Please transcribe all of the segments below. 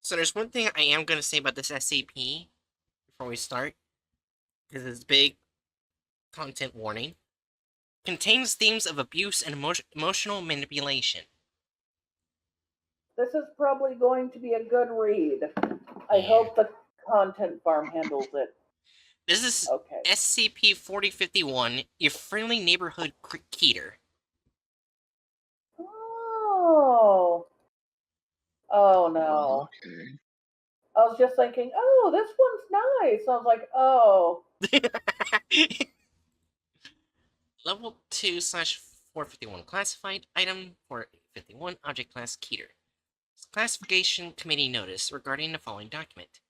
So there's one thing I am going to say about this SCP before we start, because it's big content warning. Contains themes of abuse and emotional manipulation. This is probably going to be a good read. I Yeah. hope the content farm handles it. This is Okay. SCP-4051, your friendly neighborhood Keter. Oh. Oh no. Okay. I was just thinking, oh, this one's nice. I was like, oh. Level 2/451 classified item 451 object class Keter. Classification Committee notice regarding the following document.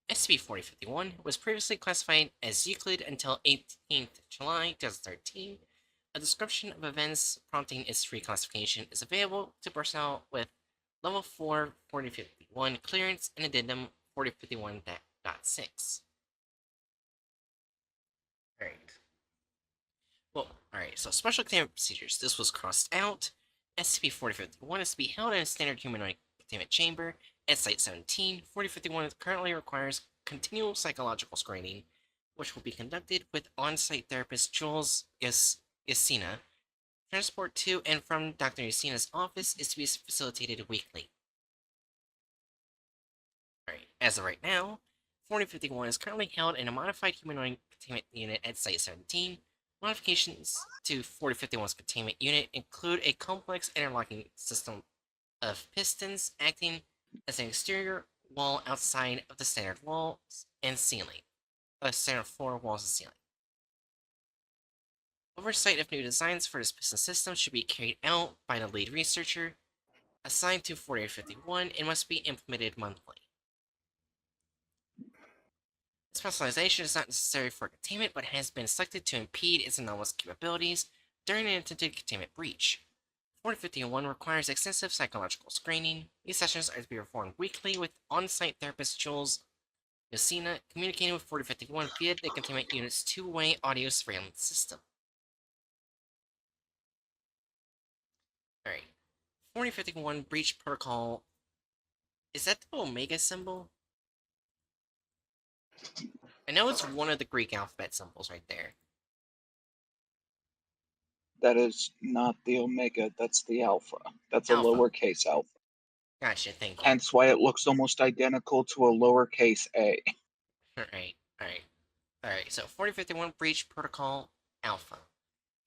SCP-4051 was previously classified as Euclid until 18th July 2013. A description of events prompting its reclassification is available to personnel with Level 4 4051 clearance and addendum 4051.6. Alright. Well, alright, so special containment procedures. This was crossed out. SCP-4051 is to be held in a standard humanoid containment chamber at Site 17. 4051 currently requires continual psychological screening, which will be conducted with on-site therapist Jules Yasina. Transport to and from Dr. Yasina's office is to be facilitated weekly. Alright, as of right now, 4051 is currently held in a modified humanoid containment unit at Site 17. Modifications to 4051's containment unit include a complex interlocking system of pistons acting as an exterior wall outside of the standard walls and ceiling. Standard floor, walls, and ceiling. Oversight of new designs for this piston system should be carried out by the lead researcher assigned to 4051 and must be implemented monthly. Specialization is not necessary for containment, but has been selected to impede its anomalous capabilities during an attempted containment breach. 4051 requires extensive psychological screening. These sessions are to be performed weekly with on-site therapist Jules Yasina communicating with 4051 via the containment unit's two-way audio surveillance system. Alright. 4051 breach protocol. Is that the Omega symbol? I know it's one of the Greek alphabet symbols right there. That is not the Omega, that's the Alpha. That's Alpha. a lowercase alpha. Gotcha, thank you. Hence why it looks almost identical to a lowercase a. Alright, so 4051 breach protocol Alpha.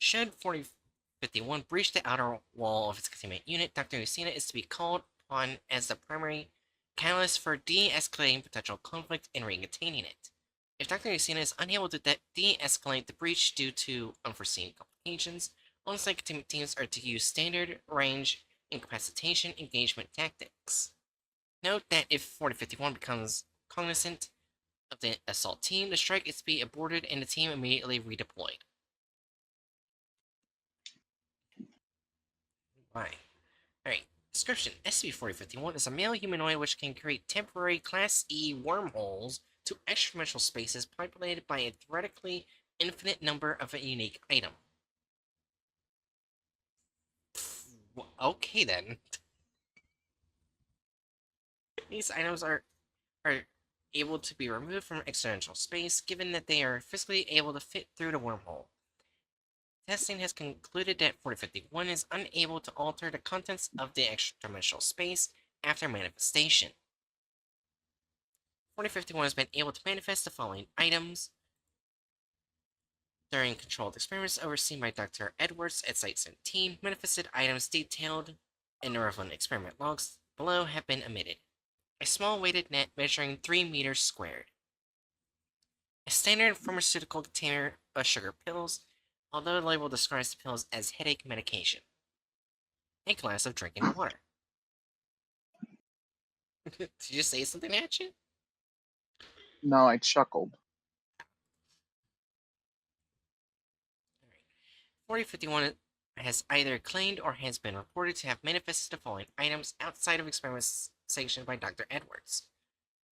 Should 4051 breach the outer wall of its containment unit, Dr. Usina is to be called upon as the primary catalyst for de-escalating potential conflict and re-containing it. If Dr. Usina is unable to de-escalate the breach due to unforeseen complications, on-site containment teams are to use standard range incapacitation engagement tactics. Note that if 4051 becomes cognizant of the assault team, the strike is to be aborted and the team immediately redeployed. Right. Alright. Description. SCP-4051 is a male humanoid which can create temporary Class E wormholes to extra-dimensional spaces populated by a theoretically infinite number of a unique item. Okay then. These items are able to be removed from extra-dimensional space, given that they are physically able to fit through the wormhole. Testing has concluded that 4051 is unable to alter the contents of the extra-dimensional space after manifestation. 4051 has been able to manifest the following items during controlled experiments overseen by Dr. Edwards at Site 17. Manifested items detailed in the relevant experiment logs below have been omitted. A small weighted net measuring 3 meters squared. A standard pharmaceutical container of sugar pills, although the label describes the pills as headache medication. A glass of drinking water. Did you say something at you? No, I chuckled. 4051 has either claimed or has been reported to have manifested the following items outside of experiments sanctioned by Dr. Edwards.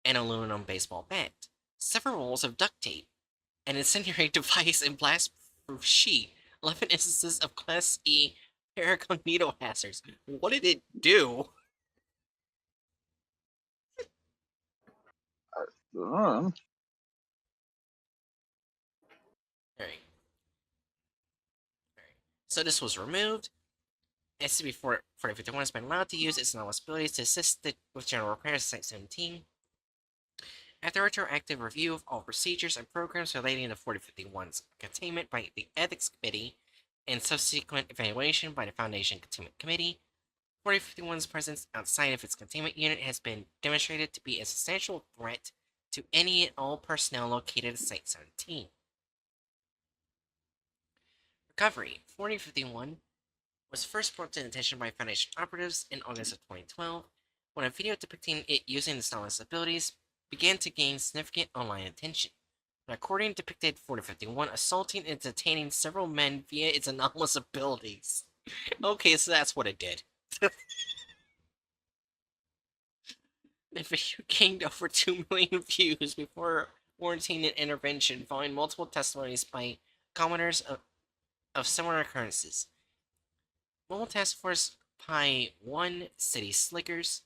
An aluminum baseball bat, several rolls of duct tape, an incendiary device and blast-proof sheet, 11 instances of Class E paragon needle hazards. What did it do? Alright. So this was removed. SCP-4051 has been allowed to use its anomalous abilities to assist with general repairs of Site-17. After retroactive review of all procedures and programs relating to 4051's containment by the Ethics Committee and subsequent evaluation by the Foundation Containment Committee, 4051's presence outside of its containment unit has been demonstrated to be a substantial threat to any and all personnel located at Site-17. Recovery 4051 was first brought to attention by Foundation operatives in August of 2012, when a video depicting it using its anomalous abilities began to gain significant online attention. The recording depicted 4051 assaulting and detaining several men via its anomalous abilities. Okay, so that's what it did. The video gained over 2 million views before warranting an intervention following multiple testimonies by commenters of similar occurrences. Mobile Task Force Pi 1 City Slickers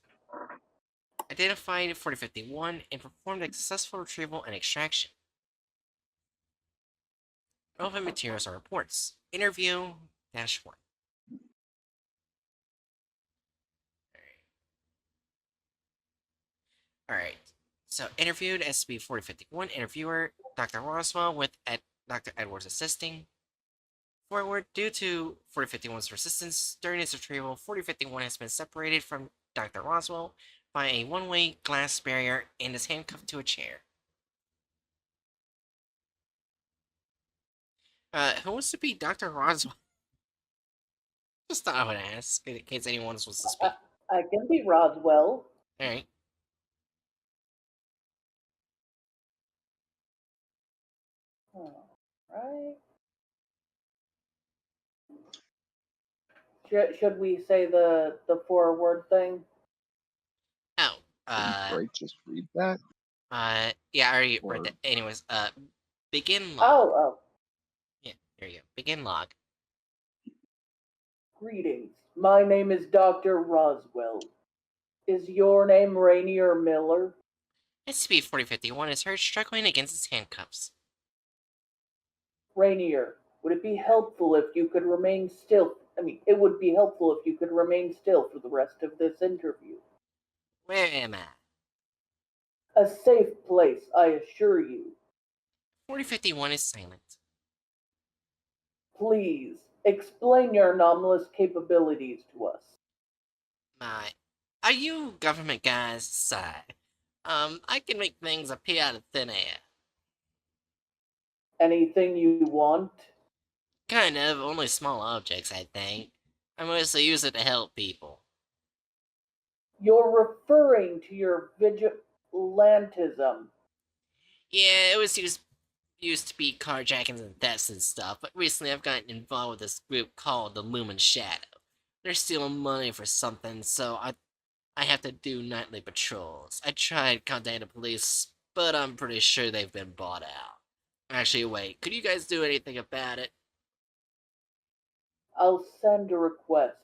identified 4051 and performed a successful retrieval and extraction. Relevant materials or reports. Interview -1. Alright. So, interviewed SCP-4051, interviewer Dr. Roswell with Dr. Edwards assisting. Forward, due to 4051's resistance during its retrieval, 4051 has been separated from Dr. Roswell by a one-way glass barrier and is handcuffed to a chair. Who wants to be Dr. Roswell? Just thought I would ask, in case anyone else wants to speak. I can be Roswell. Alright. Alright. Should we say the forward thing? Oh, Right, just read that. yeah, I already Or- read that. Anyways, begin log. Oh. Yeah, there you go. Begin log. Greetings. My name is Dr. Roswell. Is your name Rainier Miller? SCP-4051 is heard struggling against its handcuffs. Rainier, would it be helpful if you could remain still? It would be helpful if you could remain still for the rest of this interview. Where am I? A safe place, I assure you. 4051 is silent. Please, explain your anomalous capabilities to us. Are you government guys? Sigh. I can make things appear out of thin air. Anything you want? Kind of, only small objects, I think. I mostly use it to help people. You're referring to your vigilantism. Yeah, it was used to be carjackings and thefts and stuff, but recently I've gotten involved with this group called the Lumen Shadow. They're stealing money for something, so I have to do nightly patrols. I tried contacting the police, but I'm pretty sure they've been bought out. Actually, wait, could you guys do anything about it? I'll send a request.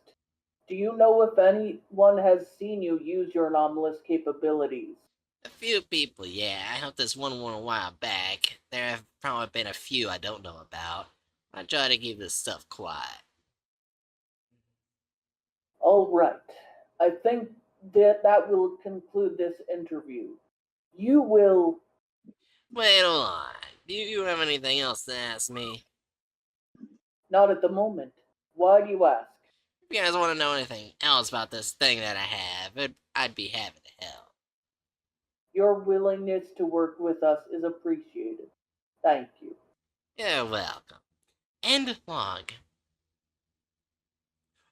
Do you know if anyone has seen you use your anomalous capabilities? A few people, yeah. I helped this one a while back. There have probably been a few I don't know about. I try to keep this stuff quiet. All right. I think that will conclude this interview. You will... Wait, hold on. Do you have anything else to ask me? Not at the moment. Why do you ask? If you guys want to know anything else about this thing that I have, I'd be happy to help. Your willingness to work with us is appreciated. Thank you. You're welcome. End log.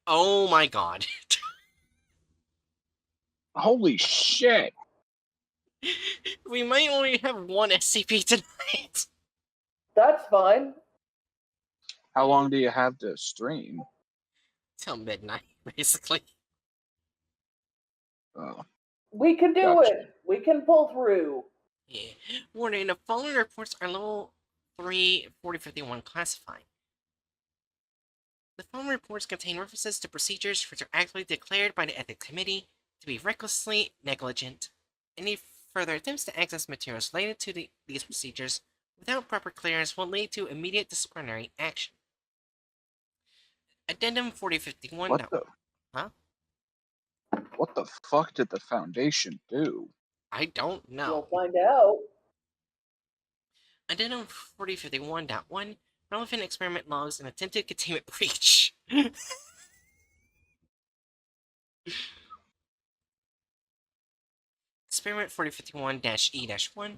Oh my god. Holy shit! We might only have one SCP tonight. That's fine. How long do you have to stream? Till midnight, basically. Oh, We can do Gotcha. it. We can pull through. Yeah. Warning, the following reports are level 3 4051 classified. The following reports contain references to procedures which are actually declared by the Ethics Committee to be recklessly negligent. Any Further attempts to access materials related to these procedures without proper clearance will lead to immediate disciplinary action. Addendum 4051. What the? Huh? What the fuck did the Foundation do? I don't know. We'll find out. Addendum 4051.1. Relevant experiment logs and attempted containment breach. Experiment 4051-E-1.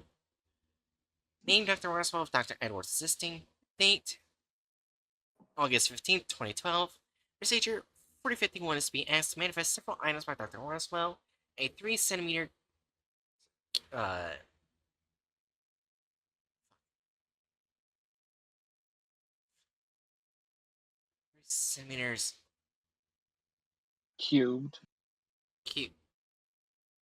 Name Dr. Roswell, Dr. Edwards assisting. Date August 15th, 2012. Procedure 4051 is to be asked to manifest several items by Dr. Roswell. A 3 centimeter 3 centimeters Cubed. cube.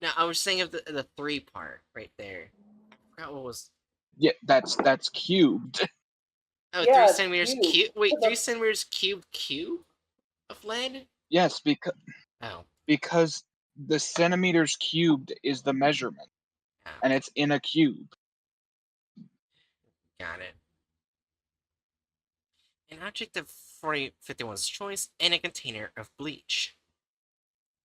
Now I was saying of the 3 part right there. I forgot what was. Yeah, that's cubed. Oh, Yeah, 3 it's centimeters cube. cube. Wait, But 3 centimeters cube of lead? Yes, Oh, because the centimeters cubed is the measurement, oh, and it's in a cube. got it. An object of 4051's choice and a container of bleach.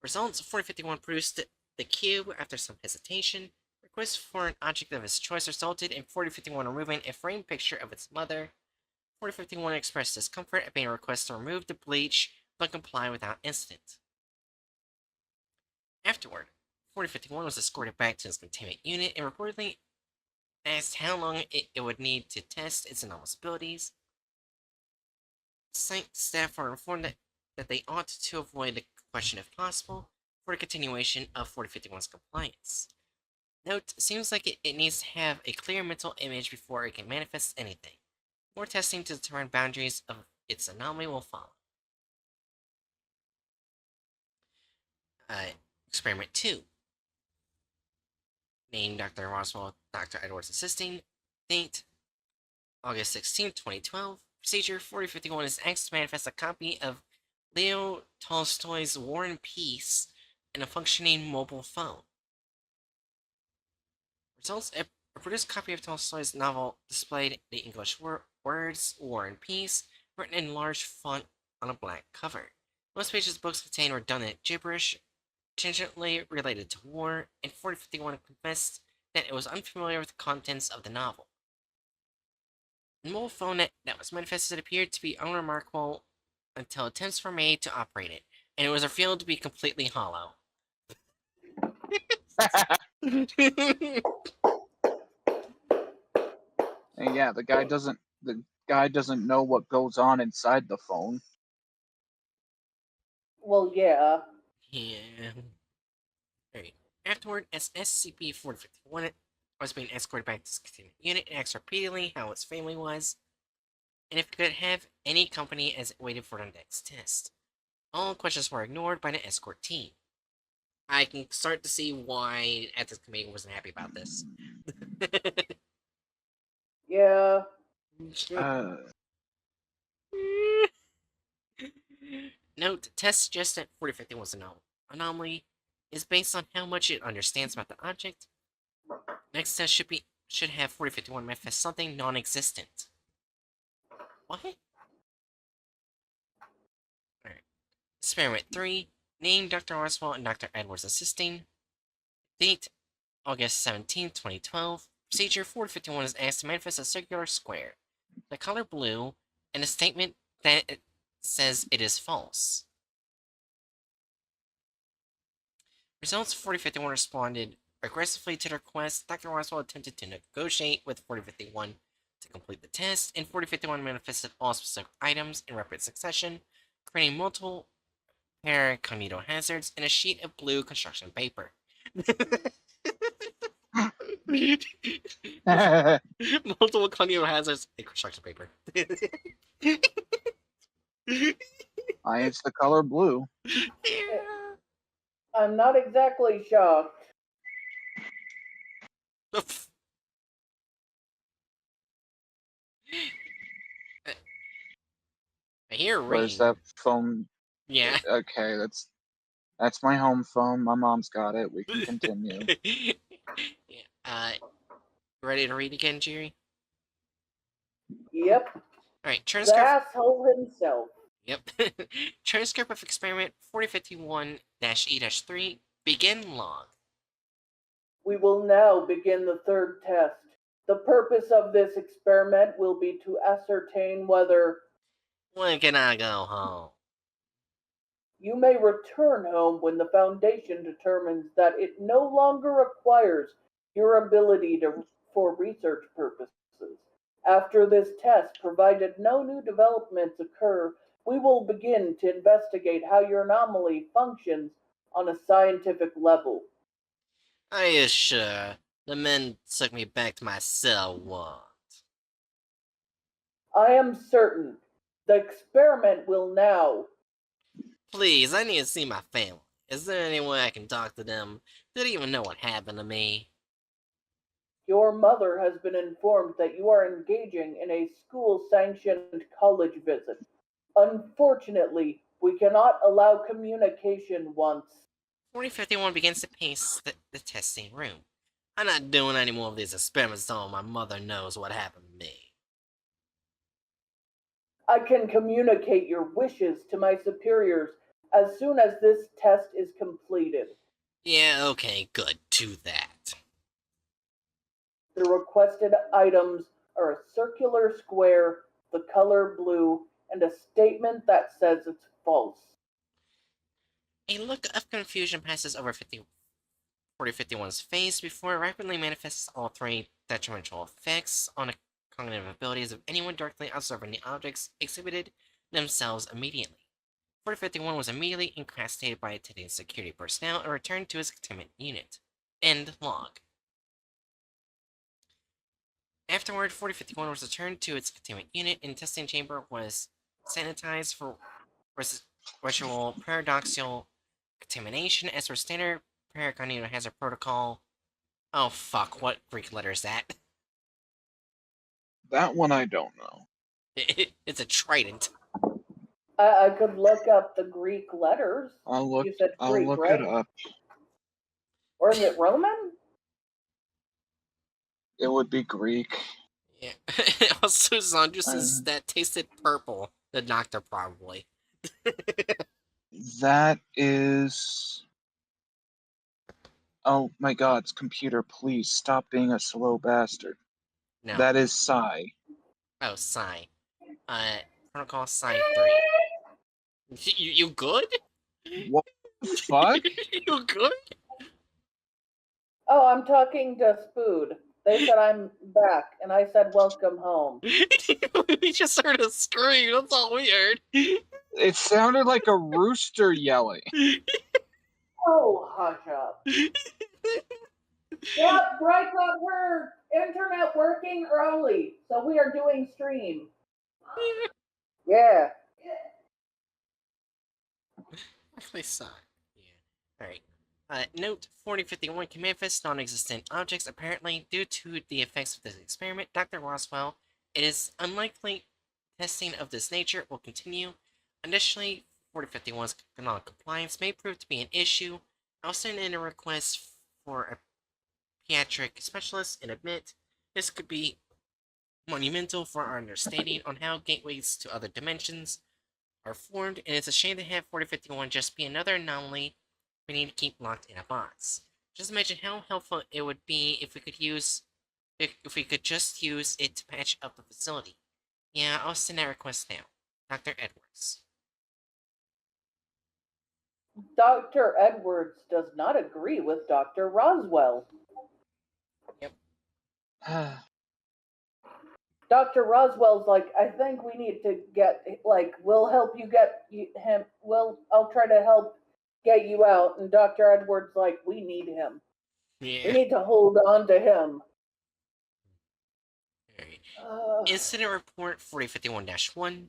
Results: 4051 produced the cube after some hesitation. Requests for an object of his choice resulted in 4051 removing a framed picture of its mother. 4051 expressed discomfort at being requested to remove the bleach, but complied without incident. Afterward, 4051 was escorted back to his containment unit and reportedly asked how long it would need to test its anomalous abilities. Site staff were informed that they ought to avoid the question if possible for the continuation of 4051's compliance. Note, seems like it needs to have a clear mental image before it can manifest anything. More testing to determine boundaries of its anomaly will follow. Experiment 2. Name Dr. Roswell, Dr. Edwards assisting. Date August 16, 2012. Procedure 4051 is asked to manifest a copy of Leo Tolstoy's War and Peace and a functioning mobile phone. Results: a produced copy of Tolstoy's novel displayed the English words War and Peace written in large font on a black cover. Most pages of the books contain redundant gibberish tangentially related to war, and 4051 confessed that it was unfamiliar with the contents of the novel. The mobile phone that was manifested appeared to be unremarkable until attempts were made to operate it, and it was revealed to be completely hollow. And yeah, the guy doesn't know what goes on inside the phone. Well, yeah. Yeah. Alright. Afterward, as SCP-4051 was being escorted back to its containment unit and asked repeatedly how its family was, and if it could have any company as it waited for the next test. All questions were ignored by the escort team. I can start to see why Ethics Committee wasn't happy about this. Yeah. Note, tests suggest that 4051's anomaly is based on how much it understands about the object. Next test should have 4051 manifest something non-existent. What? Alright. Experiment 3. Name Dr. Roswell and Dr. Edwards assisting. Date August 17, 2012. Procedure 4051 is asked to manifest a circular square, the color blue, and a statement that it says it is false. Results: 4051 responded aggressively to the request. Dr. Roswell attempted to negotiate with 4051 to complete the test, and 4051 manifested all specific items in rapid succession, creating multiple paracognito hazards and a sheet of blue construction paper. Multiple cognito hazards and construction paper. It's the color blue. Yeah. I'm not exactly shocked. I hear a What ring. is that phone? Yeah. Okay, that's my home phone. My mom's got it. We can continue. Yeah. Ready to read again, Jerry? Yep, All right. the Transcript. asshole himself. Yep. Transcript of experiment 4051-E-3. Begin log. We will now begin the third test. The purpose of this experiment will be to ascertain whether When can I go home? you may return home when the Foundation determines that it no longer requires your ability for research purposes. After this test, provided no new developments occur, we will begin to investigate how your anomaly functions on a scientific level. Are you sure? The men took me back to my cell once. I am certain the experiment will now. Please, I need to see my family. Is there any way I can talk to them? They don't even know what happened to me. Your mother has been informed that you are engaging in a school-sanctioned college visit. Unfortunately, we cannot allow communication once. 4051 begins to pace the testing room. I'm not doing any more of these experiments until my mother knows what happened to me. I can communicate your wishes to my superiors as soon as this test is completed. Yeah, okay, good. Do that. The requested items are a circular square, the color blue, and a statement that says it's false. A look of confusion passes over 4051's face before it rapidly manifests all three detrimental effects on the cognitive abilities of anyone directly observing the objects exhibited themselves immediately. 4051 was immediately incapacitated by attending security personnel and returned to his containment unit. End log. Afterward, 4051 was returned to its containment unit and testing chamber was sanitized for ritual paradoxical contamination as per standard Paragon hazard protocol. Oh fuck, what Greek letter is that? That one I don't know. It's a trident. I could look up the Greek letters. You said I'll Greek, look right? it up. Or is it Roman? It would be Greek. Yeah. Also, Zandru says that tasted purple. The doctor, probably. That is. Oh my God, computer! Please stop being a slow bastard. No. That is Psi. Oh, Psi. Protocol Psi 3. You good? What the fuck? You good? Oh, I'm talking to Spood. They said I'm back, and I said welcome home. We just heard a scream. That's all we heard. It sounded like a rooster yelling. Oh, hush up. Yep, Bright got her internet working early, so we are doing stream. Yeah. Actually, Psi. Yeah. Alright. Note 4051 can manifest non-existent objects. Apparently, due to the effects of this experiment, Dr. Roswell, it is unlikely testing of this nature will continue. Additionally, 4051's non-compliance may prove to be an issue. I'll send in a request for a pediatric specialist and admit this could be monumental for our understanding on how gateways to other dimensions are formed, and it's a shame to have 4051 just be another anomaly we need to keep locked in a box. Just imagine how helpful it would be if we could just use it to patch up the facility. Yeah, I'll send that request now. Dr. Edwards. Dr. Edwards does not agree with Dr. Roswell. Yep. Dr. Roswell's like, I think we need to get, like, we'll help you get him, I'll try to help get you out. And Dr. Edwards like, we need him. Yeah. We need to hold on to him. Alright. Incident report 4051-1.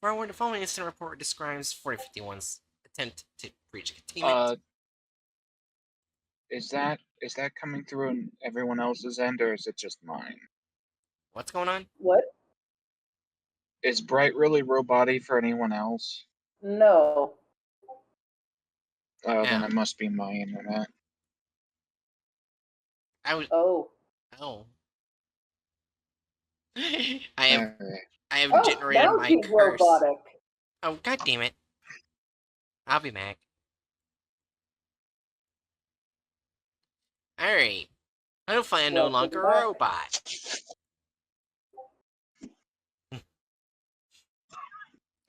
Forward, the following incident report describes 4051's attempt to breach containment. Is that coming through on everyone else's end, or is it just mine? What's going on? What? Is Bright really roboty for anyone else? No. Oh, then Yeah. it must be my internet. I was. Oh. Oh. I Alright. have Oh, generated now my she's curse. robotic. Oh, god damn it. I'll be back. Alright. Hopefully I'm no Welcome longer a back. robot.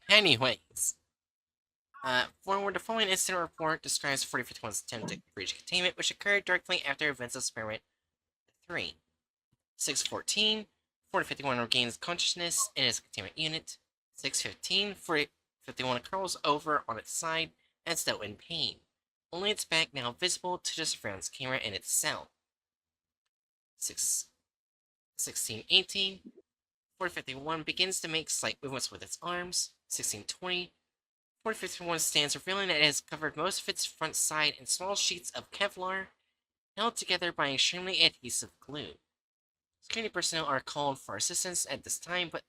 Anyways. Forward, the following incident report describes 4051's attempt to breach containment, which occurred directly after events of Experiment 3. 6:14, 4051 regains consciousness in its containment unit. 6:15, 4051 curls over on its side and is still in pain. Only its back now visible to the surveillance camera in its cell. 16:18, 4051 begins to make slight movements with its arms. 16:20, 4051 stands, revealing that it has covered most of its front side in small sheets of Kevlar, held together by extremely adhesive glue. Security personnel are called for assistance at this time, but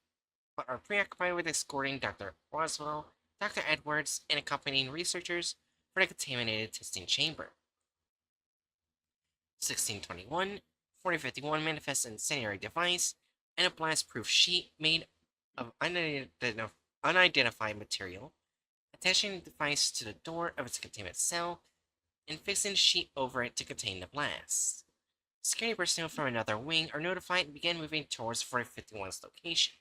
are preoccupied with escorting Dr. Roswell, Dr. Edwards, and accompanying researchers for the contaminated testing chamber. 1621, 4051 manifests an incendiary device and a blast-proof sheet made of unidentified material, attaching the device to the door of its containment cell and fixing the sheet over it to contain the blast. Security personnel from another wing are notified and begin moving towards 4051's location.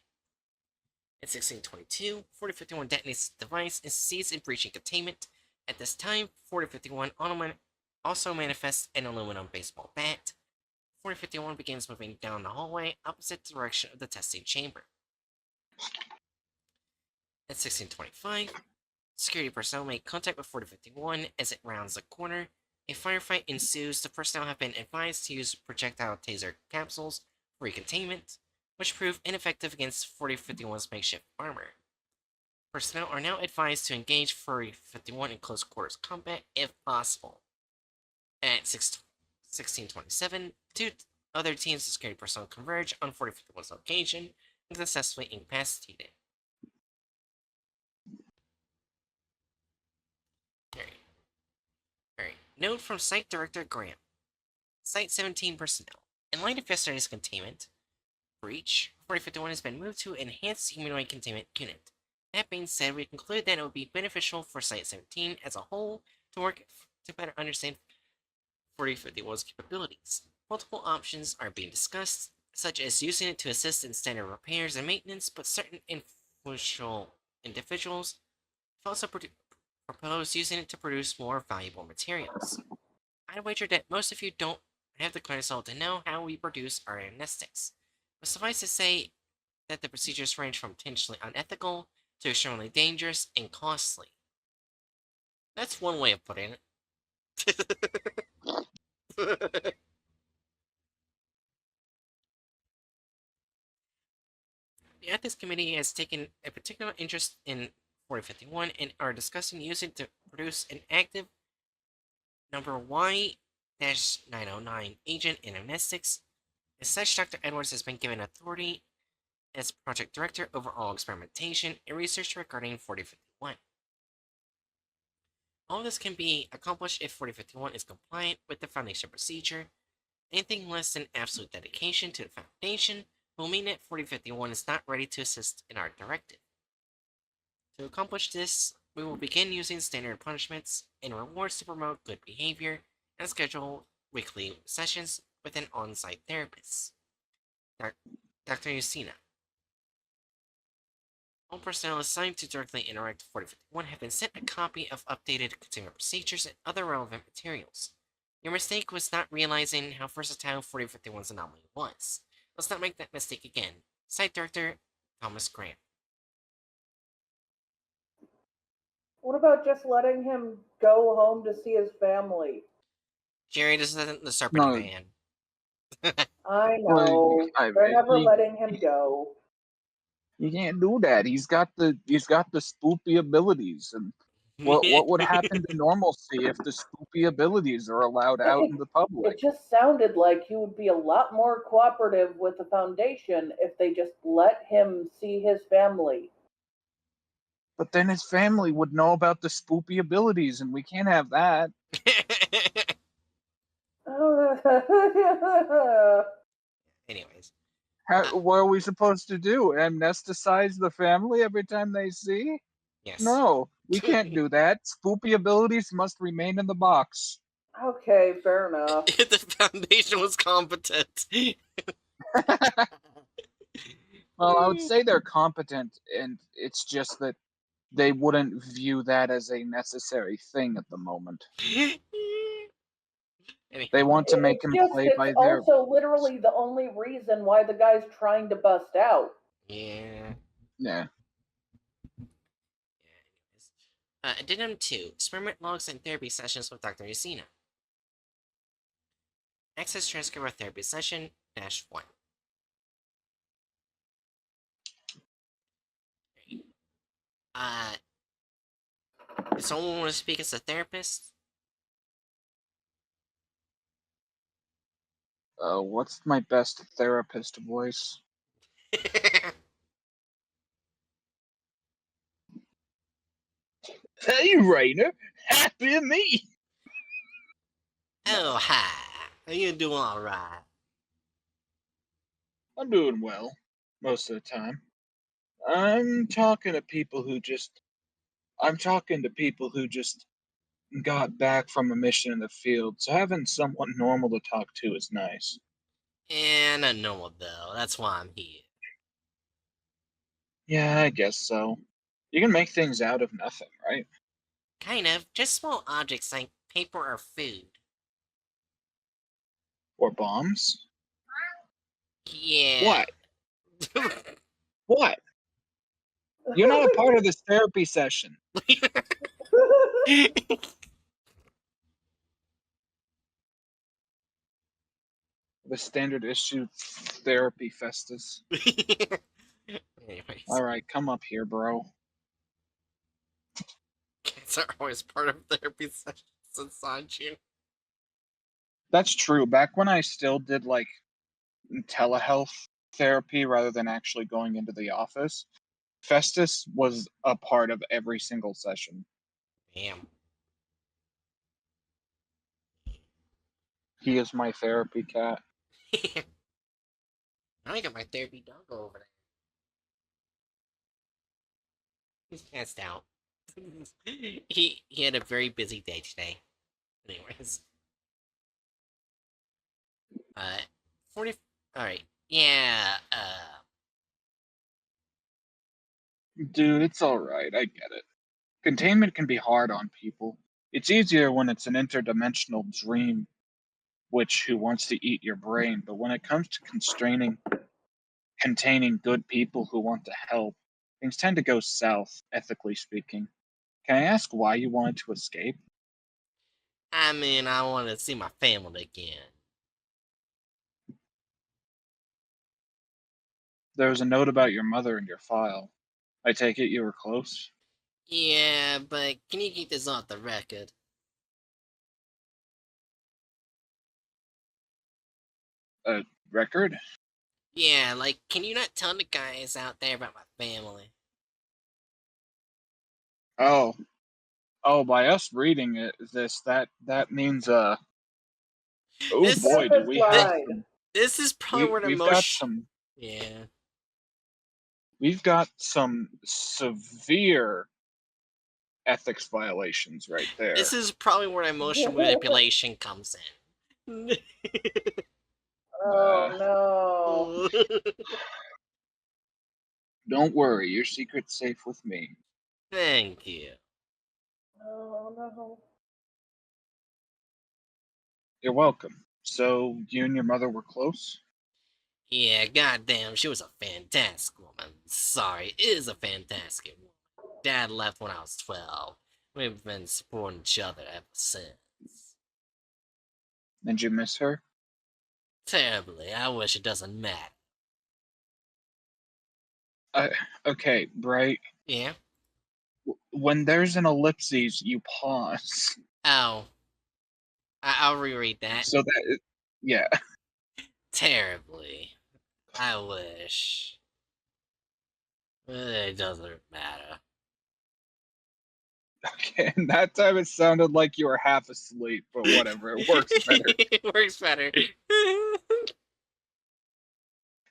In 1622, 4051 detonates the device and succeeds in breaching containment. At this time, 4051 also manifests an aluminum baseball bat. 4051 begins moving down the hallway opposite the direction of the testing chamber. At 1625, security personnel make contact with 4051 as it rounds the corner. A firefight ensues. The personnel have been advised to use projectile taser capsules for recontainment, which prove ineffective against 4051's makeshift armor. Personnel are now advised to engage 4051 in close quarters combat if possible. At 1627, two other teams of security personnel converge on 4051's location and successfully incapacitate it. Alright. Note from Site Director Graham. Site 17 personnel. In light of yesterday's containment breach, 4051 has been moved to Enhanced Humanoid Containment Unit. That being said, we conclude that it would be beneficial for Site 17 as a whole to work to better understand 4051's capabilities. Multiple options are being discussed, such as using it to assist in standard repairs and maintenance, but certain influential individuals have also proposed using it to produce more valuable materials. I'd wager that most of you don't have the credential to know how we produce our amnestics, but suffice to say that the procedures range from potentially unethical to extremely dangerous and costly. That's one way of putting it. The Ethics Committee has taken a particular interest in 4051 and are discussing using it to produce an active number Y-909 agent in amnestics. As such, Dr. Edwards has been given authority as project director over all experimentation and research regarding 4051. All this can be accomplished if 4051 is compliant with the Foundation procedure. Anything less than absolute dedication to the Foundation will mean that 4051 is not ready to assist in our directive. To accomplish this, we will begin using standard punishments and rewards to promote good behavior and schedule weekly sessions with an on-site therapist. Dr. Yusina. All personnel assigned to directly interact with 4051 have been sent a copy of updated containment procedures and other relevant materials. Your mistake was not realizing how versatile 4051's anomaly was. Let's not make that mistake again. Site Director, Thomas Grant. What about just letting him go home to see his family? Jerry, this isn't the Serpent No. Van. I Well, know. They're never he letting him go. can't do that. He's got the spoopy abilities, and what would happen to normalcy if the spoopy abilities are allowed out in the public? It just sounded like he would be a lot more cooperative with the Foundation if they just let him see his family. But then his family would know about the spoopy abilities, and we can't have that. Anyways, What are we supposed to do? Amnesticize the family every time they see? yes. No, we can't do that. Spoopy abilities must remain in the box. Okay, fair enough. If the Foundation was competent. Well, I would say they're competent, and it's just that they wouldn't view that as a necessary thing at the moment. They Anyhow, want to make It's him just, play it's by their also literally the only reason why the guy's trying to bust out. yeah. yeah. Addendum 2. Experiment logs and therapy sessions with Dr. Yusina. Access transcript of therapy session -1. Uh, does someone want to speak as a therapist? What's my best therapist voice? Hey, Rainer, happy me. Oh, hi. Are you doing alright? I'm doing well, most of the time. I'm talking to people who just. I'm talking to people who just got back from a mission in the field, so having someone normal to talk to is nice. And not normal though. That's why I'm here. Yeah, I guess so. You can make things out of nothing, right? Kind of. Just small objects like paper or food. Or bombs? Yeah. What? What? You're not a part of this therapy session. The standard issue therapy Festus. Anyways, Alright, come up here, bro. cats are always part of therapy sessions inside you. That's true. Back when I still did like telehealth therapy rather than actually going into the office, Festus was a part of every single session. Damn. He is my therapy cat. Now I got my therapy dog over there. He's passed out. he had a very busy day today. Anyways. 40. Alright. Yeah, Dude, it's alright. I get it. Containment can be hard on people. It's easier when it's an interdimensional dream, who wants to eat your brain, but when it comes to containing good people who want to help, things tend to go south, ethically speaking. Can I ask why you wanted to escape? I mean, I want to see my family again. There was a note about your mother in your file. I take it you were close? Yeah, but can you keep this off the record? A record? Yeah, like, can you not tell the guys out there about my family? Oh. Oh, by us reading that means oh This, boy, do Tempest we have lied. some this is probably where the we've got most. some Yeah. we've got some severe ethics violations right there. This is probably where emotional manipulation comes in. Uh, Oh don't worry, your secret's safe with me. Thank you. no. Oh no. You're welcome. So you and your mother were close? Yeah, goddamn, she was a fantastic woman. Sorry, is a fantastic woman. Dad left when I was 12. We've been supporting each other ever since. Did you miss her? Terribly, I wish it doesn't matter. Okay, Bright. Yeah? When there's an ellipses, you pause. Oh. I'll reread that. So yeah. Terribly. I wish. It doesn't matter. Okay, and that time it sounded like you were half asleep, but whatever, it works better. It works better.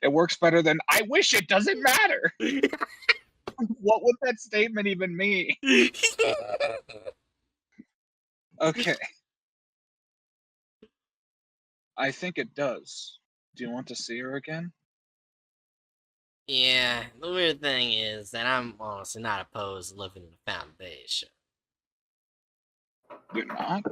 It works better than I wish it doesn't matter. What would that statement even mean? Okay. I think it does. Do you want to see her again? Yeah, the weird thing is that I'm honestly not opposed to living in the Foundation. You're not?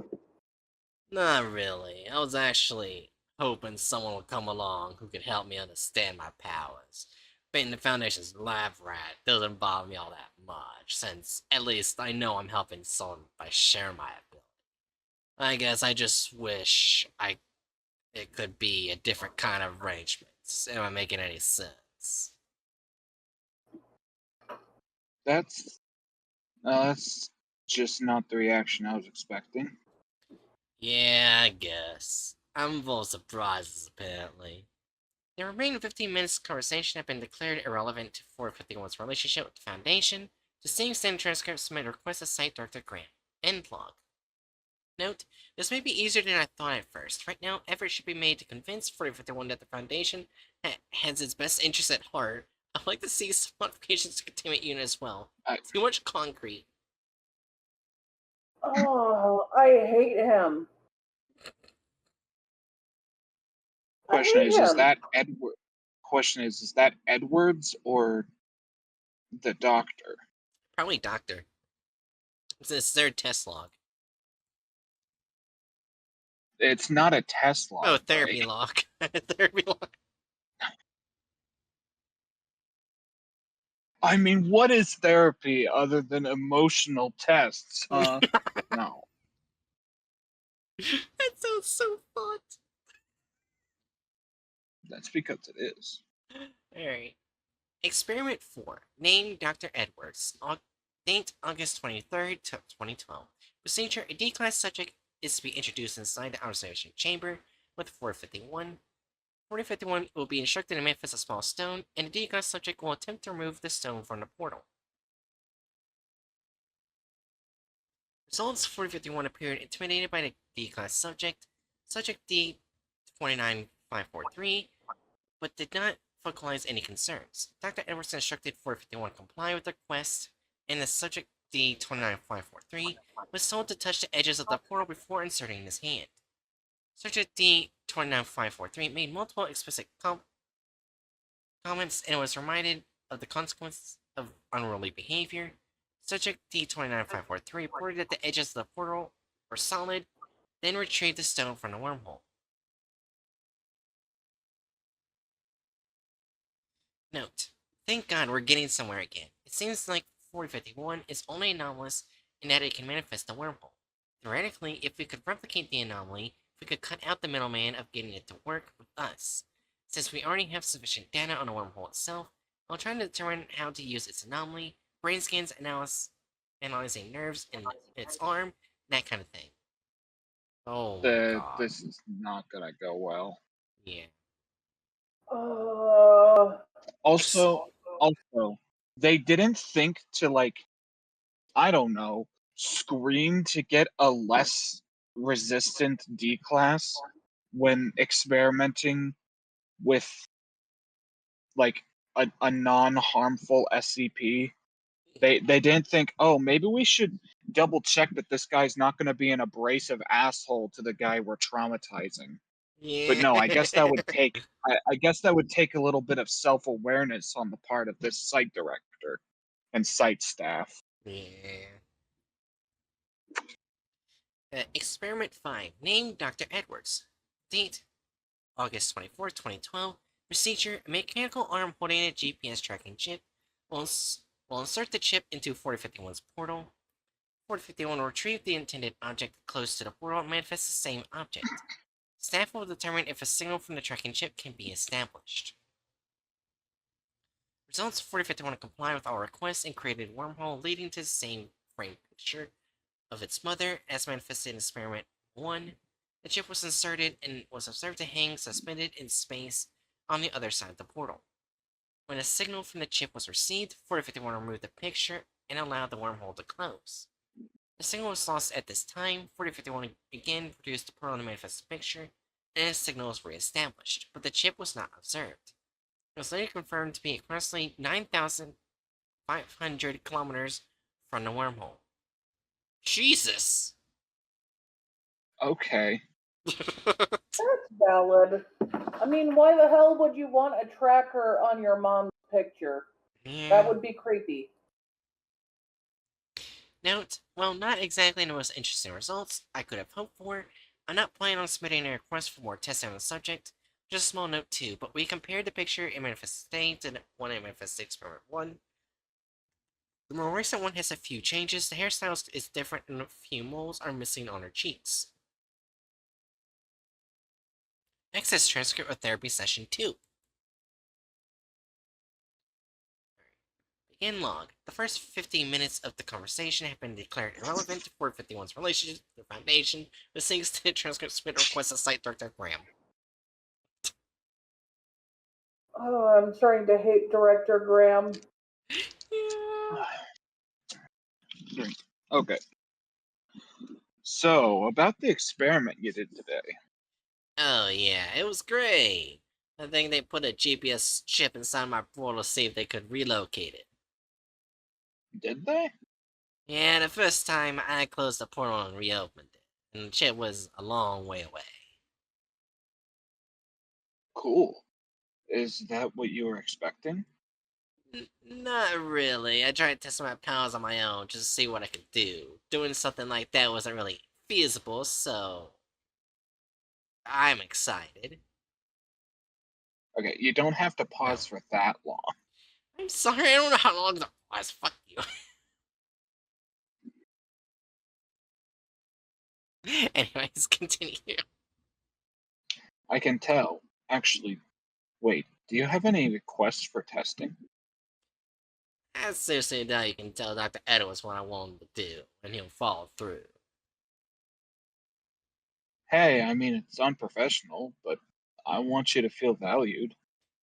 Not really. I was actually hoping someone would come along who could help me understand my powers. Being the Foundation's lab rat doesn't bother me all that much, since at least I know I'm helping someone by sharing my ability. I guess I just wish it could be a different kind of arrangement. Am I making any sense? That's just not the reaction I was expecting. Yeah, I guess. I'm full of surprises, apparently. The remaining 15 minutes of conversation have been declared irrelevant to 451's relationship with the Foundation. The same standard transcript submitted request to Site Director Grant. End log. Note, this may be easier than I thought at first. Right now, effort should be made to convince 4051 that the Foundation has its best interests at heart. I'd like to see some modifications to containment unit as well. Too much concrete. Oh, I hate him. Question is him. that Edward? Question is that Edwards or the doctor? Probably Doctor. It's their test log. It's not a test log. Oh, therapy right? log. Therapy log. I mean, what is therapy other than emotional tests? No. That sounds so fun. That's because it is. Alright. Experiment 4. Name Dr. Edwards. Date August 23rd, 2012. Procedure: a D-class subject is to be introduced inside the observation chamber with 451. 451 will be instructed to manifest a small stone, and the D-class subject will attempt to remove the stone from the portal. Results: 451 appeared intimidated by the D-class subject, subject D29543, but did not vocalize any concerns. Dr. Edwards instructed 451 comply with the request, and the subject D29543 was told to touch the edges of the portal before inserting his hand. Subject D29543 made multiple explicit comments and was reminded of the consequences of unruly behavior. Subject D29543 reported that the edges of the portal were solid, then retrieved the stone from the wormhole. Note: thank God we're getting somewhere again. It seems like 4051 is only anomalous in that it can manifest the wormhole. Theoretically, if we could replicate the anomaly, we could cut out the middleman of getting it to work with us. Since we already have sufficient data on the wormhole itself, I'll try to determine how to use its anomaly, brain scans, analyzing nerves in its arm, that kind of thing. Oh my god. This is not gonna go well. Yeah. Also, they didn't think to I don't know, screen to get a less resistant D class when experimenting with a non-harmful SCP. They didn't think, oh, maybe we should double check that this guy's not going to be an abrasive asshole to the guy we're traumatizing. Yeah. But no, I guess that would take I guess that would take a little bit of self-awareness on the part of this site director and site staff. Yeah. Experiment 5. Name Dr. Edwards. Date August 24th, 2012. Procedure: a mechanical arm holding a GPS tracking chip will insert the chip into 4051's portal. 4051 will retrieve the intended object close to the portal and manifest the same object. Staff will determine if a signal from the tracking chip can be established. Results: 4051 comply with all requests and created a wormhole leading to the same frame picture of its mother as manifested in Experiment 1. The chip was inserted and was observed to hang suspended in space on the other side of the portal. When a signal from the chip was received, 4051 removed the picture and allowed the wormhole to close. The signal was lost at this time. 4051 again produced the portal to manifest the picture, and its signal was re-established, but the chip was not observed. It was later confirmed to be approximately 9,500 kilometers from the wormhole. Jesus! Okay. That's valid. I mean, why the hell would you want a tracker on your mom's picture? Yeah. That would be creepy. Note, while not exactly the most interesting results I could have hoped for, I'm not planning on submitting a request for more testing on the subject. Just a small note too, but we compared the picture in Manifest State to the one in Manifest Experiment 1. The more recent one has a few changes. The hairstyle is different and a few moles are missing on her cheeks. Access transcript of therapy session 2. Begin log. The first 15 minutes of the conversation have been declared irrelevant to 451's relationship with the Foundation, but sinks to the transcript submit requests a site director Graham. Oh, I'm starting to hate Director Graham. Okay. So, about the experiment you did today. Oh yeah, it was great. I think they put a GPS chip inside my portal to see if they could relocate it. Did they? Yeah, the first time I closed the portal and reopened it, and the chip was a long way away. Cool. Is that what you were expecting? Not really. I tried testing my powers on my own just to see what I could do. Doing something like that wasn't really feasible, so I'm excited. Okay, you don't have to pause for that long. I'm sorry, I don't know how long the was. Fuck you. Anyways, continue. I can tell. Actually, wait, do you have any requests for testing? I seriously doubt you can tell Dr. Edwards what I want him to do, and he'll follow through. Hey, I mean, it's unprofessional, but I want you to feel valued.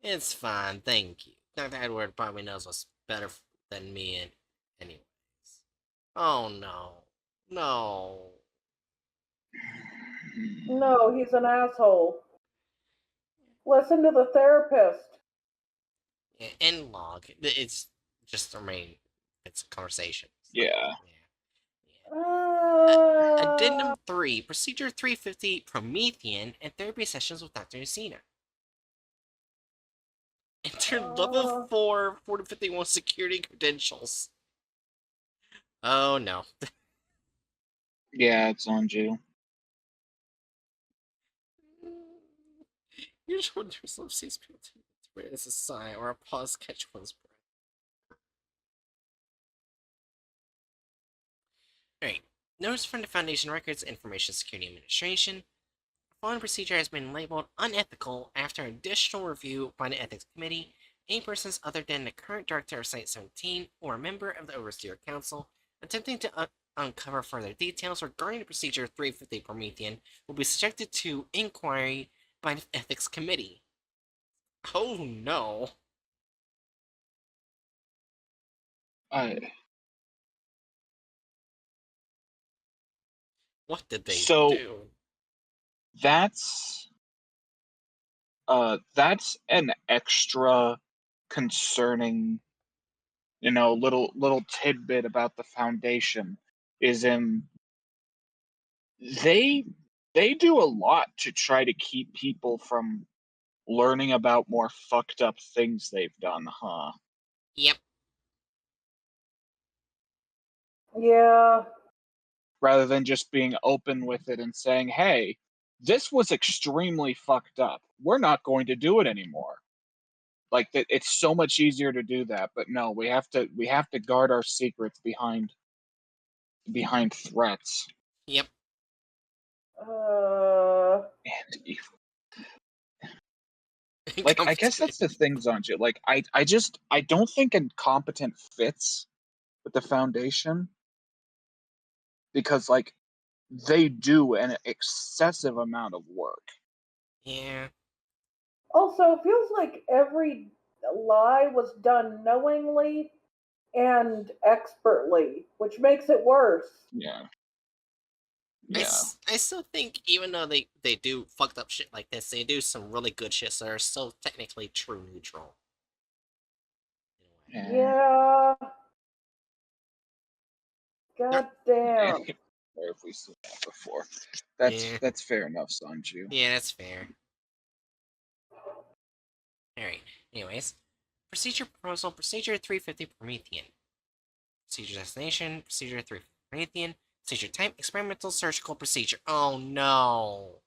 It's fine, thank you. Dr. Edward probably knows what's better than me, and anyways. Oh no. No. No, he's an asshole. Listen to the therapist. Yeah, end log. It's just the main. It's conversation. Yeah. Addendum 3, Procedure 350, Promethean, and therapy sessions with Dr. Usina. Enter level 4, 4051 security credentials. Oh no. Yeah, it's on you. Here's when there's love sees people to raise a sigh or a pause catch one's breath. Alright. Notice from the Foundation Records Information Security Administration. The following procedure has been labeled unethical after additional review by the Ethics Committee. Any persons other than the current director of Site 17 or a member of the Overseer Council attempting to uncover further details regarding the Procedure 350 Promethean will be subjected to inquiry by the Ethics Committee. Oh no. What did they So do? that's an extra concerning, little tidbit about the Foundation is they they do a lot to try to keep people from learning about more fucked up things they've done, huh? Yep. Yeah. Rather than just being open with it and saying, "Hey, this was extremely fucked up. We're not going to do it anymore." Like that, it's so much easier to do that, but no, we have to guard our secrets behind threats. Yep. And like, I guess that's the thing, Zanji. Like, I don't think incompetent fits with the Foundation because, like, they do an excessive amount of work. Yeah. Also, it feels like every lie was done knowingly and expertly, which makes it worse. Yeah. I, Yeah. I still think even though they do fucked up shit like this, they do some really good shit, so they're still technically true neutral. Yeah. They're- God damn. Where have we seen that before? Yeah. That's fair enough, Sanju. Yeah, that's fair. Alright, anyways. Procedure proposal, Procedure 350 Promethean. Procedure destination, Procedure 350 Promethean. Procedure type, experimental surgical procedure. Oh no!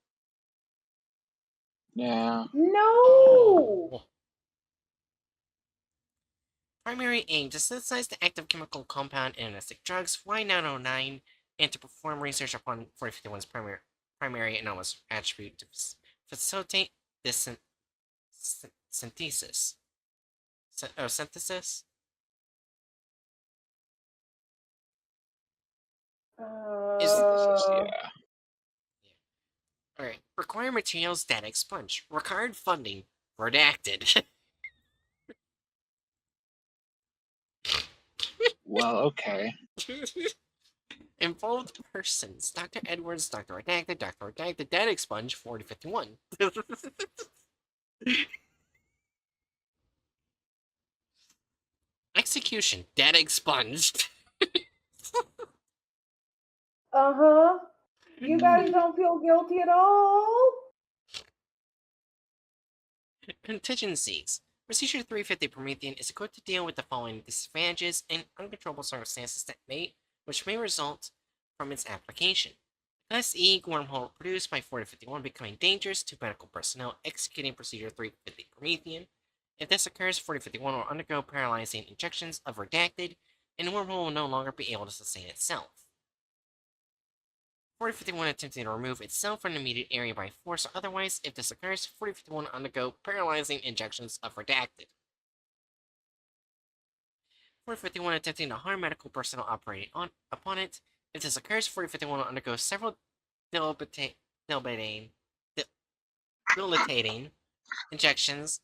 Yeah. No! Oh. Primary aim to synthesize the active chemical compound in anesthetic drugs Y909 and to perform research upon 4051's primary anomalous attribute to facilitate this synthesis. Synthesis? Yeah. Alright. Required materials data expunged. Required funding redacted. Well, okay. Involved persons. Dr. Edwards, Dr. Redacted, data expunged, 4051. Execution, data expunged. Uh-huh. You guys don't feel guilty at all? Contingencies. Procedure 350 Promethean is equipped to deal with the following disadvantages and uncontrollable circumstances which may result from its application. Class E wormhole produced by 4051 becoming dangerous to medical personnel executing Procedure 350 Promethean. If this occurs, 4051 will undergo paralyzing injections of redacted, and the wormhole will no longer be able to sustain itself. 4051 attempting to remove itself from the immediate area by force or otherwise. If this occurs, 4051 will undergo paralyzing injections of redacted. 4051 attempting to harm medical personnel operating upon it. If this occurs, 4051 will undergo several debilitating injections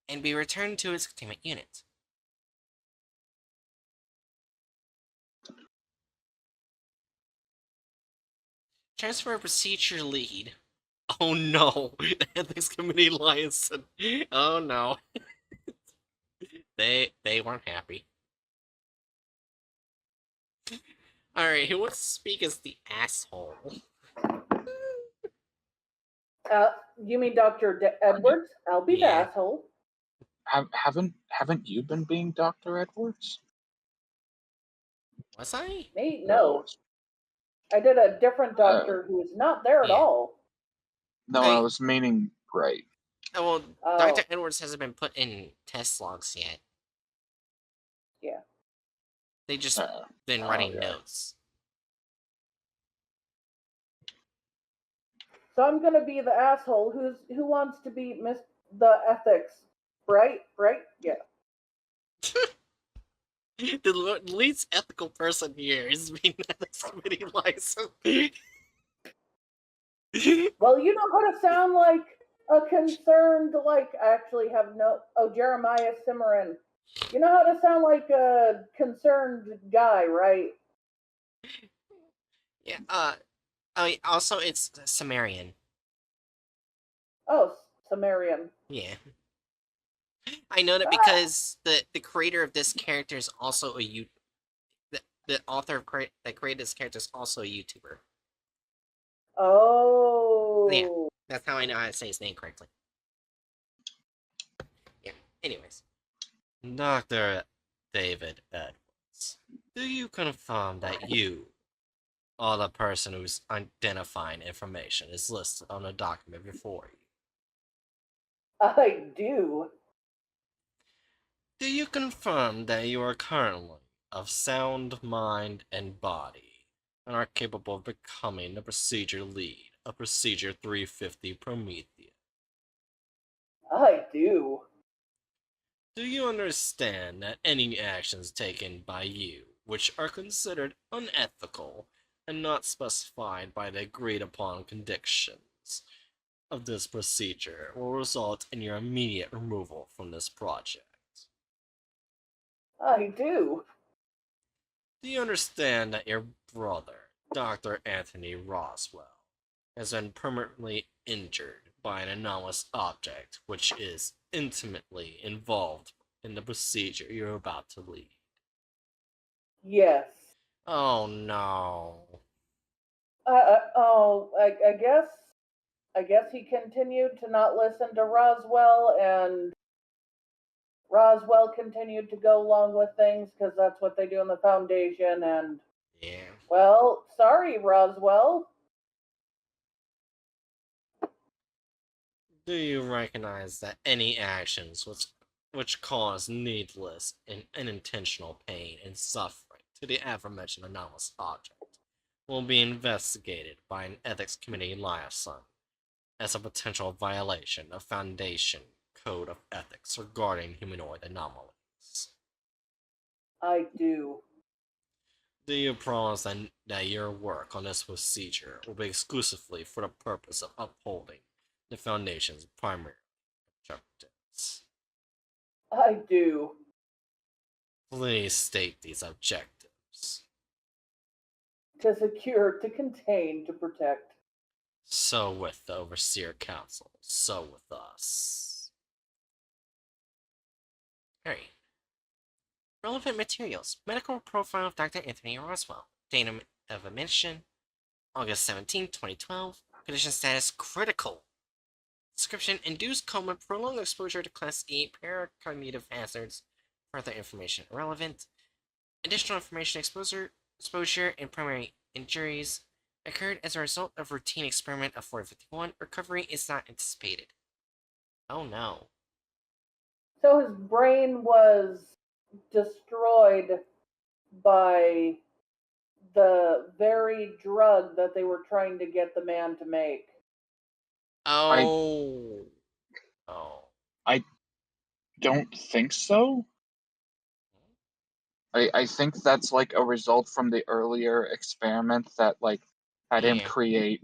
and be returned to its containment unit. Transfer procedure lead. Oh no, the ethics committee liaison. Oh no. They weren't happy. Alright, who wants to speak as the asshole? You mean Dr. Edwards? I'll be the Yeah. asshole. Haven't you been being Dr. Edwards? Was I? Me? No. I did a different doctor who was not there at Yeah. all. No, I was meaning Bright. Oh, well, Oh. Dr. Edwards hasn't been put in test logs yet. Yeah. They just been writing yeah. notes. So I'm gonna be the asshole who wants to be the ethics. Right? Yeah. The least ethical person here is being ethics committee license. Well, you know how to sound like a concerned, like, I actually have no. Oh, Jeremiah Cimarron. You know how to sound like a concerned guy, right? Yeah, also it's Sumerian. Oh, Sumerian. Yeah. I know that because the creator of this character is also the author of that created this character is also a YouTuber. Oh. Yeah, that's how I know how to say his name correctly. Yeah. Anyways, Dr. David Edwards, do you confirm that you are the person whose identifying information is listed on the document before you? I do. Do you confirm that you are currently of sound mind and body and are capable of becoming the procedure lead of Procedure 350 Promethean? I do. Do you understand that any actions taken by you which are considered unethical and not specified by the agreed upon conditions of this procedure will result in your immediate removal from this project? I do. Do you understand that your brother, Dr. Anthony Roswell, has been permanently injured by an anomalous object which is intimately involved in the procedure you're about to lead? Yes. Oh no. I guess he continued to not listen to Roswell, and Roswell continued to go along with things because that's what they do in the Foundation. And Yeah. well, sorry, Roswell. Do you recognize that any actions which cause needless and unintentional pain and suffering to the aforementioned anomalous object will be investigated by an ethics committee liaison as a potential violation of Foundation Code of Ethics regarding humanoid anomalies? I do. Do you promise that your work on this procedure will be exclusively for the purpose of upholding the Foundation's primary objectives? I do. Please state these objectives. To secure, to contain, to protect. So with the Overseer Council, so with us. Alright. Relevant materials. Medical profile of Dr. Anthony Roswell. Date of admission, August 17, 2012. Condition status critical. Description: induced coma, prolonged exposure to Class E paracognitive hazards. Further information irrelevant. Additional information: exposure and primary injuries occurred as a result of routine experiment of 4051. Recovery is not anticipated. Oh no. So his brain was destroyed by the very drug that they were trying to get the man to make. Oh. Oh. I don't think so. I think that's like a result from the earlier experiment that like had him Yeah. create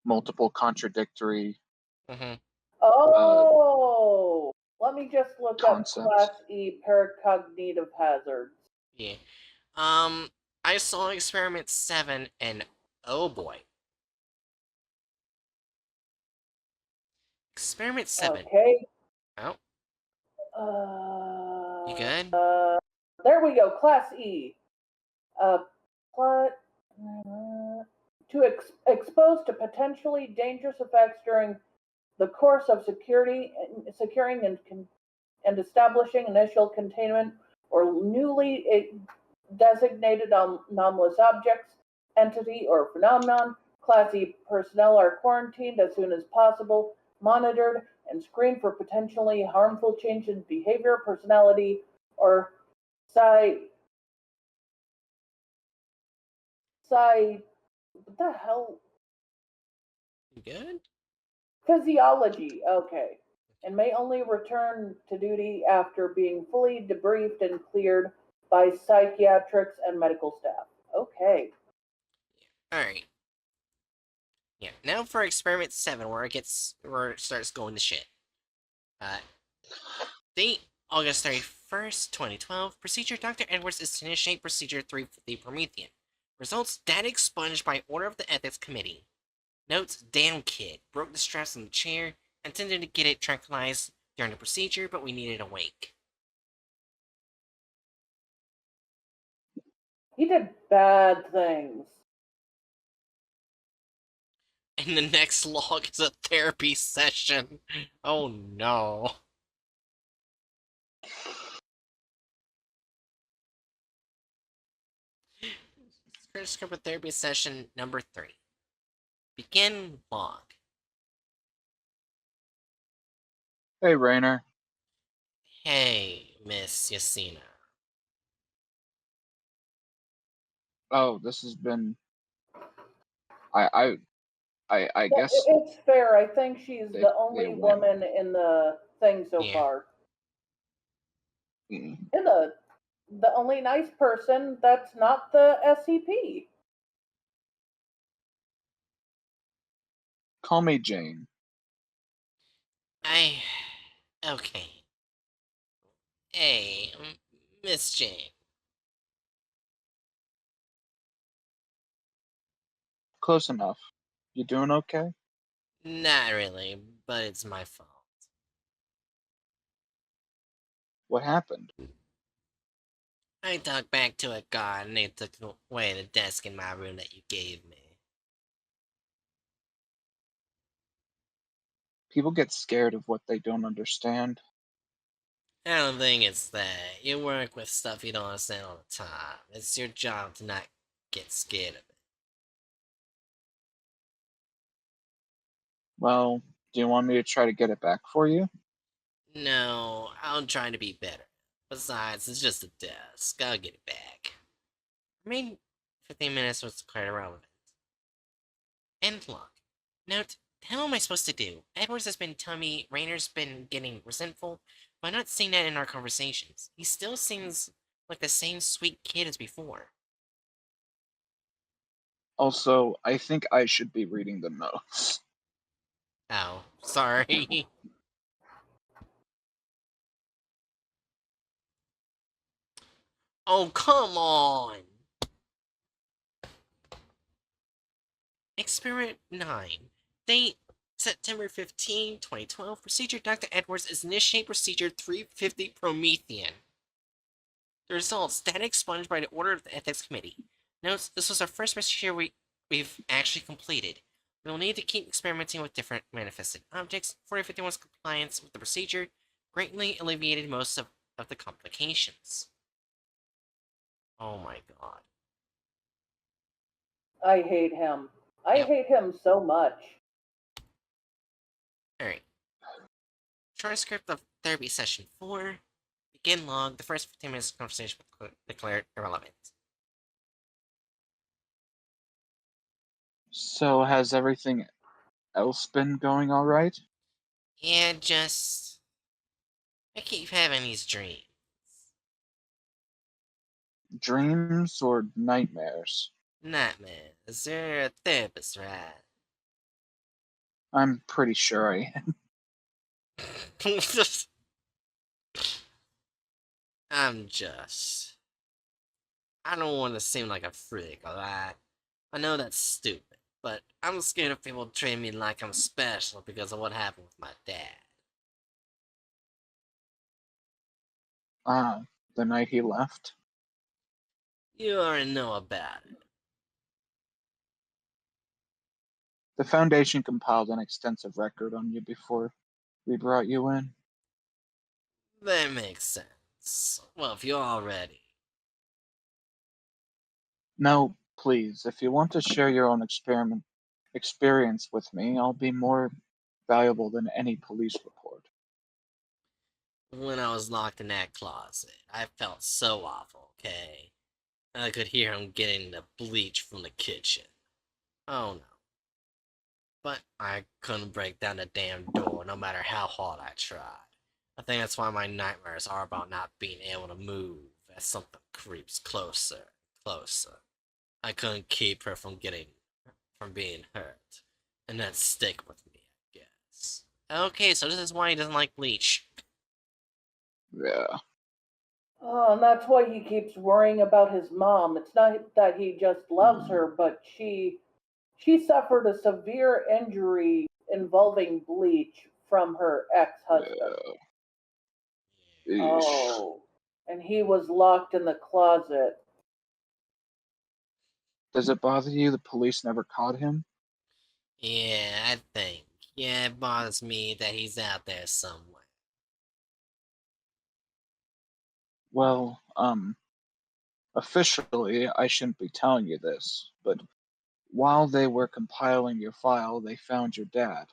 multiple contradictory Mm-hmm. Oh, let me just look up concepts. Class E paracognitive hazards. Yeah. I saw experiment 7 and oh boy. Experiment 7. Okay. Oh, you Uh, good? there we go. Class E. Plot to expose to potentially dangerous effects during the course of securing and establishing initial containment or newly designated anomalous objects, entity, or phenomenon. Class E personnel are quarantined as soon as possible, monitored, and screened for potentially harmful change in behavior, personality, or what the hell? You good? Physiology, okay. And may only return to duty after being fully debriefed and cleared by psychiatrics and medical staff. Okay. Alright. Yeah. Now for experiment 7, where it starts going to shit. Date August 31st, 2012. Procedure: Dr. Edwards is to initiate procedure 350 Promethean. Results: data expunged by order of the ethics committee. Notes: damn kid. Broke the straps on the chair. Intended to get it tranquilized during the procedure, but we needed awake. He did bad things. And the next log is a therapy session. Oh no. Script of therapy session number 3. Begin log. Hey, Rainer. Hey, Miss Yasina. Oh, this has been. I guess It's fair. I think she's they the they only went. woman in the thing so Yeah. far. Mm. And the only nice person that's not the SCP. Call me Jane. I. Okay. Hey, Miss Jane. close enough. You doing okay? Not really, but it's my fault. What happened? I talked back to a guard and they took away the desk in my room that you gave me. People get scared of what they don't understand. I don't think it's that. You work with stuff you don't understand all the time. It's your job to not get scared of it. Well, do you want me to try to get it back for you? No, I'm trying to be better. Besides, it's just a desk. I'll get it back. I mean, 15 minutes was quite irrelevant. End log. Note, the hell am I supposed to do? Edwards has been telling me Rainer's been getting resentful, but I'm not seeing that in our conversations. He still seems like the same sweet kid as before. Also, I think I should be reading the notes. Oh, sorry. Oh, come on! Experiment 9. Date September 15, 2012. Procedure Dr. Edwards is initiate procedure 350 Promethean. The results, data expunged by the order of the Ethics Committee. Notes, this was our first procedure we've actually completed. We will need to keep experimenting with different manifested objects. 4051's compliance with the procedure greatly alleviated most of the complications. Oh my god. I hate him. I Yep. hate him so much. Alright. Transcript of therapy session 4. Begin log. The first 15 minutes of conversation declared irrelevant. So, has everything else been going alright? Yeah, just... I keep having these dreams. Dreams or nightmares? Nightmares. You're a therapist, right? I'm pretty sure I am. I'm just... I don't want to seem like a freak, alright? I know that's stupid, but I'm scared of people treating me like I'm special because of what happened with my dad. Ah, the night he left? You already know about it. The Foundation compiled an extensive record on you before we brought you in. That makes sense. Well, if you're all ready. No, please, if you want to share your own experience with me, I'll be more valuable than any police report. When I was locked in that closet, I felt so awful, okay? I could hear him getting the bleach from the kitchen. Oh no. But I couldn't break down the damn door no matter how hard I tried. I think that's why my nightmares are about not being able to move as something creeps closer and closer. I couldn't keep her from being hurt. And that stick with me, I guess. Okay, so this is why he doesn't like bleach. Yeah. Oh, and that's why he keeps worrying about his mom. It's not that he just loves her, but she suffered a severe injury involving bleach from her ex-husband. Eesh. Oh, and he was locked in the closet. Does it bother you the police never caught him? Yeah, I think. Yeah, it bothers me that he's out there somewhere. Well, officially, I shouldn't be telling you this, but while they were compiling your file, they found your dad.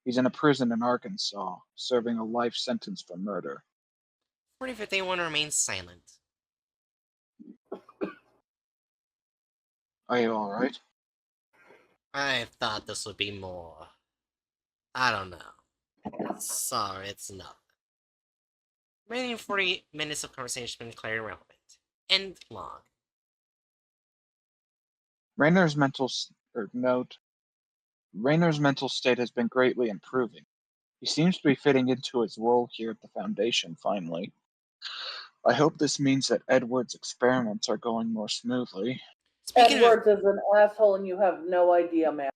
He's in a prison in Arkansas, serving a life sentence for murder. 4051 remains silent. Are you alright? I thought this would be more. I don't know. Sorry, it's nothing. Remaining 40 minutes of conversation declared irrelevant. End log. Raynor's note. Raynor's mental state has been greatly improving. He seems to be fitting into his role here at the Foundation, finally. I hope this means that Edward's experiments are going more smoothly. Speaking of Edwards is an asshole and you have no idea, man.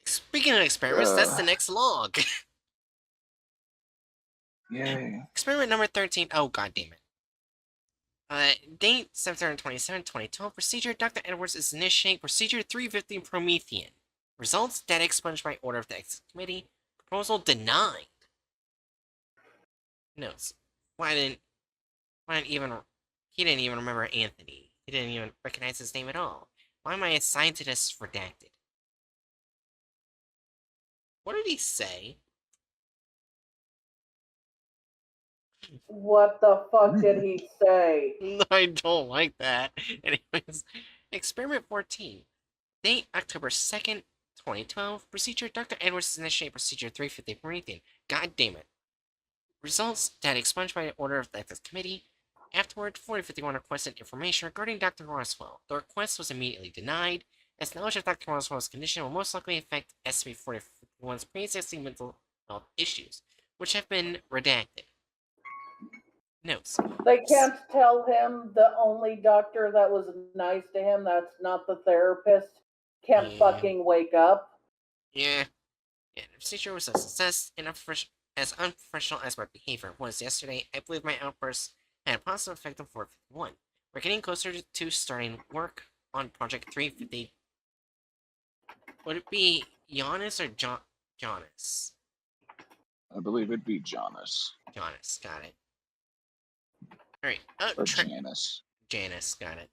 experiments, that's the next log. Yay. Experiment number 13. Oh, god damn it. Date 727, 2012. Procedure Dr. Edwards is initiating Procedure 350 Promethean. Results data expunged by order of the Ethics Committee. Proposal denied. Notes. He didn't even remember Anthony. He didn't even recognize his name at all. Why am I assigned to this redacted? What did he say? What the fuck did he say? I don't like that. Anyways, Experiment 14. Date October 2nd, 2012. Procedure Dr. Edwards initiate Procedure 350 Promethean. God damn it. Results data expunged by order of the Ethics Committee. Afterward, 4051 requested information regarding Dr. Roswell. The request was immediately denied, as knowledge of Dr. Roswell's condition will most likely affect SCP-4051's pre-existing mental health issues, which have been redacted. Notes. They can't tell him the only doctor that was nice to him, that's not the therapist, can't fucking wake up. Yeah. The procedure was a success and as unprofessional as my behavior was yesterday. I believe my outbursts had a positive effect on 451. We're getting closer to starting work on Project 350. Would it be Giannis or Jonas? I believe it'd be Jonas. Jonas, got it. Alright. Or Janice. Janice, got it.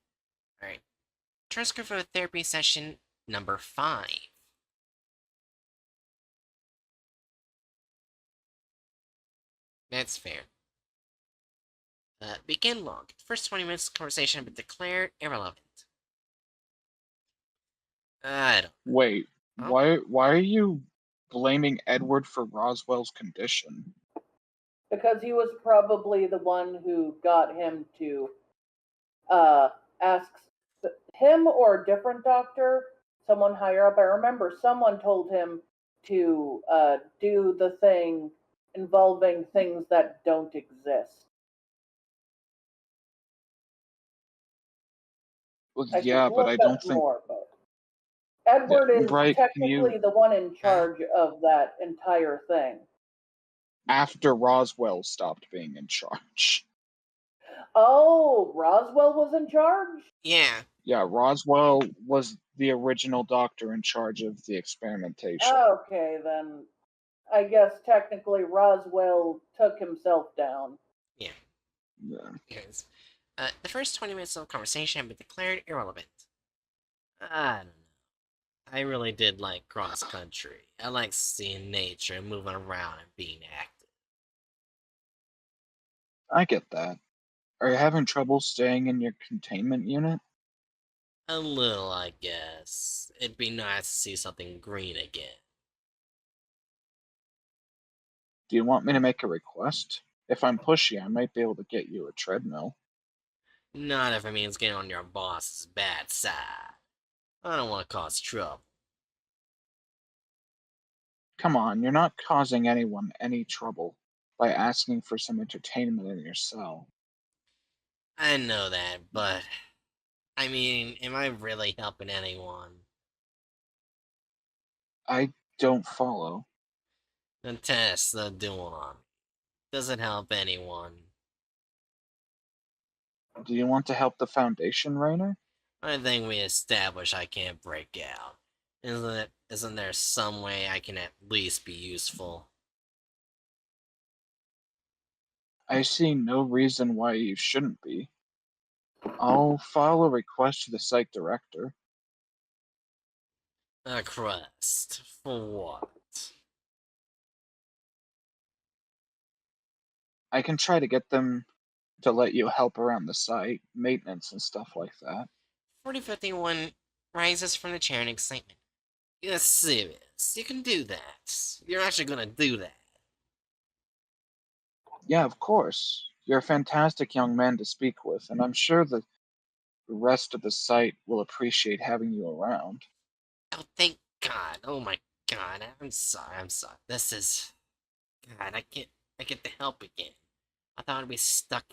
Alright. Transcript of therapy session number 5. That's fair. Begin log. The first 20 minutes of conversation have been declared irrelevant. I don't. Wait, Huh? why are you blaming Edward for Roswell's condition? Because he was probably the one who got him to ask him or a different doctor, someone higher up. I remember someone told him to do the thing involving things that don't exist. Well, I yeah, should but look I don't up think. more, but Edward is Right, can technically you. the one in charge of that entire thing. After Roswell stopped being in charge. Oh, Roswell was in charge? Yeah. Yeah, Roswell was the original doctor in charge of the experimentation. Okay, then I guess technically Roswell took himself down. Yeah. Yeah. Because, the first 20 minutes of the conversation have been declared irrelevant. I don't know. I really did like cross country. I like seeing nature and moving around and being active. I get that. Are you having trouble staying in your containment unit? A little, I guess. It'd be nice to see something green again. Do you want me to make a request? If I'm pushy, I might be able to get you a treadmill. Not if it means getting on your boss's bad side. I don't want to cause trouble. Come on, you're not causing anyone any trouble by asking for some entertainment in your cell. I know that, but I mean, am I really helping anyone? I don't follow. The test they're doing on me doesn't help anyone. Do you want to help the Foundation, Rainer? I think we established I can't break out. Isn't there some way I can at least be useful? I see no reason why you shouldn't be. I'll file a request to the site director. A crust? For what? I can try to get them to let you help around the site, maintenance and stuff like that. 4051 rises from the chair in excitement. You're serious? You can do that? You're actually gonna do that? Yeah, of course. You're a fantastic young man to speak with, and I'm sure the rest of the site will appreciate having you around. Oh, thank God. Oh my God. I'm sorry. This is... God, I get the help again. I thought I'd be stuck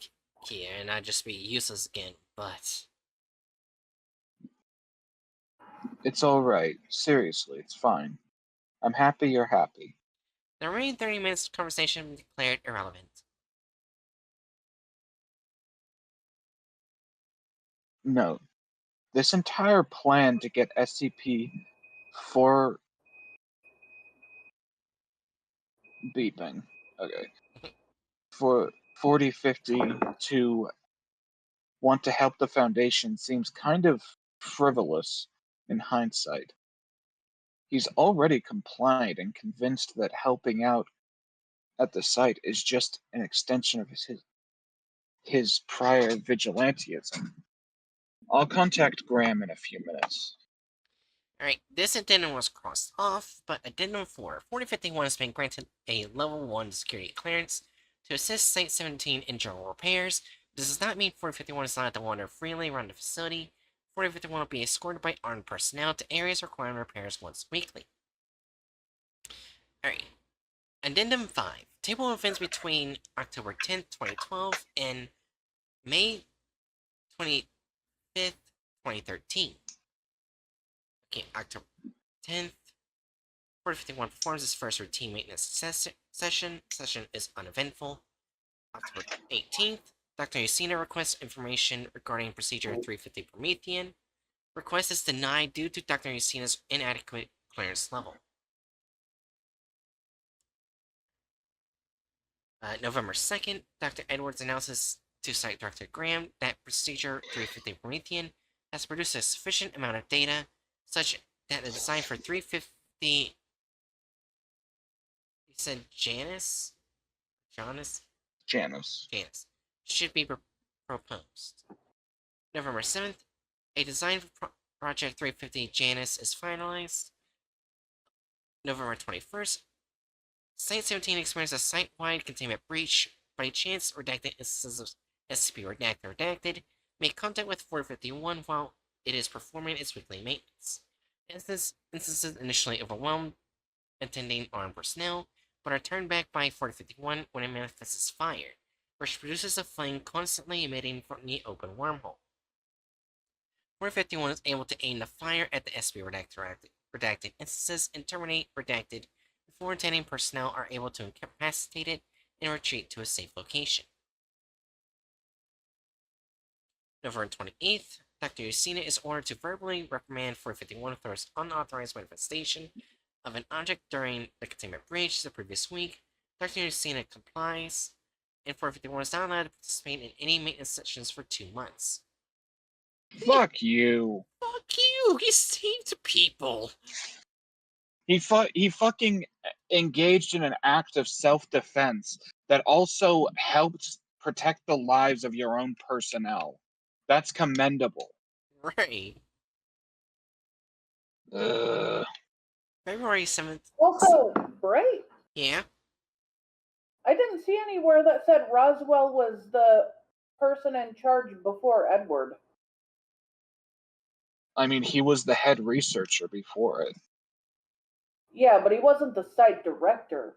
here and I'd just be useless again, but... It's alright. Seriously, it's fine. I'm happy you're happy. The remaining 30 minutes of conversation declared irrelevant. Note, this entire plan to get SCP for beeping. Okay. For 4050 to want to help the Foundation seems kind of frivolous in hindsight. He's already compliant and convinced that helping out at the site is just an extension of his prior vigilantism. I'll contact Graham in a few minutes. Alright, this addendum was crossed off, but addendum 4, 4051 has been granted a level 1 security clearance to assist Site 17 in general repairs. This does not mean 4051 is allowed to wander freely around the facility. 4051 will be escorted by armed personnel to areas requiring repairs once weekly. Alright, addendum 5, table of events between October 10th, 2012 and May 25th, 2013. Okay, October 10th, 4051 performs its first routine maintenance session. Session is uneventful. October 18th, Dr. Yusina requests information regarding procedure 350 Promethean. Request is denied due to Dr. Yusina's inadequate clearance level. November 2nd, Dr. Edwards announces to Site Director Graham that procedure 350 Promethean has produced a sufficient amount of data such that the design for 350... He said Janus? Janus should be proposed. November 7th, a design for Project 350 Janus is finalized. November 21st, Site 17 experienced a site-wide containment breach. By chance, redacted instances of SCP redacted make contact with 451 while it is performing its weekly maintenance. Instances initially overwhelmed attending armed personnel, but are turned back by 451 when it manifests as fire, which produces a flame constantly emitting from the open wormhole. 451 is able to aim the fire at the SCP redacted instances and terminate redacted before attending personnel are able to incapacitate it and retreat to a safe location. November 28th, Dr. Yusina is ordered to verbally reprimand 451 for its unauthorized manifestation of an object during the containment breach the previous week. Dr. Yusina complies, and 451 is not allowed to participate in any maintenance sessions for 2 months. Fuck you. Fuck you! He saved people! He fucking engaged in an act of self-defense that also helped protect the lives of your own personnel. That's commendable. Right. Ugh. February 7th. Also, great. Yeah? I didn't see anywhere that said Roswell was the person in charge before Edward. I mean, he was the head researcher before it. Yeah, but he wasn't the site director.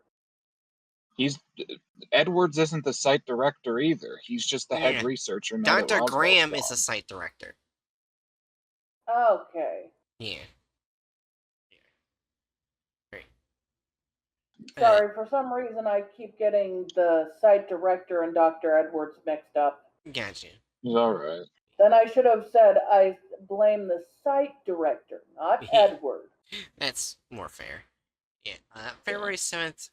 Edwards isn't the site director either. He's just the head Yeah. researcher. Now that Dr. Roswell's Graham gone. is the site director. Okay. Yeah. Great. Sorry, for some reason I keep getting the site director and Dr. Edwards mixed up. Gotcha. He's alright. Then I should have said I blame the site director, not Edward. That's more fair. Yeah. February 7th.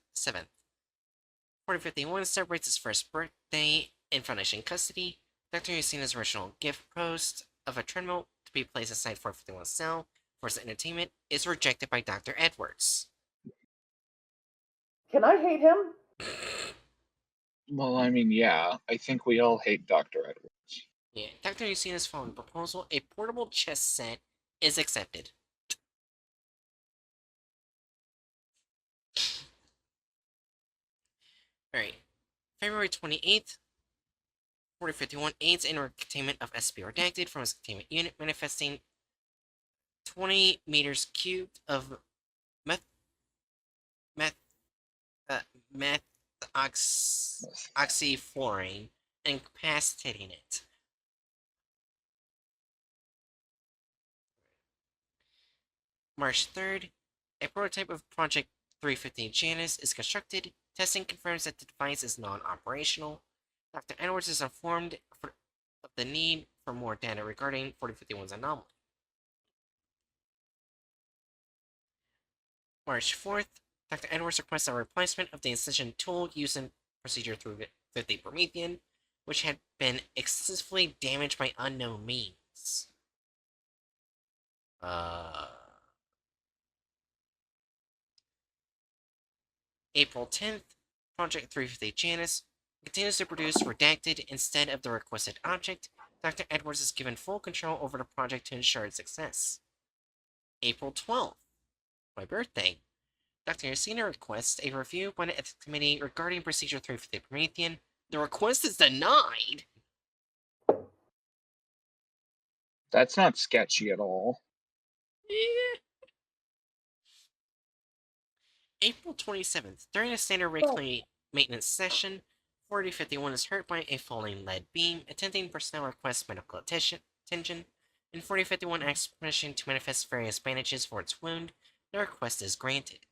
4051 celebrates its first birthday in Foundation custody. Dr. Yusina's original gift post of a treadmill to be placed inside 451's cell for his entertainment is rejected by Dr. Edwards. Can I hate him? Well, I mean, yeah. I think we all hate Dr. Edwards. Yeah, Dr. Yusina's following proposal, a portable chess set, is accepted. Alright. February 28th, 4051 aids in containment of SCP redacted from its containment unit, manifesting 20 meters cubed of oxyfluorine and incapacitating it. March 3rd, a prototype of Project 350 Janus is constructed. Testing confirms that the device is non-operational. Dr. Edwards is informed of the need for more data regarding 4051's anomaly. March 4th, Dr. Edwards requests a replacement of the incision tool used in Procedure 350 Promethean, which had been excessively damaged by unknown means. April 10th, Project 350 Janus continues to produce redacted instead of the requested object. Dr. Edwards is given full control over the project to ensure its success. April 12th, my birthday. Dr. Yasina requests a review by the Ethics Committee regarding Procedure 350 Promethean. The request is denied! That's not sketchy at all. April 27th, during a standard weekly maintenance session, 4051 is hurt by a falling lead beam. Attending personnel requests medical attention, and 4051 asks permission to manifest various bandages for its wound. The request is granted.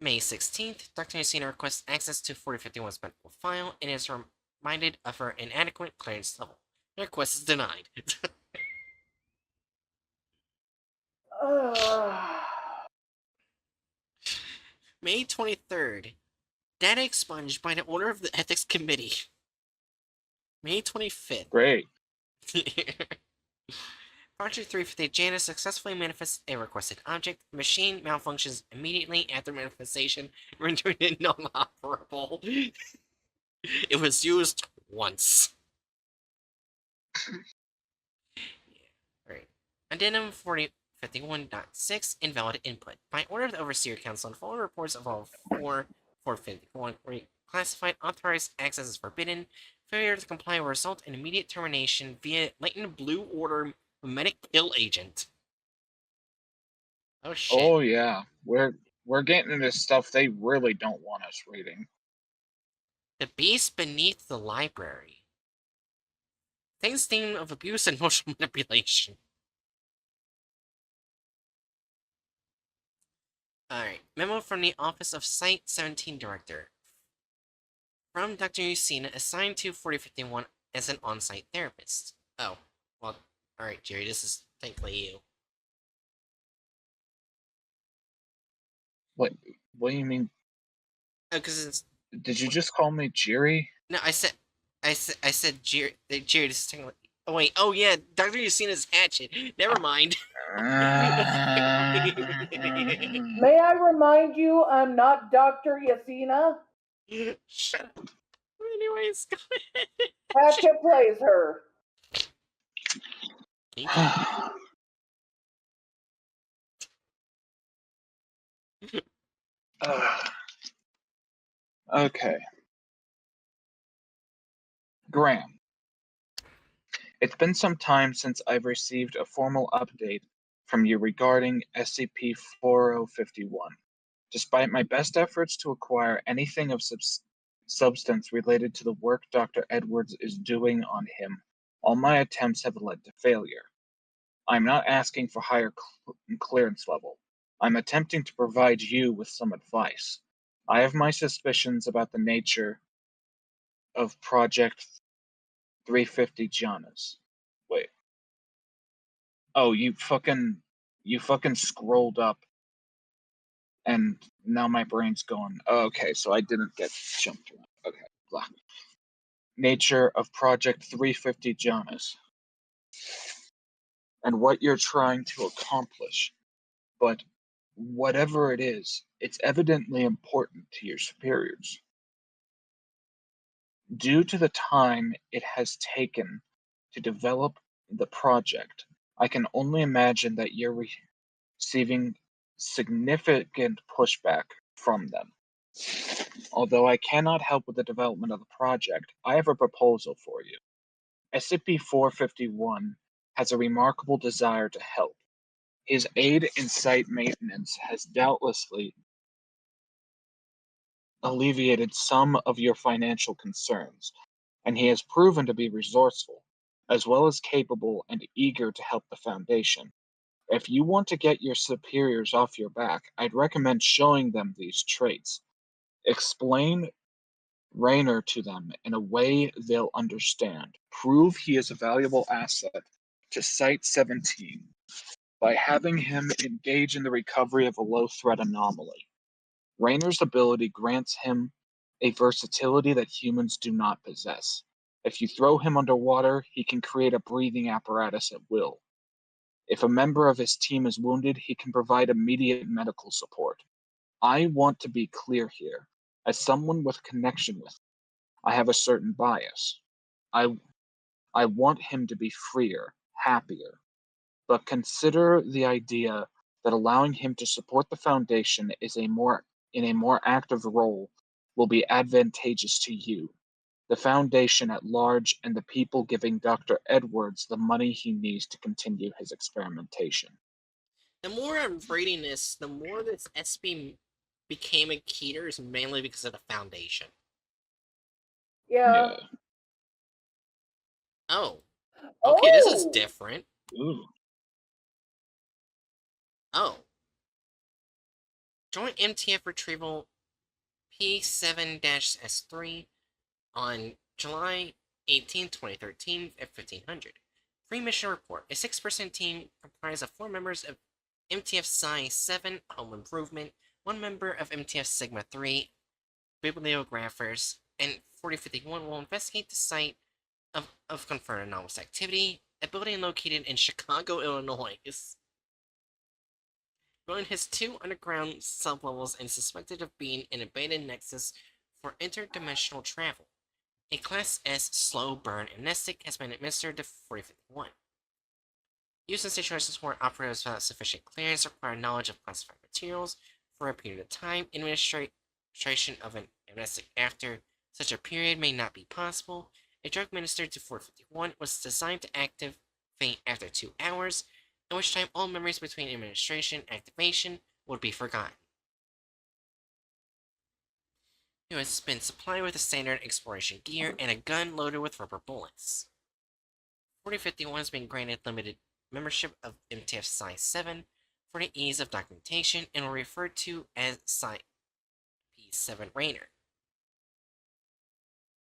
May 16th, Dr. Yasina requests access to 4051's medical file and is reminded of her inadequate clearance level. The request is denied. May 23rd, data expunged by the order of the Ethics Committee. May 25th. Great. Project 350 Janus successfully manifests a requested object. The machine malfunctions immediately after manifestation, rendering it non-operable. It was used once. Alright. Addendum 4051.6 Invalid input. By order of the Overseer Council, the following reports of all 451 reclassified authorized access is forbidden. Failure to comply will result in immediate termination via latent blue order medic pill agent. Oh shit. Oh yeah, we're getting into stuff they really don't want us reading. The beast beneath the library. Things theme of abuse and emotional manipulation. Alright, memo from the Office of Site 17 Director. From Dr. Yasina, assigned to 4051 as an on-site therapist. Oh, well, alright, Jerry, this is thankfully you. What do you mean? Oh, because it's... Did you just call me Jiri? No, I said Jerry, Jerry, this is technically... Oh, wait, oh yeah, Dr. Yasina's hatchet. Never mind. May I remind you, I'm not Dr. Yasina? Shut up. Anyways, go ahead. Hatchet plays her. Okay. Graham. It's been some time since I've received a formal update from you regarding SCP-4051. Despite my best efforts to acquire anything of substance related to the work Dr. Edwards is doing on him, all my attempts have led to failure. I'm not asking for higher clearance level. I'm attempting to provide you with some advice. I have my suspicions about the nature of Project 350 Janus. Wait. Oh, you fucking scrolled up, and now my brain's going. Oh, okay, so I didn't get jumped around. Okay, blah. Nature of Project 350 Janus, and what you're trying to accomplish. But whatever it is, it's evidently important to your superiors. Due to the time it has taken to develop the project, I can only imagine that you're receiving significant pushback from them. Although I cannot help with the development of the project, I have a proposal for you. SCP-451 has a remarkable desire to help. His aid in site maintenance has doubtlessly alleviated some of your financial concerns, and he has proven to be resourceful, as well as capable and eager to help the Foundation. If you want to get your superiors off your back, I'd recommend showing them these traits. Explain Raynor to them in a way they'll understand. Prove he is a valuable asset to Site-17 by having him engage in the recovery of a low-threat anomaly. Raynor's ability grants him a versatility that humans do not possess. If you throw him underwater, he can create a breathing apparatus at will. If a member of his team is wounded, he can provide immediate medical support. I want to be clear here. As someone with connection with him, I have a certain bias. I want him to be freer, happier, but consider the idea that allowing him to support the Foundation in a more active role will be advantageous to you, the Foundation at large, and the people giving Dr. Edwards the money he needs to continue his experimentation. The more I'm reading this, the more this SB became a Keter is mainly because of the Foundation. Yeah. Oh. Okay, this is Oh! different. Ooh. Oh. Joint MTF retrieval P7-S3 on July 18, 2013 at 1500. Free mission report. A 6-person team comprised of 4 members of MTF Psi 7 Home Improvement, 1 member of MTF Sigma 3 Bibliographers, and 4051 will investigate the site of confirmed anomalous activity, a building located in Chicago, Illinois. Building has 2 underground sublevels and suspected of being an abandoned nexus for interdimensional travel. A Class S slow burn amnestic has been administered to 4051. Use in situations where operatives without sufficient clearance require knowledge of classified materials for a period of time. Administration of an amnestic after such a period may not be possible. A drug administered to 451 was designed to activate after 2 hours, in which time all memories between administration and activation would be forgotten. He has been supplied with a standard exploration gear and a gun loaded with rubber bullets. 4051 has been granted limited membership of MTF Psi 7 for the ease of documentation and will refer to as Psi P7 Raynor.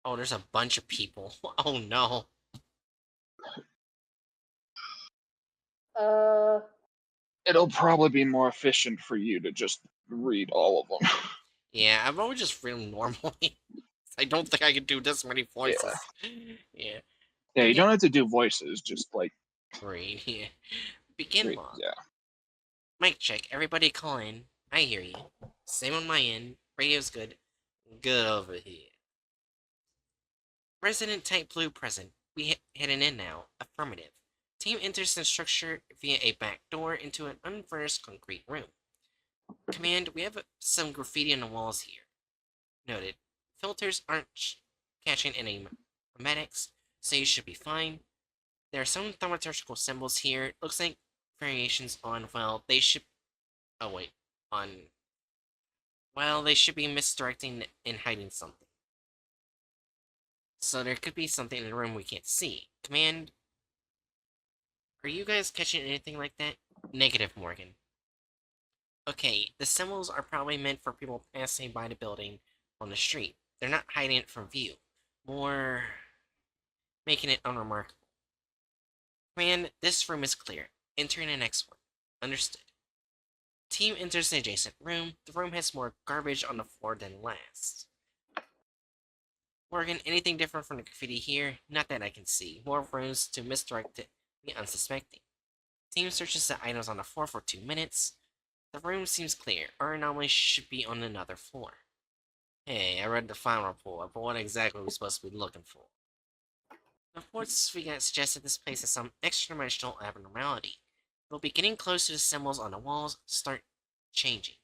Oh, there's a bunch of people. Oh no. It'll probably be more efficient for you to just read all of them. Yeah, I'm always just reading normally. I don't think I can do this many voices. Yeah. Yeah, you don't have to do voices, just like Read, yeah. Begin read, log. yeah. Mic check. Everybody call in. I hear you. Same on my end. Radio's good. Good over here. Resident Type Blue present. We heading in now. Affirmative. Team enters the structure via a back door into an unfurnished concrete room. Command, we have some graffiti on the walls here. Noted. Filters aren't catching any memetics, so you should be fine. There are some thaumaturgical symbols here. Looks like variations on, well, they should... Oh, wait. On... Well, they should be misdirecting and hiding something. So there could be something in the room we can't see. Command... Are you guys catching anything like that? Negative, Morgan. Okay, the symbols are probably meant for people passing by the building on the street. They're not hiding it from view. More... making it unremarkable. Command, this room is clear. Entering the next one. Understood. Team enters the adjacent room. The room has more garbage on the floor than last. Morgan, anything different from the graffiti here? Not that I can see. More rooms to misdirect the unsuspecting. Team searches the items on the floor for 2 minutes. The room seems clear. Our anomaly should be on another floor. Hey, I read the final report, but what exactly are we supposed to be looking for? The reports we got suggested this place has some extra-dimensional abnormality. We'll be getting close to the symbols on the walls, start changing.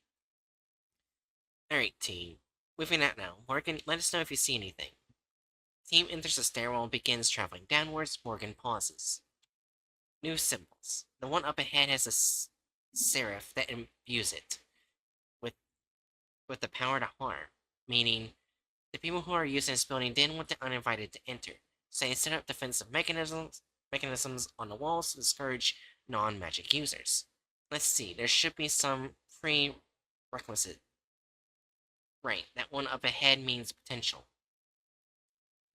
Alright, team. Moving out now. Morgan, let us know if you see anything. Team enters the stairwell and begins traveling downwards. Morgan pauses. New symbols. The one up ahead has a serif that imbues it with the power to harm, meaning the people who are using this building didn't want the uninvited to enter, so they set up defensive mechanisms on the walls to discourage non-magic users. Let's see, there should be some prerequisite. Right, that one up ahead means potential.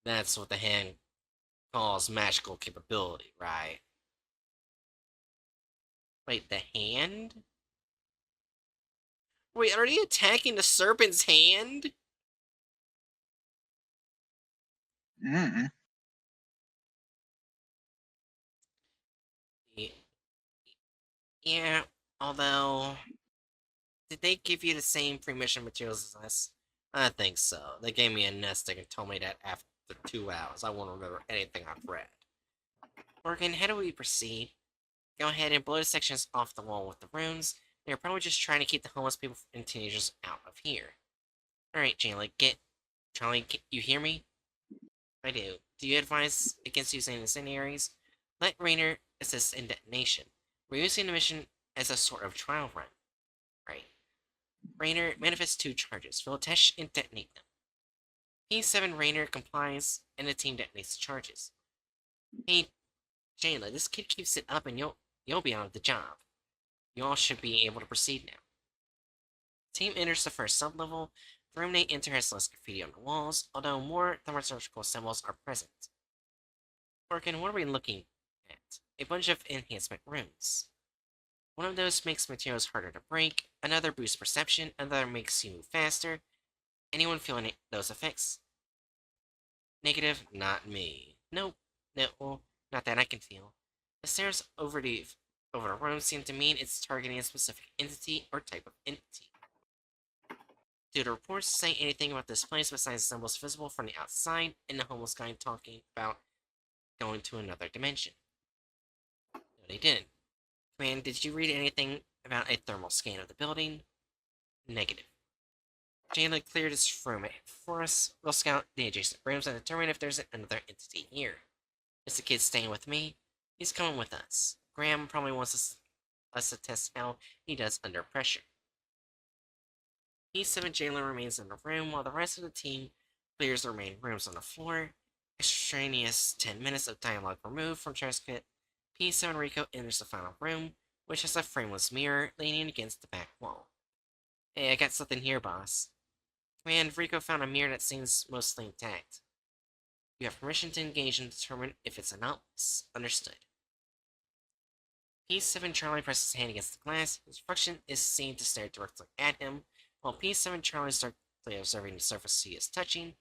That's what the hand calls magical capability, right? Wait, the hand? Wait, are they attacking the serpent's hand? Mm. Yeah, although, did they give you the same pre-mission materials as us? I think so. They gave me a nesting and told me that after 2 hours, I won't remember anything I've read. Morgan, how do we proceed? Go ahead and blow the sections off the wall with the runes. They're probably just trying to keep the homeless people and teenagers out of here. Alright, Jayla, Charlie, you hear me? I do. Do you advise against using incendiaries? Let Rainer assist in detonation. We're using the mission as a sort of trial run. Right. Rainer manifests 2 charges. We'll test and detonate them. P7 Rainer complies, and the team detonates the charges. Hey, Jayla, this kid keeps it up and you'll be out of the job. You all should be able to proceed now. Team enters the first sublevel. The room they enter has less graffiti on the walls, although more thaumaturgical symbols are present. Orkin, what are we looking at? A bunch of enhancement runes. One of those makes materials harder to break, another boosts perception, another makes you move faster. Anyone feeling those effects? Negative, not me. Nope, no, not that I can feel. The stairs over the room seem to mean it's targeting a specific entity or type of entity. Do the reports say anything about this place besides symbols visible from the outside and the homeless guy talking about going to another dimension? No, they didn't. Command, did you read anything about a thermal scan of the building? Negative. Jayla cleared this room for us. We'll scout the adjacent rooms and determine if there's another entity here. Is the kid staying with me? He's coming with us. Graham probably wants us to test how he does under pressure. P7 Jayla remains in the room while the rest of the team clears the remaining rooms on the floor. Extraneous 10 minutes of dialogue removed from transcript. P7 Rico enters the final room, which has a frameless mirror leaning against the back wall. Hey, I got something here, boss. Command, Rico found a mirror that seems mostly intact. You have permission to engage and determine if it's anomalous. Understood. P7 Charlie presses his hand against the glass. His reflection is seen to stare directly at him, while P7 Charlie is directly observing the surface he is touching.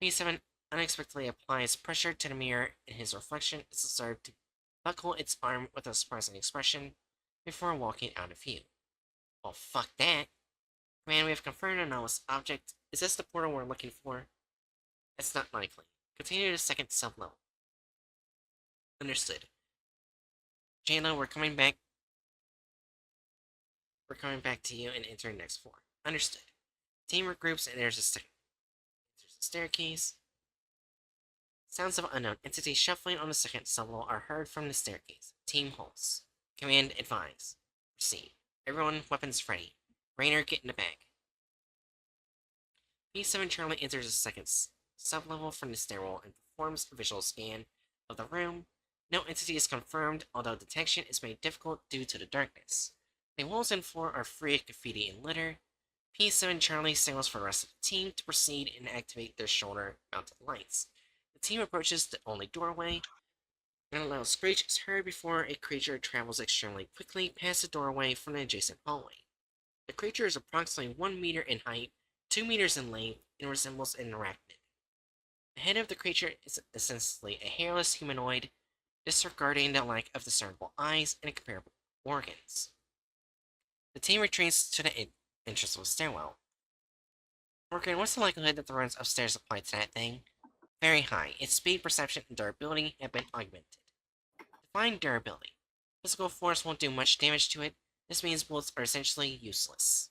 P7 unexpectedly applies pressure to the mirror, and his reflection is observed to buckle its arm with a surprising expression before walking out of view. Well, fuck that. Command, we have confirmed an anomalous object. Is this the portal we're looking for? It's not likely. Continue to the second sublevel. Understood. Jayla, we're coming back to you and enter next floor. Understood. Team regroups and there's a staircase. Sounds of unknown entities shuffling on the second sublevel are heard from the staircase. Team holds. Command, advise. Proceed. Everyone, weapons ready. Rainer, get in the bag. P7 Charlie enters the second sublevel from the stairwell and performs a visual scan of the room. No entity is confirmed, although detection is made difficult due to the darkness. The walls and floor are free of graffiti and litter. P7 Charlie signals for the rest of the team to proceed and activate their shoulder-mounted lights. The team approaches the only doorway, and a loud screech is heard before a creature travels extremely quickly past the doorway from the adjacent hallway. The creature is approximately 1 meter in height, 2 meters in length, and resembles an arachnid. The head of the creature is essentially a hairless humanoid, disregarding the lack of discernible eyes and comparable organs. The team retreats to the entrance of the stairwell. Morgan, what's the likelihood that the runes upstairs apply to that thing? Very high. Its speed, perception, and durability have been augmented. Define durability. Physical force won't do much damage to it. This means bullets are essentially useless.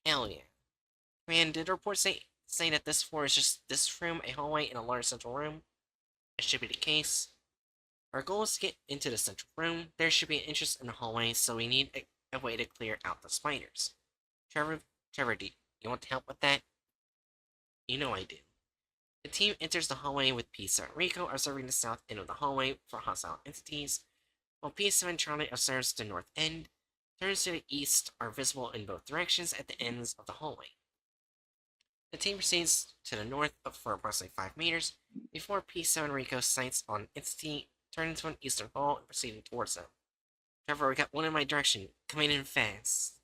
Hell yeah. Man, did the report say that this floor is just this room, a hallway, and a large central room? That should be the case. Our goal is to get into the central room. There should be an entrance in the hallway, so we need a way to clear out the spiders. Trevor, do you want to help with that? You know I do. The team enters the hallway with Pisa and Rico observing the south end of the hallway for hostile entities. while P7 Charlie observes the north end. Turns to the east are visible in both directions at the ends of the hallway. The team proceeds to the north for approximately 5 meters before P7 Rico sights on Entity, turns into an eastern hall, and proceeding towards them. Trevor, we got one in my direction, coming in fast.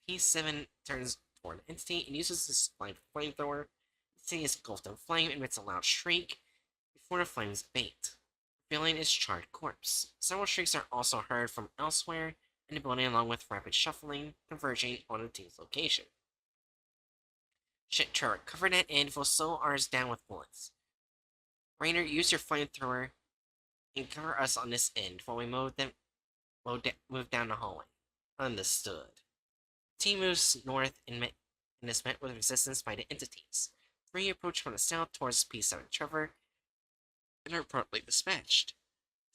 P7 turns toward the Entity and uses his flamethrower. The Entity is engulfed in flame and emits a loud shriek before the flames abate, revealing its charred corpse. Several shrieks are also heard from elsewhere in the building, along with rapid shuffling converging on the team's location. Shit, Trevor, cover that end, we'll slow ours down with bullets. Rainer, use your flamethrower and cover us on this end while we move down the hallway. Understood. The team moves north and is met with resistance by the entities. 3 approach from the south towards P7 Trevor and are promptly dispatched.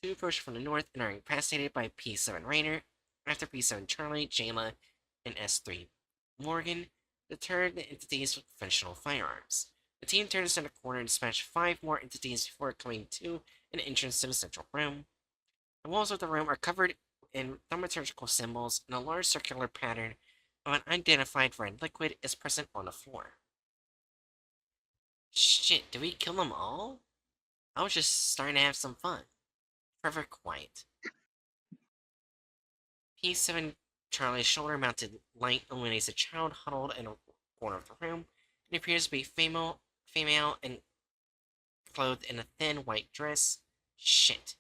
2 approach from the north and are incapacitated by P7 Rainer. After P7 Charlie, Jayla, and S3 Morgan deter the entities with conventional firearms. The team turns to the corner and dispatch 5 more entities before coming to an entrance to the central room. The walls of the room are covered in thaumaturgical symbols, and a large circular pattern of an unidentified red liquid is present on the floor. Shit, did we kill them all? I was just starting to have some fun. Forever quiet. P7 Charlie's shoulder-mounted light illuminates a child huddled in a corner of the room. It appears to be female and clothed in a thin white dress. Shit.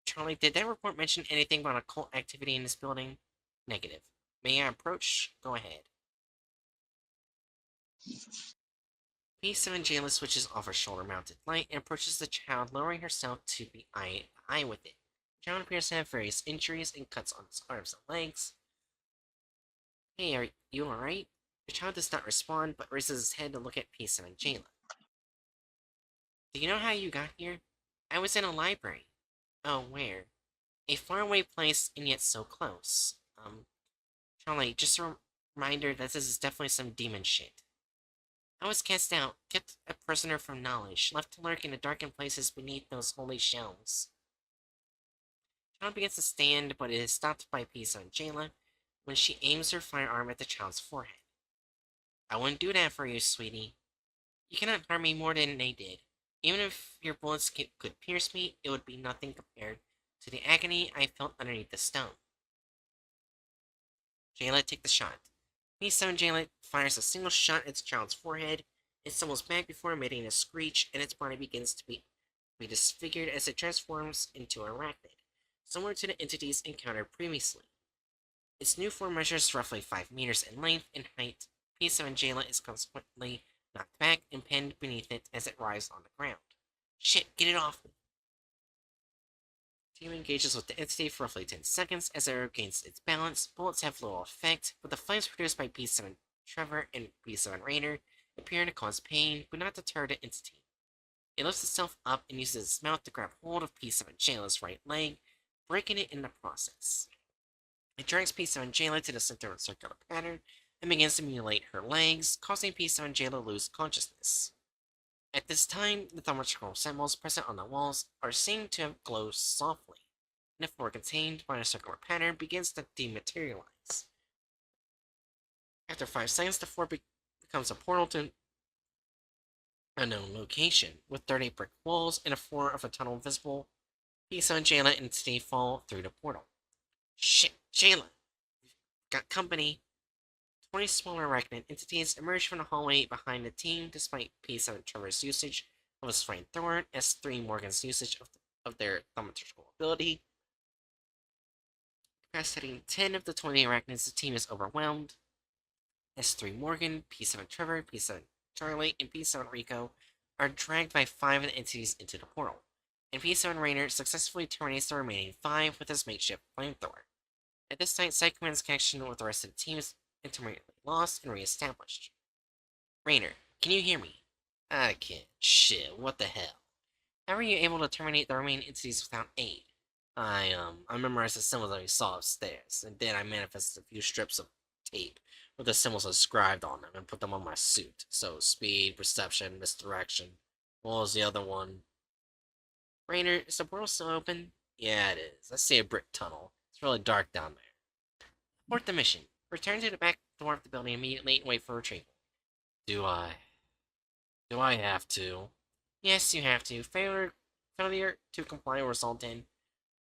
Charlie, did that report mention anything about occult activity in this building? Negative. May I approach? Go ahead. P7 Jayla switches off her shoulder-mounted light and approaches the child, lowering herself to be eye with it. The child appears to have various injuries and cuts on his arms and legs. Hey, are you alright? The child does not respond, but raises his head to look at P7 Jayla. Do you know how you got here? I was in a library. Oh, where? A faraway place, and yet so close. Charlie, just a reminder that this is definitely some demon shit. I was cast out, kept a prisoner from knowledge, left to lurk in the darkened places beneath those holy shelves. Child begins to stand, but it is stopped by P7 Jayla when she aims her firearm at the child's forehead. I wouldn't do that for you, sweetie. You cannot harm me more than they did. Even if your bullets could pierce me, it would be nothing compared to the agony I felt underneath the stone. Jayla, take the shot. P7 Jayla fires a single shot at the child's forehead. It stumbles back before emitting a screech, and its body begins to be disfigured as it transforms into an arachnid, similar to the entities encountered previously. Its new form measures roughly 5 meters in length and height. P7 Jayla is consequently knocked back and pinned beneath it as it writhes on the ground. Shit, get it off me! The team engages with the entity for roughly 10 seconds as it regains its balance. Bullets have little effect, but the flames produced by P7 Trevor and P7 Rainer appear to cause pain, but not deter the entity. It lifts itself up and uses its mouth to grab hold of P7 Jayla's right leg, breaking it in the process. It drags P7 Jayla to the center of a circular pattern and begins to mutilate her legs, causing P7 Jayla to lose consciousness. At this time, the thaumaturgical symbols present on the walls are seen to glow softly, and the floor contained by a circular pattern begins to dematerialize. After 5 seconds, the floor becomes a portal to a known location, with 30 brick walls and a floor of a tunnel visible. P7 Jayla and Steve fall through the portal. Shit, Jayla! Got company. 20 smaller arachnid entities emerge from the hallway behind the team, despite P7 Trevor's usage of his flamethrower, S3 Morgan's usage of their thaumaturgical ability. Capacitating 10 of the 20 arachnids, the team is overwhelmed. S3 Morgan, P7 Trevor, P7 Charlie, and P7 Rico are dragged by 5 of the entities into the portal, and P7 Rainer successfully terminates the remaining 5 with his makeshift flamethrower. At this time, Psychoman's connection with the rest of the team is intermittently lost and re-established. Rainer, can you hear me? I can't. Shit, what the hell? How are you able to terminate the remaining entities without aid? I memorized the symbols that we saw upstairs, and then I manifested a few strips of tape with the symbols inscribed on them and put them on my suit. So, speed, perception, misdirection. What was the other one? Rainer, is the portal still open? Yeah, it is. I see a brick tunnel. It's really dark down there. Abort the mission. Return to the back door of the building immediately and wait for retrieval. Do I? Do I have to? Yes, you have to. Failure to comply will result in,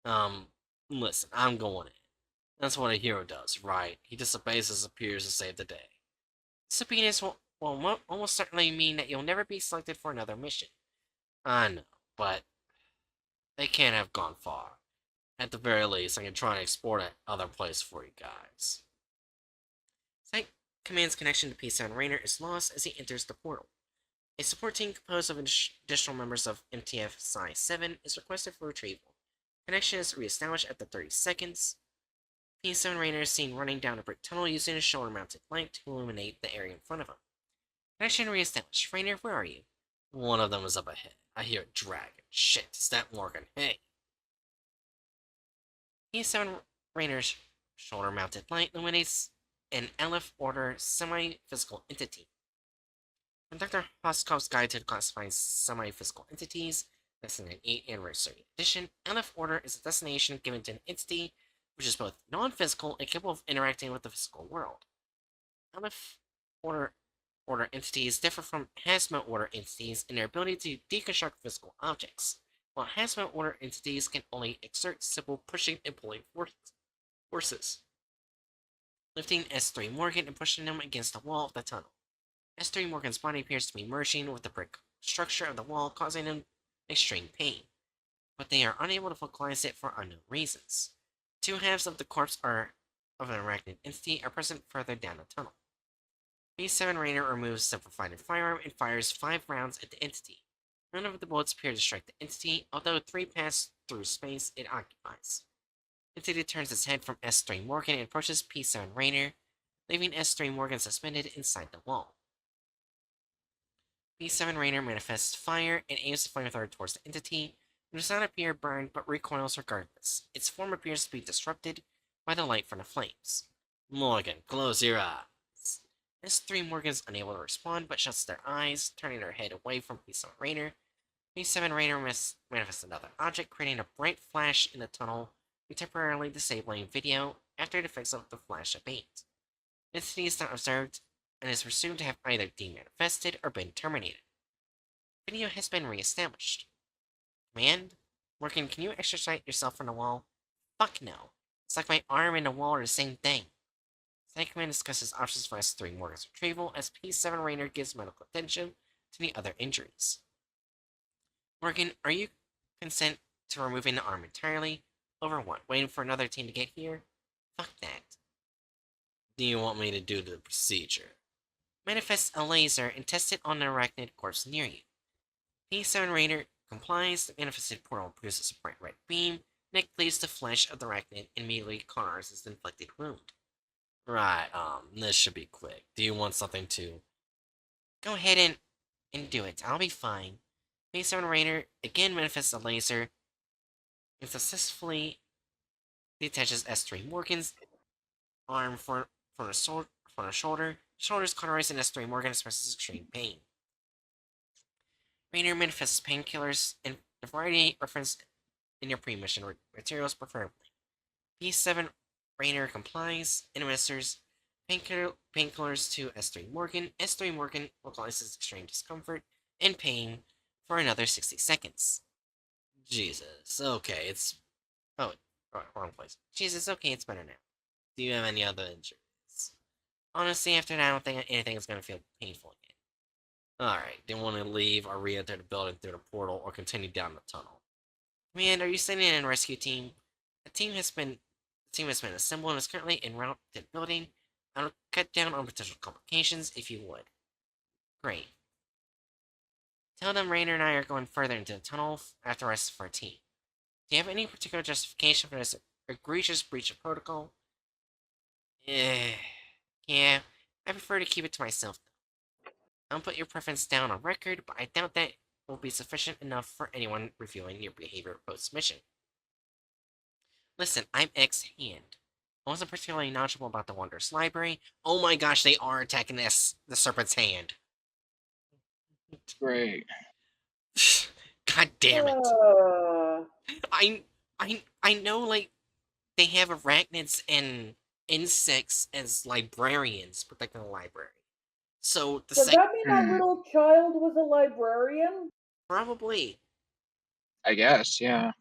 um, listen, I'm going in. That's what a hero does, right? He disobeys his peers to save the day. Disobedience will almost certainly mean that you'll never be selected for another mission. I know, but they can't have gone far. At the very least, I can try and explore that other place for you guys. Site Command's connection to P7 Rainer is lost as he enters the portal. A support team composed of additional members of MTF Psi 7 is requested for retrieval. Connection is reestablished after 30 seconds. P7 Rainer is seen running down a brick tunnel using a shoulder-mounted light to illuminate the area in front of him. Connection reestablished. Rainer, where are you? One of them is up ahead. I hear a dragon. Shit, it's that Morgan. Hey. P7 Rainer's shoulder-mounted light illuminates an Aleph Order semi-physical entity. From Dr. Hoskov's Guide to Classifying Semi-Physical Entities, that's an 8th Anniversary Edition, Aleph Order is a designation given to an entity which is both non-physical and capable of interacting with the physical world. Aleph Order entities differ from Hazma Order entities in their ability to deconstruct physical objects, while Hazma Order entities can only exert simple pushing and pulling forces, lifting S3 Morgan and pushing him against the wall of the tunnel. S3 Morgan's body appears to be merging with the brick structure of the wall, causing him extreme pain, but they are unable to focalize it for unknown reasons. Two halves of the corpse of an arachnid entity are present further down the tunnel. P7 Rainer removes the provided firearm and fires 5 rounds at the entity. None of the bullets appear to strike the entity, although 3 pass through space it occupies. The entity turns its head from S3 Morgan and approaches P7 Rainer, leaving S3 Morgan suspended inside the wall. P7 Rainer manifests fire and aims the flamethrower towards the entity, who does not appear burned but recoils regardless. Its form appears to be disrupted by the light from the flames. Morgan, close your eyes. S3 Morgan is unable to respond but shuts their eyes, turning her head away from P7 Rainer. P7 Rainer manifests another object, creating a bright flash in the tunnel and temporarily disabling video after the effects of the flash abate. The entity is not observed and is presumed to have either demanifested or been terminated. Video has been reestablished. Command? Morgan, can you extricate yourself from the wall? Fuck no. It's like my arm and the wall are the same thing. Site Command discusses options for S3 Morgan's retrieval as P7 Rainer gives medical attention to the other injuries. Morgan, are you consent to removing the arm entirely? Over what? Waiting for another team to get here? Fuck that. Do you want me to do the procedure? Manifest a laser and test it on an arachnid corpse near you. P7 Rainer complies. The manifested portal produces a bright red beam, and it cleaves the flesh of the arachnid and immediately cauterizes the inflicted wound. Right, this should be quick. Do you want something to... Go ahead and do it. I'll be fine. P7 Rainer again manifests a laser and successfully detaches S3 Morgan's arm from the shoulder. Shoulders cauterized and S3 Morgan expresses extreme pain. Rainer manifests painkillers and a variety referenced in your pre-mission materials preferably. P7 Rainer complies and administers painkillers to S3 Morgan. S3 Morgan localizes extreme discomfort and pain for another 60 seconds. Jesus, okay, it's... Oh, wrong place. Jesus, okay, it's better now. Do you have any other injuries? Honestly, after that, I don't think anything is going to feel painful again. Alright, do you want to leave or re-enter the building through the portal or continue down the tunnel? Command, are you sending in a rescue team? The team has been assembled and is currently en route to the building. I'll cut down on potential complications if you would. Great. Tell them Rainer and I are going further into the tunnel after the rest of our team. Do you have any particular justification for this egregious breach of protocol? Yeah, I prefer to keep it to myself, though. I'll put your preference down on record, but I doubt that will be sufficient enough for anyone reviewing your behavior post-mission. Listen, I'm ex-hand. I wasn't particularly knowledgeable about the Wondrous Library. Oh my gosh, they are attacking the Serpent's Hand. Great. God damn it. I I know, like, they have arachnids and insects as librarians protecting the library. So the Does same that mean that Hmm. little child was a librarian? probably. I guess, yeah.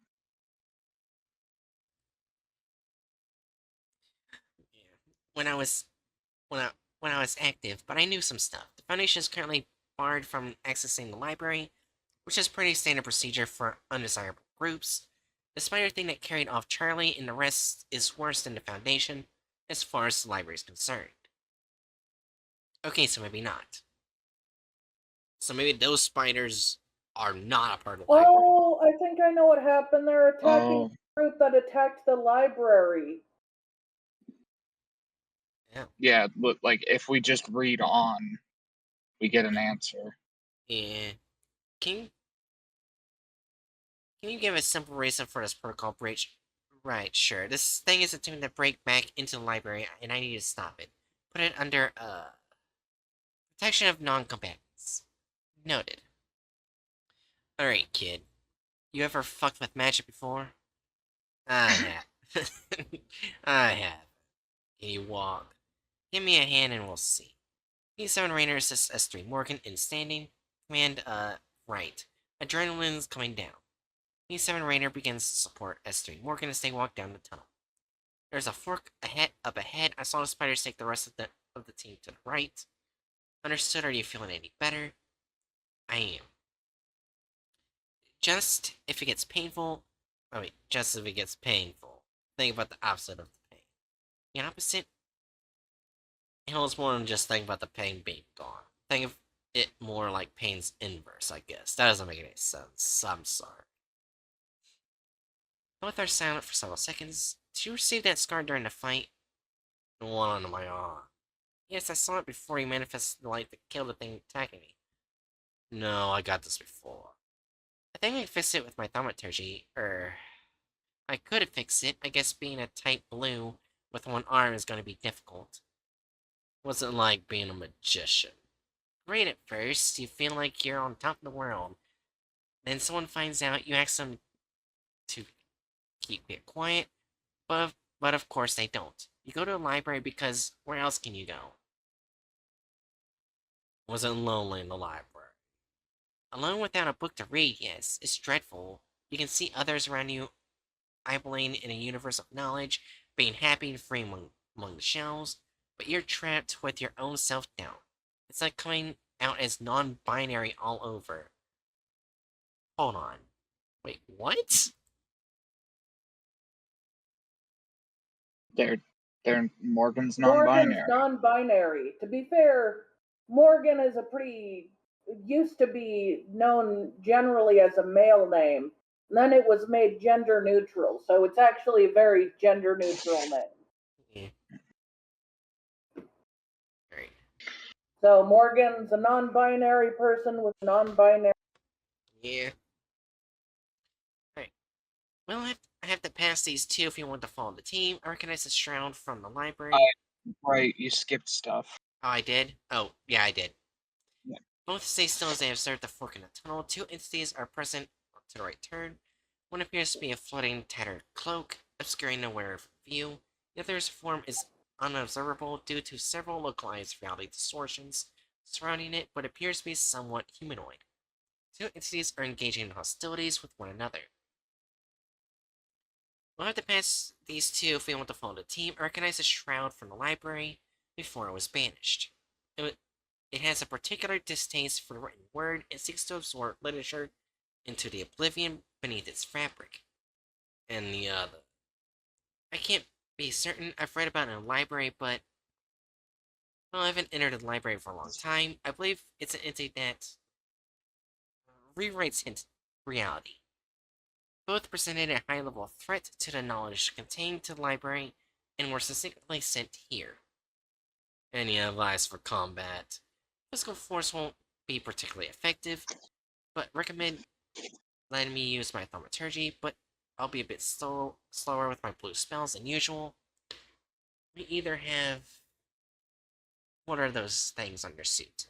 Yeah. When I was when I when I was active, but I knew some stuff. The Foundation is currently barred from accessing the library, which is pretty standard procedure for undesirable groups. The spider thing that carried off Charlie and the rest is worse than the Foundation, as far as the library is concerned. Okay, so maybe not. So maybe those spiders are not a part of the library. Oh, I think I know what happened. They're attacking Oh, the group that attacked the library. Yeah. yeah. Look, like if we just read on, we get an answer. Yeah. Can can you give a simple reason for this protocol breach? Right, sure. This thing is attempting to break back into the library, and I need to stop it. Put it under, protection of non-combatants. Noted. Alright, kid. You ever fucked with magic before? I have. I have. Can you walk? Give me a hand and we'll see. E7 Rainer assists S3 Morgan in standing. Command, right. Adrenaline's coming down. E7 Rainer begins to support S3 Morgan as they walk down the tunnel. There's a fork up ahead. I saw the spiders take the rest of the team to the right. Understood? Are you feeling any better? I am. Just if it gets painful. Oh wait, just if it gets painful. Think about the opposite of the pain. The opposite? It's more than just think about the pain being gone. Think of it more like pain's inverse, I guess. That doesn't make any sense. I'm sorry. Both are silent for several seconds. Did you receive that scar during the fight? The one on my arm. Yes, I saw it before you manifested the light that killed the thing attacking me. No, I got this before. I think I fixed it with my thaumaturgy. I could fix it. I guess being a type blue with one arm is going to be difficult. Wasn't like being a magician. Great at first, you feel like you're on top of the world. Then someone finds out, you ask them to keep it quiet, but of course they don't. You go to a library because where else can you go? Wasn't lonely in the library. Alone without a book to read, yes, it's dreadful. You can see others around you eyeballing in a universe of knowledge, being happy and free among the shelves, but you're trapped with your own self-doubt. It's like coming out as non-binary all over. Hold on. Wait, what? They're Morgan's Morgan's non-binary. non-binary. To be fair, Morgan is a pretty used to be known generally as a male name. And then it was made gender neutral, so it's actually a very gender neutral name. Yeah. Alright. So Morgan's a non-binary person with non-binary. Yeah. Alright. Well, I have to pass these two if you want to follow the team. I recognize the shroud from the library. Right, you skipped stuff. Oh, I did? Oh, yeah, I did. Yeah. Both stay still as they observe the fork in the tunnel. Two entities are present to the right turn. One appears to be a floating, tattered cloak, obscuring the wearer from view. The other's form is unobservable due to several localized reality distortions surrounding it, but appears to be somewhat humanoid. Two entities are engaging in hostilities with one another. We'll have to pass these two if we want to follow the team. I recognize the shroud from the library before it was banished. It has a particular distaste for the written word and seeks to absorb literature into the oblivion beneath its fabric. And the other. I can't be certain. I've read about it in a library, but well, I haven't entered a library for a long time. I believe it's an entity that rewrites hint reality. Both presented a high level threat to the knowledge contained to the library and were succinctly sent here. Any advice for combat? Physical force won't be particularly effective, but recommend letting me use my thaumaturgy, but I'll be a bit slower with my blue spells than usual. We either have... What are those things on your suit?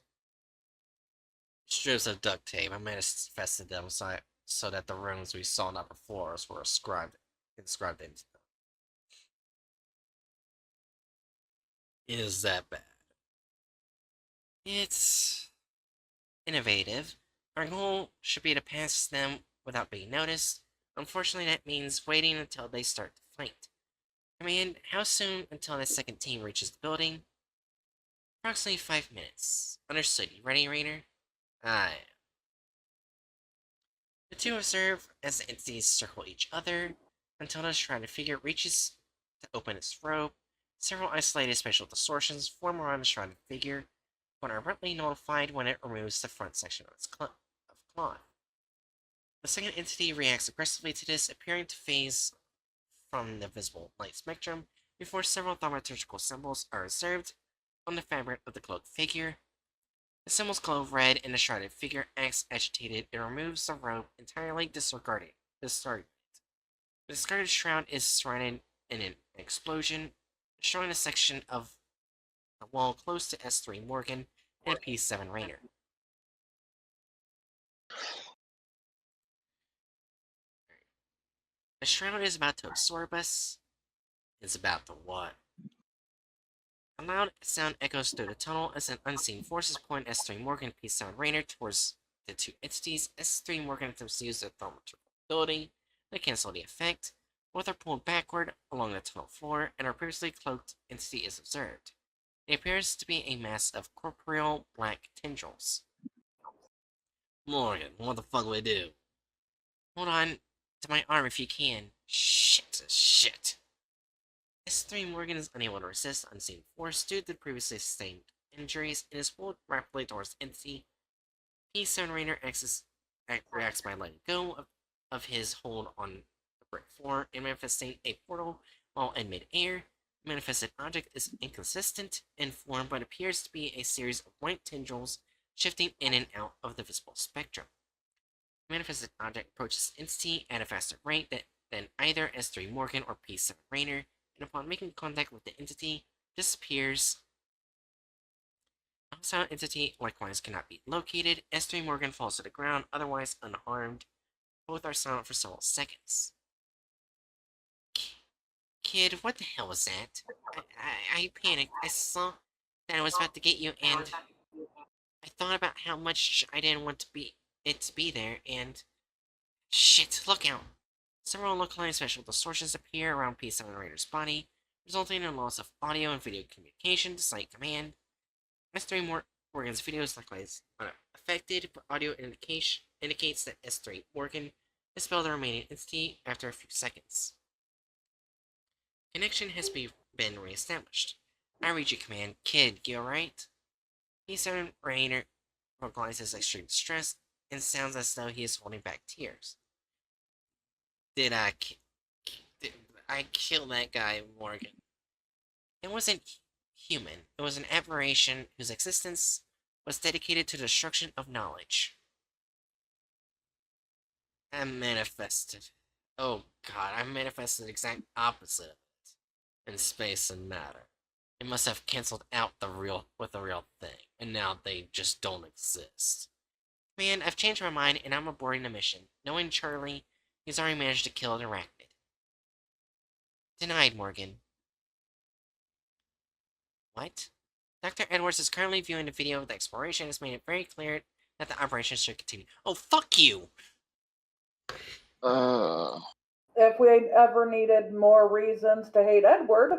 Strips of duct tape. I manifested them so that the runes we saw on upper floors were ascribed describe them to them. It is that bad. It's innovative. Our goal should be to pass them without being noticed. Unfortunately, that means waiting until they start to fight. Command, how soon until the second team reaches the building? Approximately 5 minutes. Understood. You ready, Rainer? Aye. The two observe as the entities circle each other until the shrouded figure reaches to open its robe. Several isolated spatial distortions form around the shrouded figure, but are abruptly nullified when it removes the front section of its cloth. The second entity reacts aggressively to this, appearing to phase from the visible light spectrum before several thaumaturgical symbols are observed on the fabric of the cloaked figure. The symbols glow red, and the shrouded figure acts agitated. It removes the robe, entirely discarding it. The discarded shroud is surrounded in an explosion, showing a section of the wall close to S3 Morgan and P7 Rainer. The shroud is about to absorb us. It's about to what? A loud sound echoes through the tunnel as an unseen forces point S3 Morgan and P7 Rainer towards the two entities. S3 Morgan attempts to use their thaumaturgical ability to cancel the effect. Both are pulled backward along the tunnel floor, and our previously cloaked entity is observed. It appears to be a mass of corporeal black tendrils. Morgan, what the fuck do we do? Hold on to my arm if you can. Shit. S3 Morgan is unable to resist unseen force due to the previously sustained injuries and is pulled rapidly towards the entity. P7 Rainer reacts by letting go of his hold on the brick floor and manifesting a portal while in mid-air. The manifested object is inconsistent in form but appears to be a series of white tendrils shifting in and out of the visible spectrum. The manifested object approaches the entity at a faster rate than either S3 Morgan or P7 Rainer, and upon making contact with the entity, disappears. The hostile entity likewise cannot be located. S3 Morgan falls to the ground, otherwise unharmed. Both are silent for several seconds. Kid, what the hell was that? I panicked. I saw that I was about to get you, and I thought about how much I didn't want to be there, and shit, look out. Several localized special distortions appear around P7 Raider's body, resulting in a loss of audio and video communication to site command. S3 Morgan's video is likewise unaffected, but audio indicates that S3 Morgan dispelled the remaining entity after a few seconds. Connection has been re-established. I read your command. Kid, you alright? P7 Rainer vocalizes extreme distress and sounds as though he is holding back tears. Did I kill that guy, Morgan? It wasn't human. It was an aberration whose existence was dedicated to the destruction of knowledge. I manifested. Oh god, I manifested the exact opposite of it. In space and matter. It must have cancelled out the real thing, and now they just don't exist. Man, I've changed my mind and I'm aborting the mission, knowing Charlie, he's already managed to kill an arachnid. Denied, Morgan. What? Dr. Edwards is currently viewing the video of the exploration and has made it very clear that the operation should continue. Oh, fuck you! If we ever needed more reasons to hate Edward.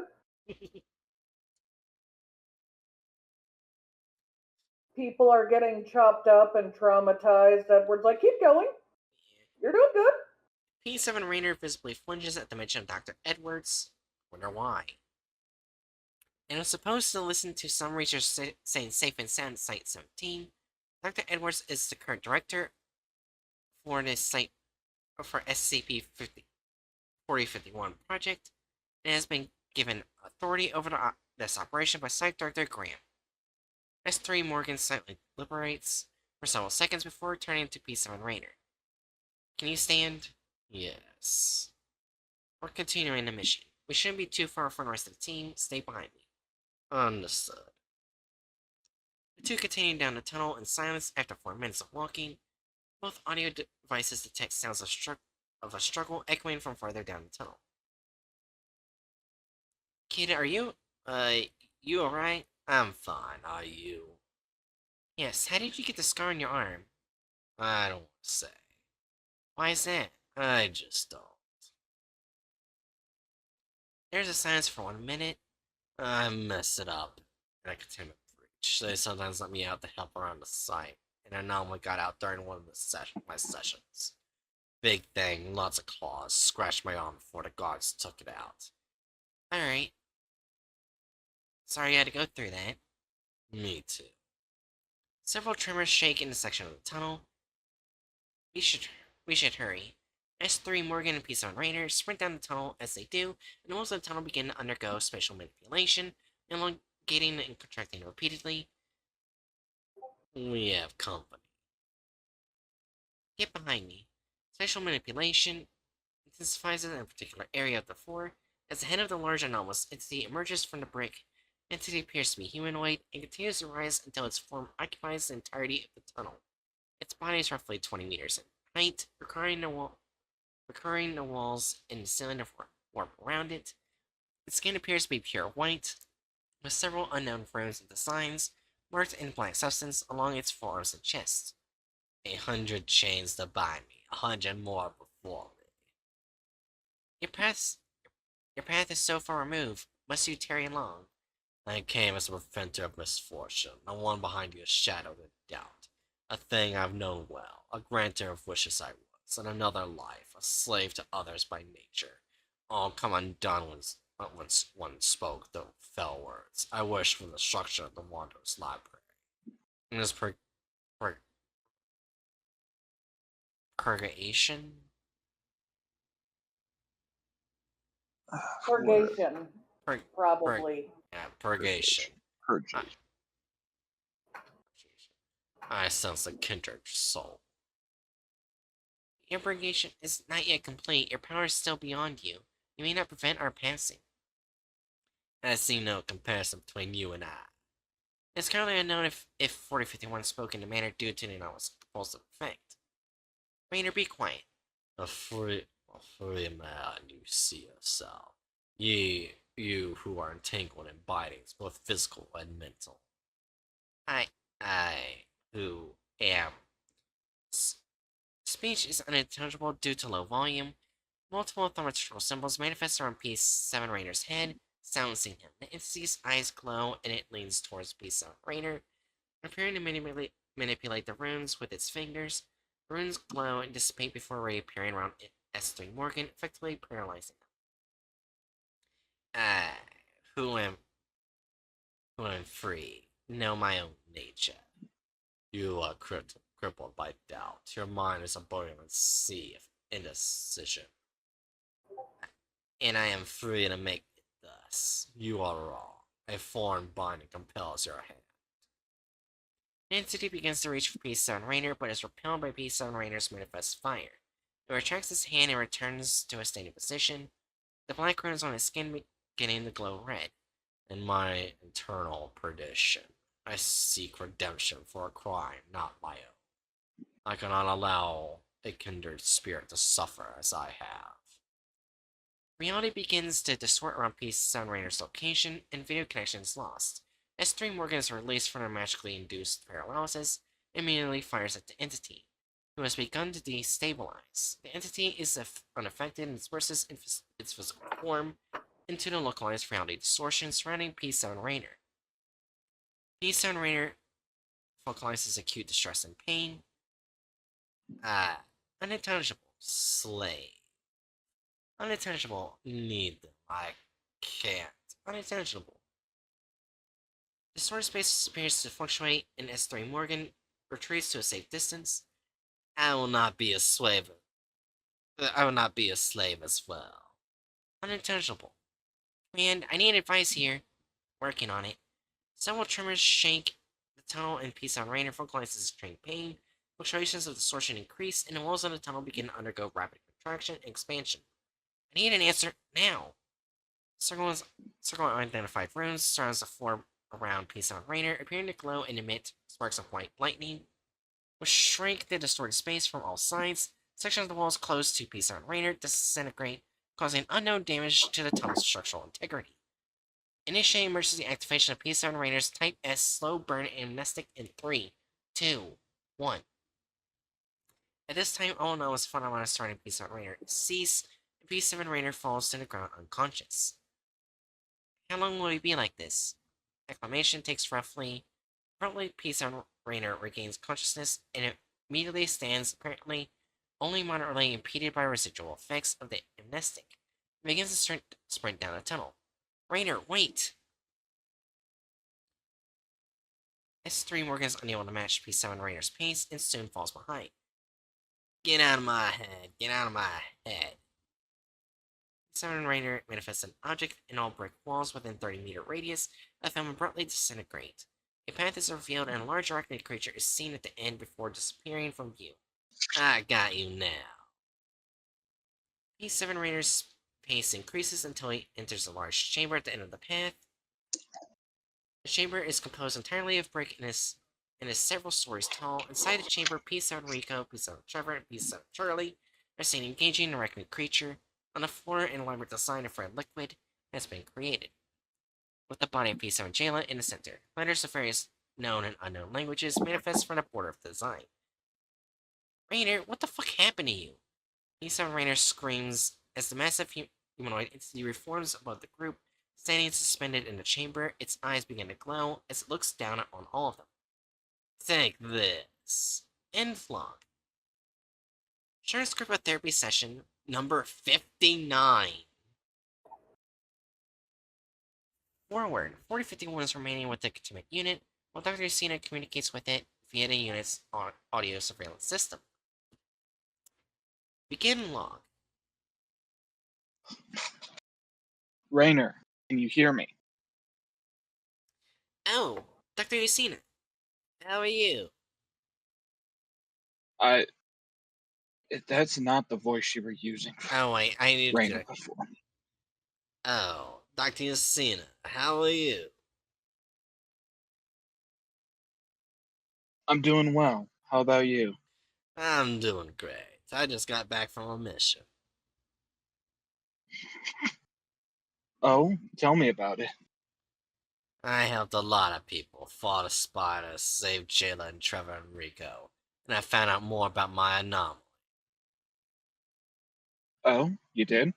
People are getting chopped up and traumatized. Edward's like, keep going. You're doing good. P7 Rainer visibly flinches at the mention of Dr. Edwards. Wonder why. And was supposed to listen to some research saying safe and sound at Site 17. Dr. Edwards is the current director for this site for SCP 4051 project and has been given authority over this operation by Site Director Graham. S3 Morgan silently deliberates for several seconds before returning to P7 Rainer. Can you stand? Yes. We're continuing the mission. We shouldn't be too far from the rest of the team. Stay behind me. Understood. The two continue down the tunnel in silence after 4 minutes of walking. Both audio devices detect sounds of of a struggle echoing from farther down the tunnel. Kid, are you alright? I'm fine, are you? Yes, how did you get the scar on your arm? I don't want to say. Why is that? I just don't. There's a silence for 1 minute. I mess it up. And I continue to breach. They sometimes let me out to help around the site. And I normally got out during one of my sessions. Big thing, lots of claws, scratched my arm before the guards took it out. Alright. Sorry you had to go through that. Me too. Several tremors shake in a section of the tunnel. We should hurry. S3, Morgan, and Pisa and Rainer sprint down the tunnel as they do, and the walls of the tunnel begin to undergo spatial manipulation, elongating and contracting repeatedly. We have company. Get behind me. Spatial manipulation intensifies in a particular area of the floor. As the head of the large anomalous entity emerges from the brick, the entity appears to be humanoid and continues to rise until its form occupies the entirety of the tunnel. Its body is roughly 20 meters in height, requiring the walls and the ceiling to warp around it. Its skin appears to be pure white, with several unknown runes and designs marked in black substance along its forearms and chest. 100 chains to bind me, 100 more before me. Your path is so far removed. Must you tarry long? I came as a preventer of misfortune, the one behind your shadow of doubt. A thing I've known well, a granter of wishes I was, in another life, a slave to others by nature. All come undone when one spoke the fell words. I wish for the destruction of the Wanderer's library. In this purgation? Purgation, Purg- probably. Yeah, purgation. Purgation. I sense a kindred soul. Your purgation is not yet complete. Your power is still beyond you. You may not prevent our passing. I see no comparison between you and I. It's currently unknown if 4051 spoke in a manner due to the anomalous compulsive effect. Rainer, be quiet. A free man, you see yourself. You who are entangled in bindings, both physical and mental. I who am. Speech is unintelligible due to low volume. Multiple thaumaturgical symbols manifest around P7 Rainer's head, silencing him. The entity's eyes glow, and it leans towards P7 Rainer, appearing to manipulate the runes with its fingers. The runes glow and dissipate before reappearing around S3 Morgan, effectively paralyzing them. I, who am free, know my own nature. You are crippled by doubt. Your mind is a boiling sea of indecision. And I am free to make it thus. You are wrong. A foreign binding compels your hand. The entity begins to reach for P7 Rainer, but is repelled by P7 Rainer's manifest fire. It retracts its hand and returns to a standing position, the black runes on his skin beginning to glow red. In my eternal perdition, I seek redemption for a crime not my own. I cannot allow a kindred spirit to suffer as I have. Reality begins to distort around P7 Rainer's location, and video connection is lost. S3 Morgan is released from her magically induced paralysis, and immediately fires at the entity, who has begun to destabilize. The entity is unaffected and disperses its physical form into the localized reality distortion surrounding P7 Rainer. P7 Rainer focalizes acute distress and pain. Unintelligible. Slave. Unintelligible. Need them. I can't. Unintelligible. Distorted space appears to fluctuate, and S3 Morgan retreats to a safe distance. I will not be a slave. I will not be a slave as well. Unintelligible. And I need advice here. Working on it. Several tremors shake the tunnel, and P7 Rainer focalizes extreme pain. Fluctuations of distortion increase, and the walls of the tunnel begin to undergo rapid contraction and expansion. I need an answer now. Circle unidentified runes surrounds the floor around P7 Rainer, appearing to glow and emit sparks of white lightning, which shrink the distorted space from all sides. Section of the walls close to P7 Rainer disintegrate, causing unknown damage to the tunnel's structural integrity. Initiate emergency activation of P7 Rainer's Type S slow burn amnestic in 3, 2, 1. At this time, all anomalous phenomena starting P7 Rainer cease, and P7 Rainer falls to the ground unconscious. How long will he be like this? Acclimation takes roughly P7 Rainer regains consciousness and immediately stands, apparently only moderately impeded by residual effects of the amnestic, and begins to sprint down the tunnel. Rainer, wait! S3 Morgan's unable to match P7 Rainer's pace and soon falls behind. Get out of my head! Get out of my head! P7 Rainer manifests an object in all brick walls within 30-meter radius, let them abruptly disintegrate. A path is revealed and a large arachnid creature is seen at the end before disappearing from view. I got you now. P7 Rainer's pace increases until he enters a large chamber at the end of the path. The chamber is composed entirely of brick and is several stories tall. Inside the chamber, P7 Rico, P7 Trevor, and P7 Charlie are seen engaging an arachnid creature. On the floor, an elaborate design of red liquid has been created, with the body of P7 Jayla in the center. Letters of various known and unknown languages manifest from the border of the design. Rainer, what the fuck happened to you? P7 Rainer screams as the massive humanoid entity reforms above the group, standing suspended in the chamber. Its eyes begin to glow as it looks down on all of them. Take this. End log. Shared script of therapy session number 59. Forward. 4051 is remaining with the containment unit, while Dr. Yusina communicates with it via the unit's audio surveillance system. Begin log. Rainer, can you hear me? Oh, Dr. Yusina. How are you? That's not the voice you were using. Oh, wait, I need to do Rainer it. before. Oh, Dr. Yusina, how are you? I'm doing well. How about you? I'm doing great. I just got back from a mission. Oh, tell me about it. I helped a lot of people, fought a spider, saved Jayla and Trevor and Rico, and I found out more about my anomaly. Oh, you did?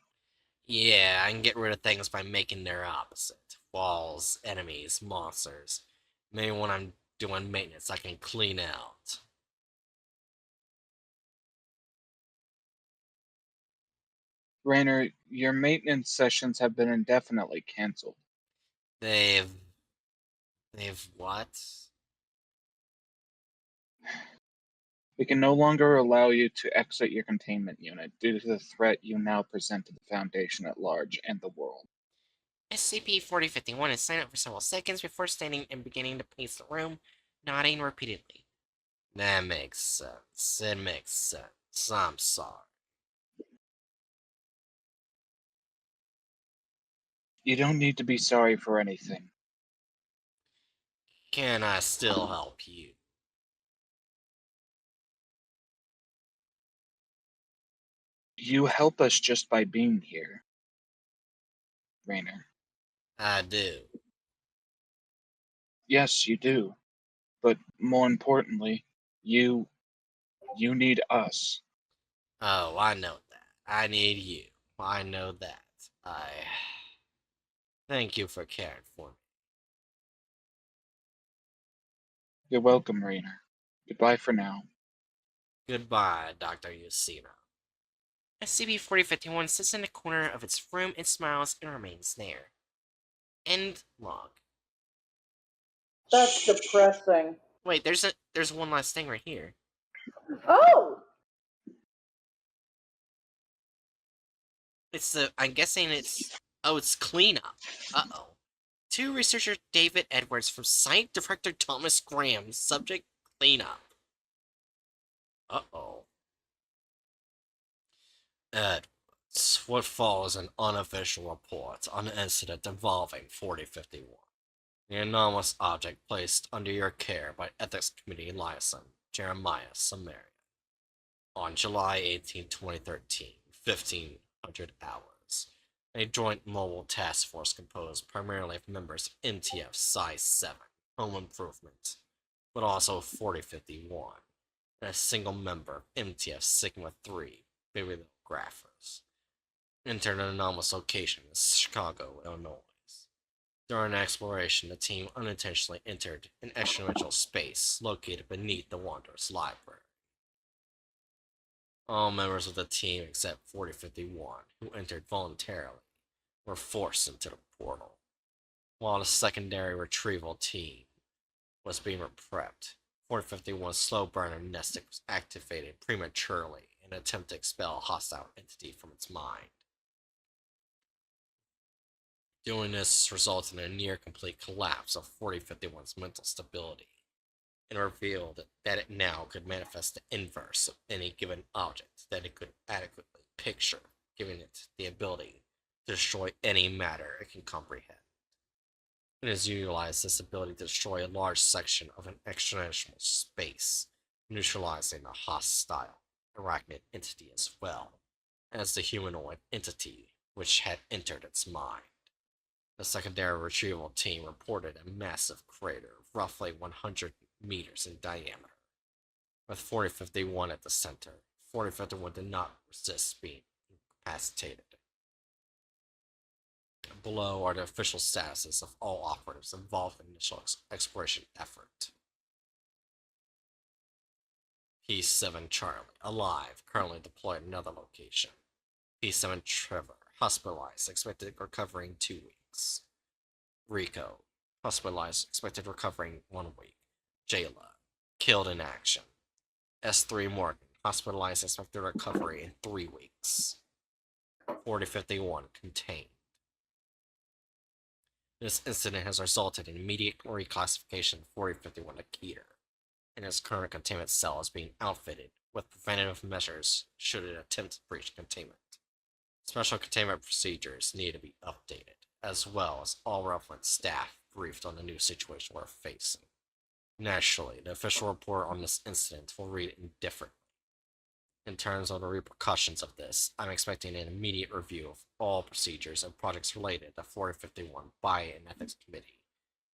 Yeah, I can get rid of things by making their opposite. Walls, enemies, monsters. Maybe when I'm doing maintenance, I can clean out. Rainer, your maintenance sessions have been indefinitely canceled. They've what? We can no longer allow you to exit your containment unit due to the threat you now present to the Foundation at large and the world. SCP-4051 is silent for several seconds before standing and beginning to pace the room, nodding repeatedly. That makes sense. It makes sense. I'm sorry. You don't need to be sorry for anything. Can I still help you? You help us just by being here, Rainer. I do. Yes, you do. But more importantly, you need us. Oh, I know that. I need you. I know that. Thank you for caring for me. You're welcome, Rainer. Goodbye for now. Goodbye, Dr. Yusina. SCP-4051 sits in the corner of its room and smiles and remains there. End log. That's depressing. Wait, there's one last thing right here. Oh! I'm guessing it's cleanup. Uh-oh. To researcher David Edwards from site director Thomas Graham, subject cleanup. Uh-oh. Edwards, what follows an unofficial report on an incident involving 4051. The anomalous object placed under your care by Ethics Committee Liaison Jeremiah Samaria. On July 18, 2013, 1500 hours, a joint mobile task force composed primarily of members of MTF Size 7, Home Improvement, but also 4051, and a single member of MTF Sigma 3, Bibliographers, entered an anomalous location in Chicago, Illinois. During an exploration, the team unintentionally entered an extra-dimensional space located beneath the Wanderer's library. All members of the team except 4051, who entered voluntarily, were forced into the portal. While the secondary retrieval team was being prepped, 4051's slow burner nesting was activated prematurely in an attempt to expel a hostile entity from its mind. Doing this resulted in a near-complete collapse of 4051's mental stability, and revealed that it now could manifest the inverse of any given object that it could adequately picture, giving it the ability to destroy any matter it can comprehend. It has utilized this ability to destroy a large section of an extra-dimensional space, neutralizing a hostile arachnid entity as well as the humanoid entity which had entered its mind. The secondary retrieval team reported a massive crater roughly 100 meters in diameter, with 4051 at the center. 4051 did not resist being incapacitated. Below are the official statuses of all operatives involved in the initial exploration effort. P7 Charlie, alive, currently deployed in another location. P7 Trevor, hospitalized, expected recovery in 2 weeks. Rico, hospitalized, expected recovery in 1 week. Jayla, killed in action. S3 Morgan, hospitalized, expected recovery in 3 weeks. 4051, contained. This incident has resulted in immediate reclassification of 4051 to Keter, and his current containment cell is being outfitted with preventative measures should it attempt to breach containment. Special containment procedures need to be updated, as well as all relevant staff briefed on the new situation we're facing. Naturally, the official report on this incident will read indifferently. In terms of the repercussions of this, I'm expecting an immediate review of all procedures and projects related to 4051 by an ethics committee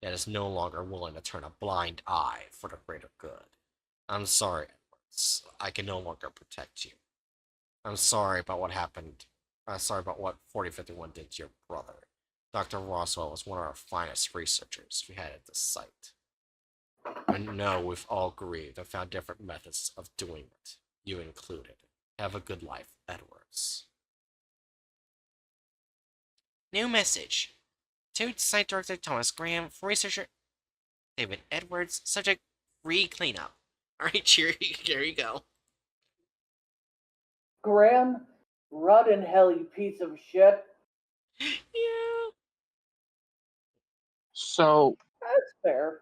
that is no longer willing to turn a blind eye for the greater good. I'm sorry, Edwards. I can no longer protect you. I'm sorry about what happened. I'm sorry about what 4051 did to your brother. Dr. Roswell was one of our finest researchers we had at this site. I know we've all grieved and found different methods of doing it, you included. Have a good life, Edwards. New message. To Site Director Thomas Graham, for researcher David Edwards, subject re-cleanup. Alright, cheery, here you go. Graham, rot in hell, you piece of shit. Yeah. So, That's fair.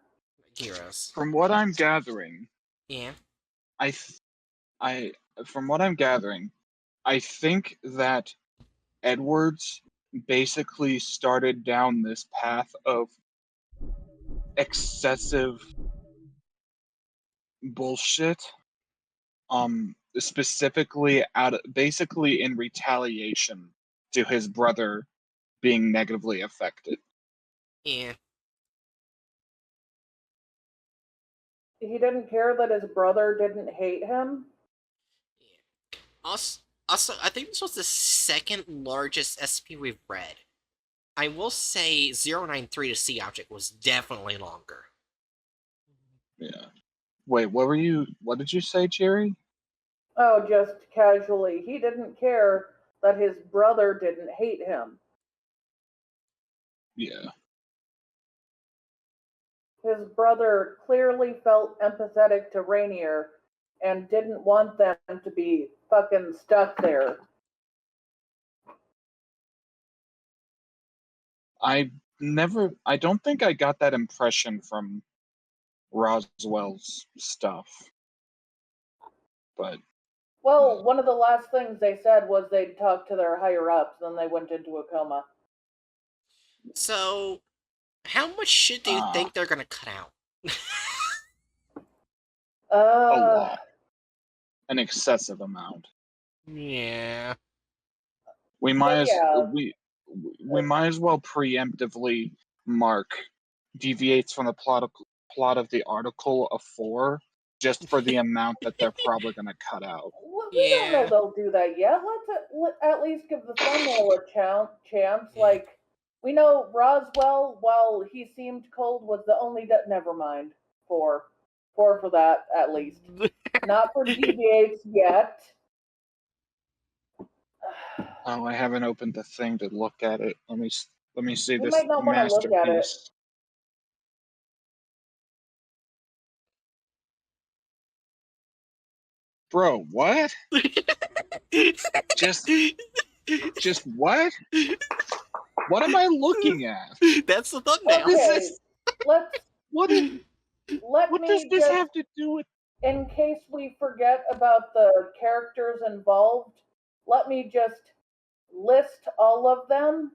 Heroes. from what I'm gathering, Yeah. from what I'm gathering, I think that Edwards basically started down this path of excessive bullshit, specifically basically in retaliation to his brother being negatively affected. Yeah. He didn't care that his brother didn't hate him. Also, I think this was the second largest SCP we've read. I will say 093 to C object was definitely longer. Yeah. Wait, what did you say, Jerry? Oh, just casually. He didn't care that his brother didn't hate him. Yeah. His brother clearly felt empathetic to Rainier and didn't want them to be fucking stuck there. I don't think I got that impression from Roswell's stuff. But Well, one of the last things they said was they'd talk to their higher ups, then they went into a coma. So, how much shit do you think they're gonna cut out? a lot. an excessive amount. Yeah. We might yeah. we might as well preemptively mark deviates from the plot of the article of 4 just for the amount that they're probably going to cut out. We don't know Yeah. they'll do that yet. Let's at least give the thumbnail a chance. Yeah. Like, we know Roswell, while he seemed cold, was the only never mind. 4 for that, at least. Not for deviates yet. Oh, I haven't opened the thing to look at it. Let me see You this might not want to look at it. masterpiece. Bro, what? Just what? What am I looking at? That's the thumbnail. What is Okay, this? let What me does this just, have to do with? in case we forget about the characters involved, let me just list all of them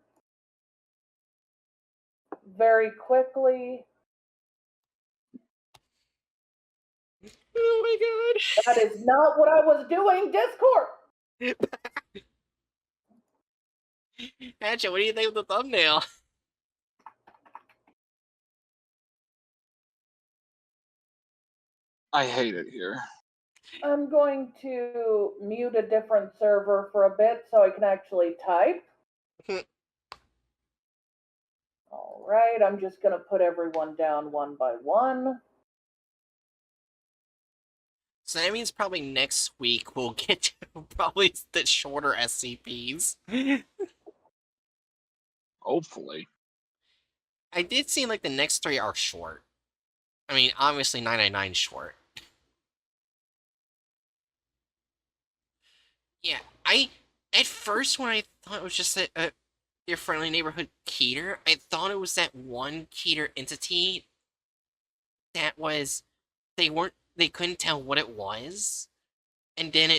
very quickly. Oh my That is not what I was doing, Discord! god. Hatchet, what do you think of the thumbnail? I hate it here. I'm going to mute a different server for a bit so I can actually type. Alright, I'm just going to put everyone down one by one. So that means probably next week we'll get to probably the shorter SCPs. Hopefully. I did see like the next 3 are short. I mean, obviously 999 short. Yeah, at first when I thought it was just your friendly neighborhood Keter, I thought it was that one Keter entity that was they couldn't tell what it was, and then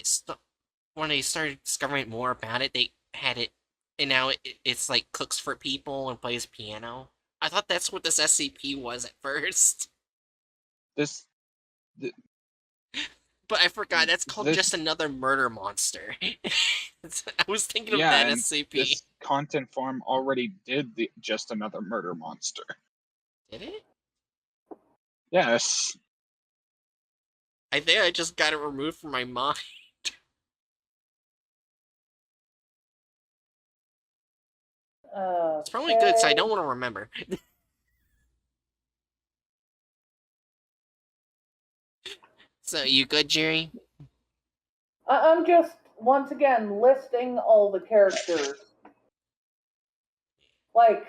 when they started discovering more about it, they had it, and now it's like cooks for people and plays piano. I thought that's what this SCP was at first, but I forgot that's called just another murder monster. I was thinking of that and SCP. this content farm already did the just another murder monster. Did it? Yes. I think I just got it removed from my mind. It's probably good, so I don't want to remember. So, you good, Jerry? I'm just, once again, listing all the characters. Like,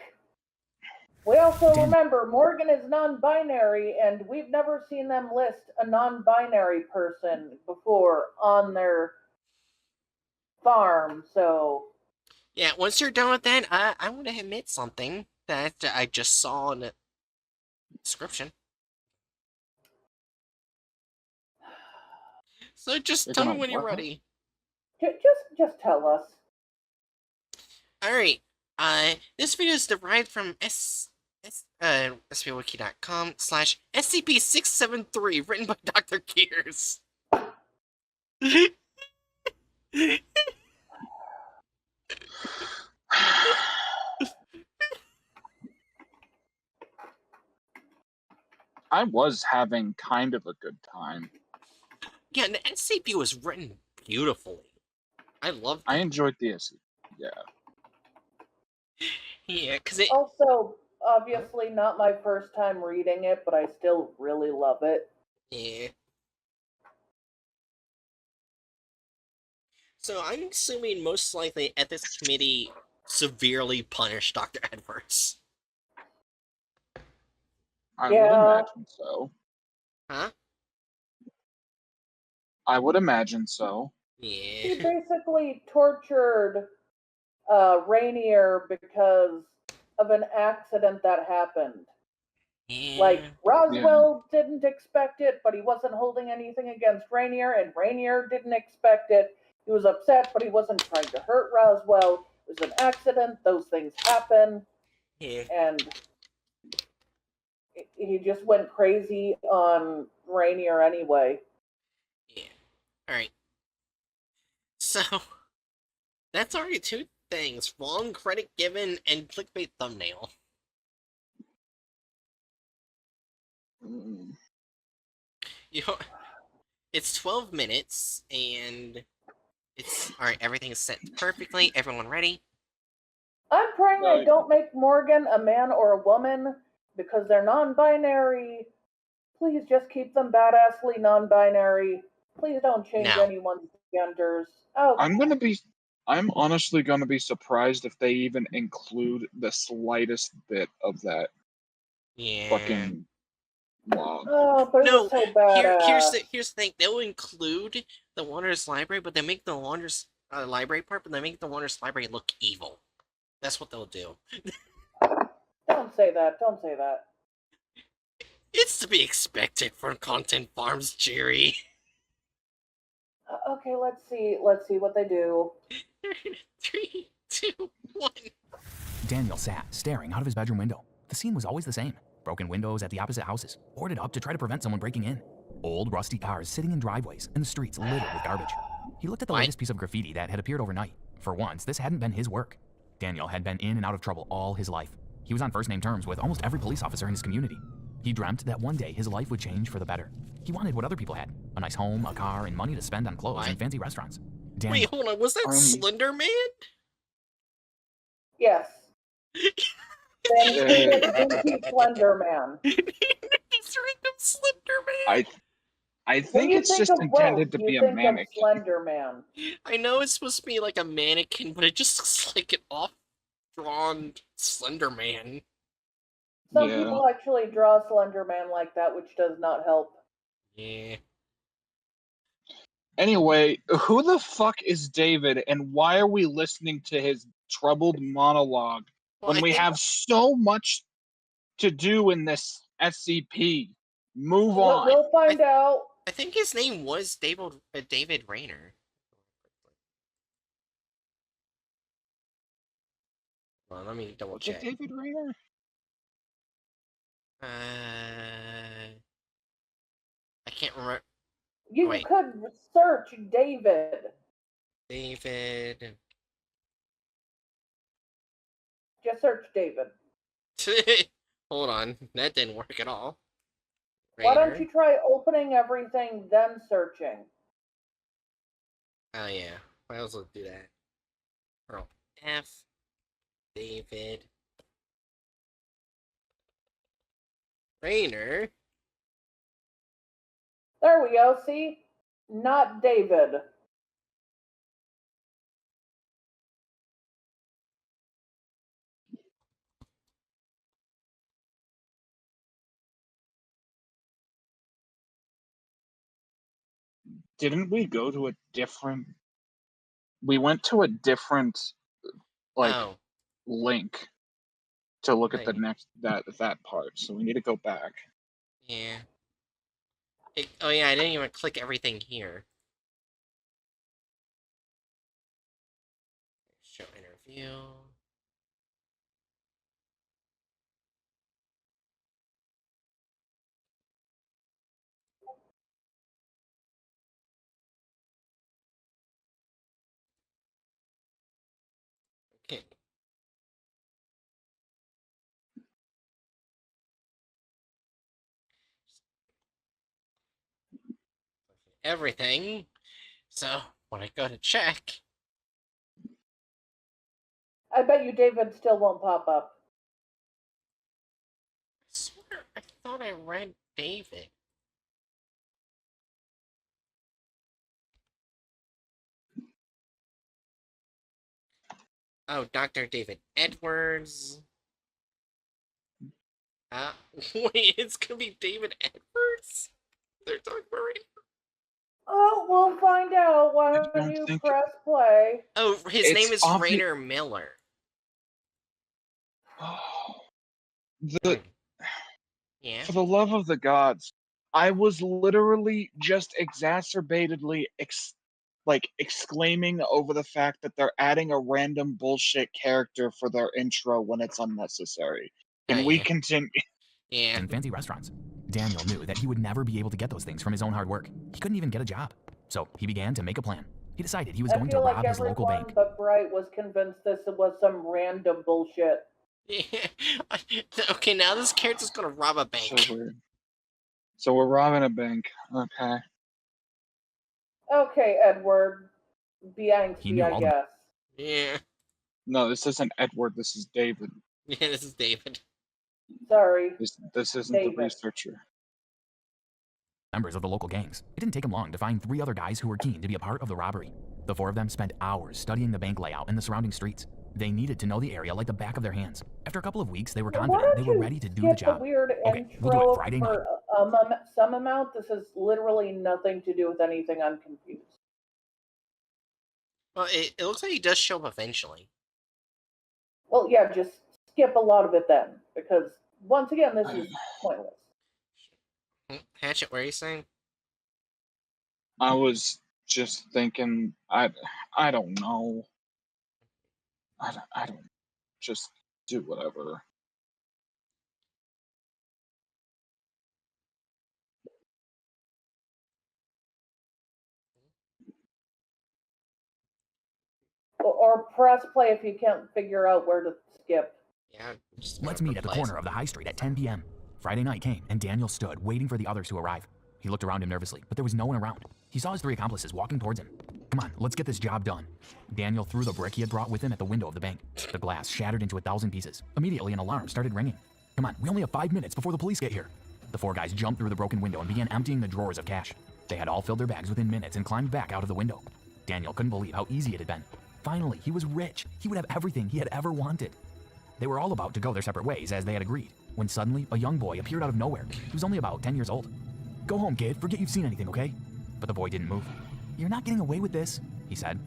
we also remember Morgan is non-binary, and we've never seen them list a non-binary person before on their farm, so... Yeah, once you're done with that, I want to admit something that I just saw in the description. So just tell me when you're ready. Just tell us. Alright, this video is derived from svwiki.com/SCP-673, written by Dr. Gears. I was having kind of a good time. Yeah, and the SCP was written beautifully. I loved it. I enjoyed the SCP, yeah. Yeah, because it... Also, obviously not my first time reading it, but I still really love it. Yeah. So I'm assuming most likely Ethics Committee severely punished Dr. Edwards. I would imagine so. Huh? I would imagine so. Yeah. He basically tortured Rainier because of an accident that happened. Yeah. Like, Roswell didn't expect it, but he wasn't holding anything against Rainier, and Rainier didn't expect it. He was upset, but he wasn't trying to hurt Roswell. It was an accident. Those things happen. Yeah. And he just went crazy on Rainier anyway. Yeah. Alright. So, that's already two things. Wrong credit given and clickbait thumbnail. Mm. You know, it's 12 minutes, and it's... Alright, everything is set perfectly. Everyone ready? I'm praying they don't make Morgan a man or a woman because they're non-binary. Please just keep them badassly non-binary. Please don't change No. anyone's genders. Oh, I'm honestly gonna be surprised if they even include the slightest bit of that Yeah. fucking log. oh, but it No, was so badass. here's the thing. They'll include the Wanderer's Library, but they make the Wanderer's Library part, but they make the Wanderer's Library look evil. That's what they'll do. Don't say that. Don't say that. It's to be expected from content farms, Jerry. Okay, let's see. Let's see what they do. 3, 2, 1. Daniel sat, staring out of his bedroom window. The scene was always the same. Broken windows at the opposite houses, boarded up to try to prevent someone breaking in. Old, rusty cars sitting in driveways, and the streets littered with garbage. He looked at the What? latest piece of graffiti that had appeared overnight. For once, this hadn't been his work. Daniel had been in and out of trouble all his life. He was on first-name terms with almost every police officer in his community. He dreamt that one day his life would change for the better. He wanted what other people had: a nice home, a car, and money to spend on clothes What? and fancy restaurants. Wait, Daniel, hold on. Was that Slender Man? Yes. Then Pinky Slender Man. He's random Slender Man. I think it's just intended to be a mannequin. Slender Man. I know it's supposed to be like a mannequin, but it just looks like an off-drawn Slender Man. Some Yeah. people actually draw Slender Man like that, which does not help. Yeah. Anyway, who the fuck is David, and why are we listening to his troubled monologue Well, when we have so much to do in this SCP? Move on. We'll find out. I think his name was David Rayner. Well, let me double Was it check. David Rayner? I can't remember. You Wait. could search David. David. Just search David. Hold on, that didn't work at all. Why don't Rayner. you try opening everything, then searching? Oh yeah, I also do that. Earl F. David Rayner. There we go, see? Not David. Didn't we go to a different... We went to a different, like, Oh, link to look at the Right. next... that part, so we need to go back. yeah. Oh yeah, I didn't even click everything here. Show interview. Okay. Everything. So when I go to check, I bet you David still won't pop up. I swear I thought I read David. Oh, Dr. David Edwards. Wait, it's gonna be David Edwards? They're talking about right now. Oh, we'll find out. Why don't don't you think- press play? Oh, his It's name is obvi- Rayner Miller. Yeah. For the love of the gods, I was literally just exacerbatedly exclaiming over the fact that they're adding a random bullshit character for their intro when it's unnecessary. Can we yeah. continue? Yeah. and fancy restaurants. Daniel knew that he would never be able to get those things from his own hard work. He couldn't even get a job. So he began to make a plan. He decided he was I going to feel like rob his local everyone bank. but Bright was convinced this was some random bullshit. Okay, now this character's gonna rob a bank. So weird. So we're robbing a bank. Okay. Okay, Edward. Be He angsty, knew I all the- guess. Yeah. No, this isn't Edward. This is David. Yeah, this is David. Sorry. This isn't David. the researcher. Members of the local gangs. It didn't take him long to find 3 other guys who were keen to be a part of the robbery. The 4 of them spent hours studying the bank layout and the surrounding streets. They needed to know the area like the back of their hands. After a couple of weeks, they were Why confident don't they were you ready to do the skip job. the weird Okay, we'll do it intro Friday for some amount. This has literally nothing to do with anything. I'm confused. Well, it looks like he does show up eventually. Well, yeah, just skip a lot of it then, because once again, this is pointless. Hatchet, what are you saying? I was just thinking. I don't know. I don't. Just do whatever. Or press play if you can't figure out where to skip. Yeah. Just Let's meet at the corner of the high street at 10 p.m. Friday night came, and Daniel stood, waiting for the others to arrive. He looked around him nervously, but there was no one around. He saw his 3 accomplices walking towards him. Come on, let's get this job done. Daniel threw the brick he had brought with him at the window of the bank. The glass shattered into 1,000 pieces. Immediately, an alarm started ringing. Come on, we only have 5 minutes before the police get here. The 4 guys jumped through the broken window and began emptying the drawers of cash. They had all filled their bags within minutes and climbed back out of the window. Daniel couldn't believe how easy it had been. Finally, he was rich. He would have everything he had ever wanted. They were all about to go their separate ways as they had agreed, when suddenly a young boy appeared out of nowhere. He was only about 10 years old. Go home, kid. Forget you've seen anything, okay? But the boy didn't move. You're not getting away with this, he said.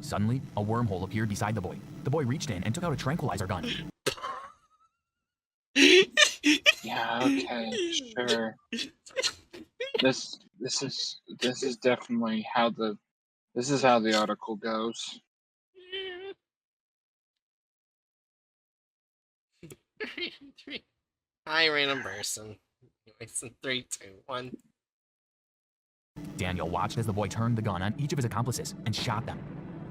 Suddenly, a wormhole appeared beside the boy. The boy reached in and took out a tranquilizer gun. Yeah. Okay. Sure. This is definitely how the article goes. Hi, random person. It's in 3, 2, 1. Daniel watched as the boy turned the gun on each of his accomplices and shot them.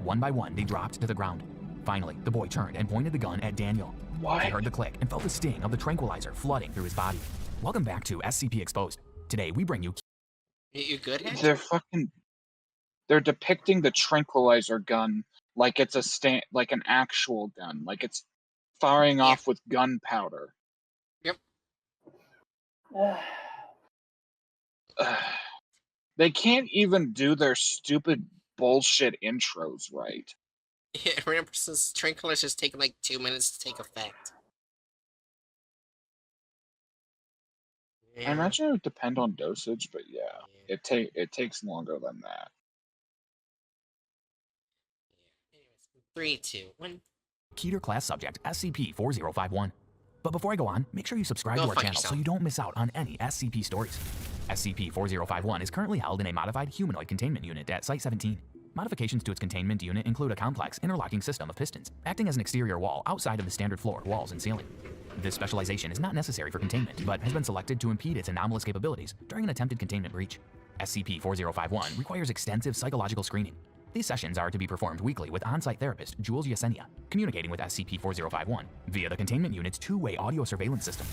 One by one, they dropped to the ground. Finally, the boy turned and pointed the gun at Daniel. What? He heard the click and felt the sting of the tranquilizer flooding through his body. Welcome back to SCP Exposed. Today, we bring you... You good, Hatchet? They're depicting the tranquilizer gun like it's like an actual gun, like it's firing off with gunpowder. Yep. They can't even do their stupid bullshit intros right. Yeah, random person's tranquilizers take like 2 minutes to take effect. I imagine it would depend on dosage, but yeah, Yeah. it takes longer than that. Anyways, 3, 2, 1. Keter class subject SCP-4051. But before I go on, make sure you subscribe Go to our fuck channel yourself. so you don't miss out on any SCP stories. SCP-4051 is currently held in a modified humanoid containment unit at Site-17. Modifications to its containment unit include a complex interlocking system of pistons, acting as an exterior wall outside of the standard floor, walls, and ceiling. This specialization is not necessary for containment, but has been selected to impede its anomalous capabilities during an attempted containment breach. SCP-4051 requires extensive psychological screening. These sessions are to be performed weekly with on-site therapist Jules Yesenia, communicating with SCP-4051 via the containment unit's two-way audio surveillance system.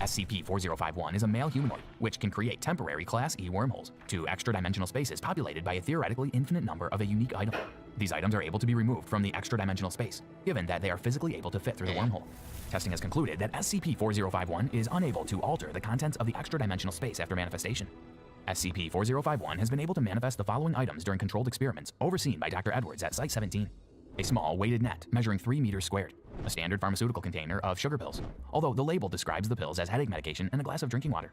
SCP-4051 is a male humanoid, which can create temporary Class E wormholes to extra-dimensional spaces populated by a theoretically infinite number of a unique item. These items are able to be removed from the extra-dimensional space, given that they are physically able to fit through the wormhole. Testing has concluded that SCP-4051 is unable to alter the contents of the extra-dimensional space after manifestation. SCP-4051 has been able to manifest the following items during controlled experiments overseen by Dr. Edwards at Site-17. A small weighted net measuring 3 meters squared, a standard pharmaceutical container of sugar pills, although the label describes the pills as headache medication and a glass of drinking water.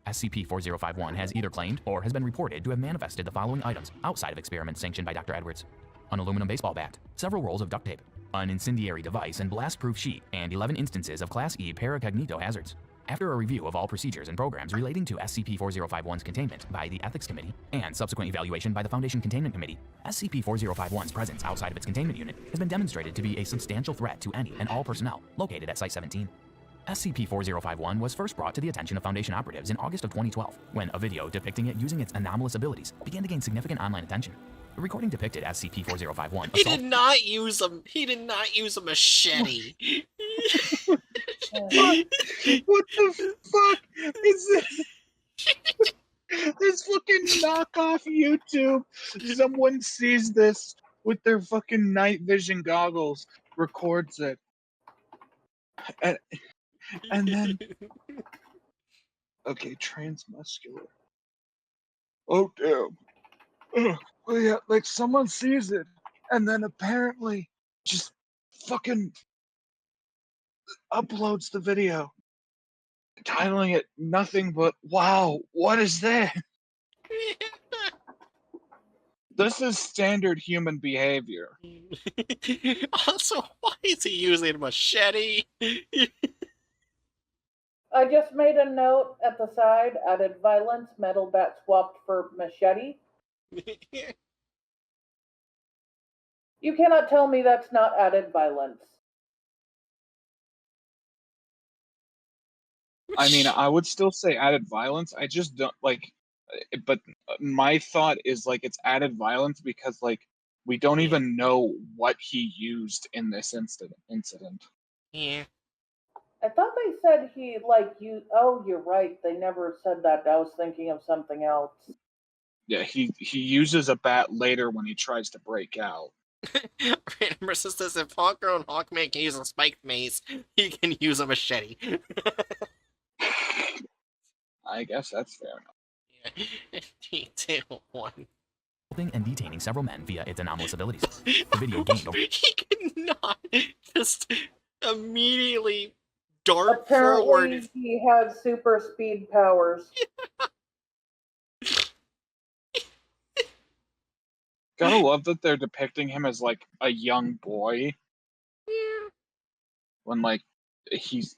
SCP-4051 has either claimed or has been reported to have manifested the following items outside of experiments sanctioned by Dr. Edwards: an aluminum baseball bat, several rolls of duct tape, an incendiary device and blast-proof sheet, and 11 instances of Class E paracognito hazards. After a review of all procedures and programs relating to SCP-4051's containment by the Ethics Committee and subsequent evaluation by the Foundation Containment Committee, SCP-4051's presence outside of its containment unit has been demonstrated to be a substantial threat to any and all personnel located at Site-17. SCP-4051 was first brought to the attention of Foundation operatives in August of 2012, when a video depicting it using its anomalous abilities began to gain significant online attention. The recording depicted SCP-4051 He did not use a. He did not use a machete. What the fuck is this? This fucking knockoff YouTube. Someone sees this with their fucking night vision goggles, records it, and then okay, transmuscular. Oh damn. Ugh. Well, yeah, like someone sees it, and then apparently just fucking uploads the video, titling it nothing but "Wow, what is that?" This is standard human behavior. Also, why is he using a machete? I just made a note at the side, added violence, metal bat swapped for machete. You cannot tell me that's not added violence. I mean, I would still say added violence. I just don't like, but my thought is like it's added violence because like we don't even know what he used in this incident. Yeah. I thought they said he, like, you. Oh, you're right. They never said that. I was thinking of something else. Yeah, he uses a bat later when he tries to break out. Random Persist says if Hawkgirl and Hawkman can use a spiked mace, he can use a machete. I guess that's fair enough. Yeah. 3, 2, 1. Assaulting and detaining several men via its anomalous abilities. The video gained over... He cannot just immediately dart Apparently, forward. he has super speed powers. Gotta love that they're depicting him as like a young boy Yeah. when like he's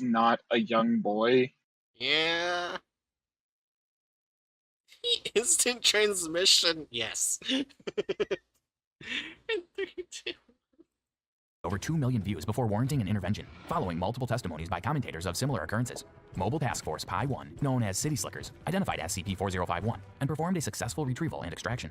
not a young boy. Yeah. Instant transmission. Yes. And 3, 2. over 2 million views before warranting an intervention, following multiple testimonies by commentators of similar occurrences. Mobile Task Force Pi-1, known as City Slickers, identified SCP-4051 and performed a successful retrieval and extraction.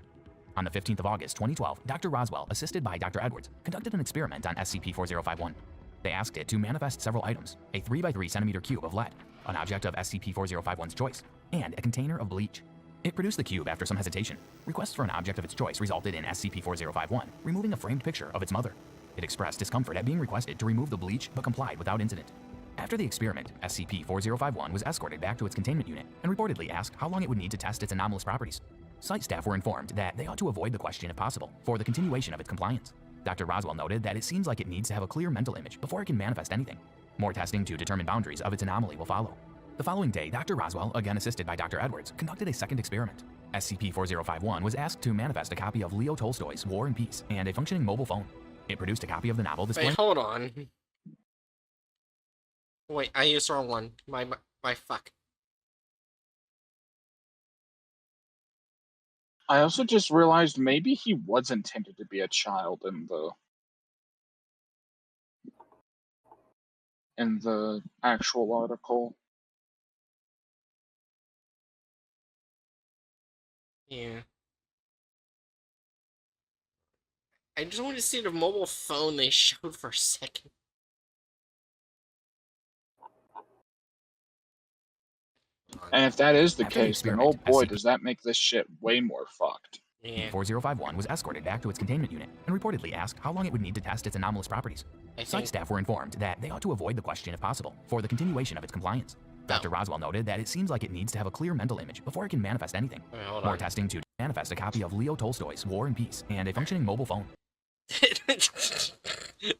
On the 15th of August 2012, Dr. Roswell, assisted by Dr. Edwards, conducted an experiment on SCP-4051. They asked it to manifest several items: a 3 by 3 centimeter cube of lead, an object of SCP-4051's choice, and a container of bleach. It produced the cube after some hesitation. Requests for an object of its choice resulted in SCP-4051 removing a framed picture of its mother. It expressed discomfort at being requested to remove the bleach, but complied without incident. After the experiment, SCP-4051 was escorted back to its containment unit and reportedly asked how long it would need to test its anomalous properties. Site staff were informed that they ought to avoid the question if possible for the continuation of its compliance. Dr. Roswell noted that it seems like it needs to have a clear mental image before it can manifest anything. More testing to determine boundaries of its anomaly will follow. The following day, Dr. Roswell, again assisted by Dr. Edwards, conducted a second experiment. SCP-4051 was asked to manifest a copy of Leo Tolstoy's War and Peace and a functioning mobile phone. It produced a copy of the novel displaying... Wait, hold on. Wait, I used the wrong one. My fuck. I also just realized maybe he was intended to be a child in the actual article. Yeah. I just want to see the mobile phone they showed for a second. And if that is the After the case, then experiment, oh boy, SCP does that make this shit way more fucked. Yeah. 4051 was escorted back to its containment unit and reportedly asked how long it would need to test its anomalous properties. Site staff were informed that they ought to avoid the question if possible for the continuation of its compliance. Dr. Roswell noted that it seems like it needs to have a clear mental image before it can manifest anything. Wait, hold More on. testing to manifest a copy of Leo Tolstoy's War and Peace and a functioning mobile phone.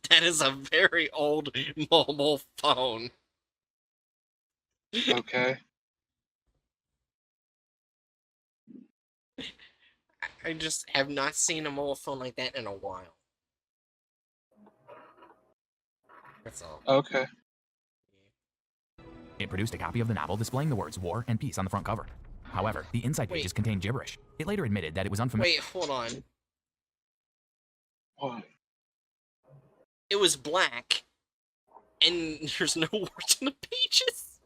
That is a very old mobile phone. Okay. I just have not seen a mobile phone like that in a while. That's all. Okay. It produced a copy of the novel displaying the words War and Peace on the front cover. However, the inside pages contained gibberish. It later admitted that it was unfamiliar. Wait, hold on. What? It was black, and there's no words on the pages.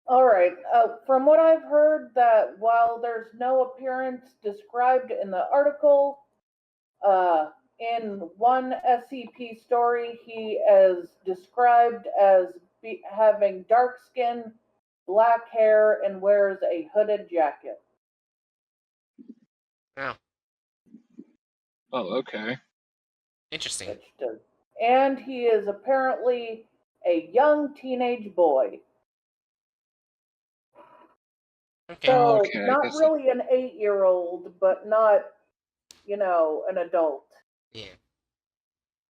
All right. From what I've heard, that while there's no appearance described in the article, in one SCP story, he is described as having dark skin, black hair, and wears a hooded jacket. Oh, Oh, okay. interesting. Which does, and he is apparently a young teenage boy. Okay. So Okay, I not guess really an 8-year-old, but not, an adult. Yeah.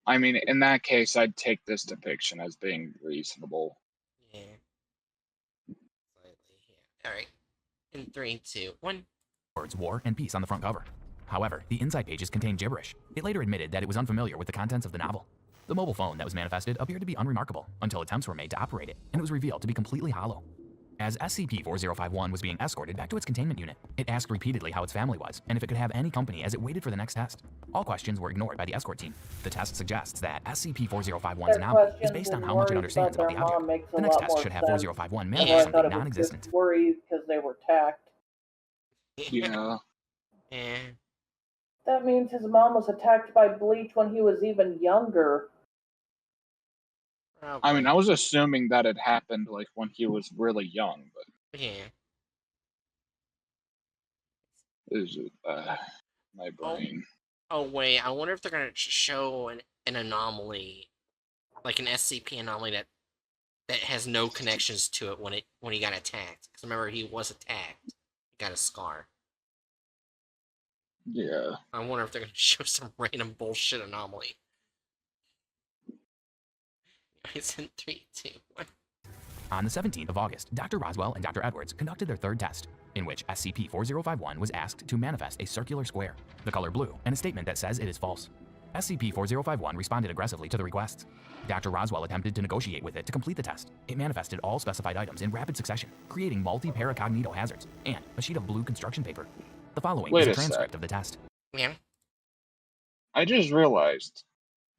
I mean, in that case, I'd take this depiction as being reasonable. Yeah. Slightly, yeah. Alright. In 3, 2, 1. Words war and peace on the front cover. However, the inside pages contained gibberish. It later admitted that it was unfamiliar with the contents of the novel. The mobile phone that was manifested appeared to be unremarkable until attempts were made to operate it, and it was revealed to be completely hollow. As SCP-4051 was being escorted back to its containment unit, it asked repeatedly how its family was and if it could have any company as it waited for the next test. All questions were ignored by the escort team. The test suggests that SCP-4051's anomaly is based on how much it understands about the object. The next test should have 4051 manifest something non-existent. Worried because they were attacked. Yeah. Eh. That means his mom was attacked by Bleach when he was even younger. I mean, I was assuming that it happened like when he was really young, but Yeah. my brain. Oh wait, I wonder if they're gonna show an anomaly, like an SCP anomaly that has no connections to it when he got attacked. Because remember, he was attacked. He got a scar. Yeah. I wonder if they're gonna show some random bullshit anomaly. It's in 3, 2, 1. On the 17th of August, Dr. Roswell and Dr. Edwards conducted their third test, in which SCP-4051 was asked to manifest a circular square, the color blue, and a statement that says it is false. SCP-4051 responded aggressively to the requests. Dr. Roswell attempted to negotiate with it to complete the test. It manifested all specified items in rapid succession, creating multi-paracognito hazards, and a sheet of blue construction paper. The following is a transcript of the test. Yeah. I just realized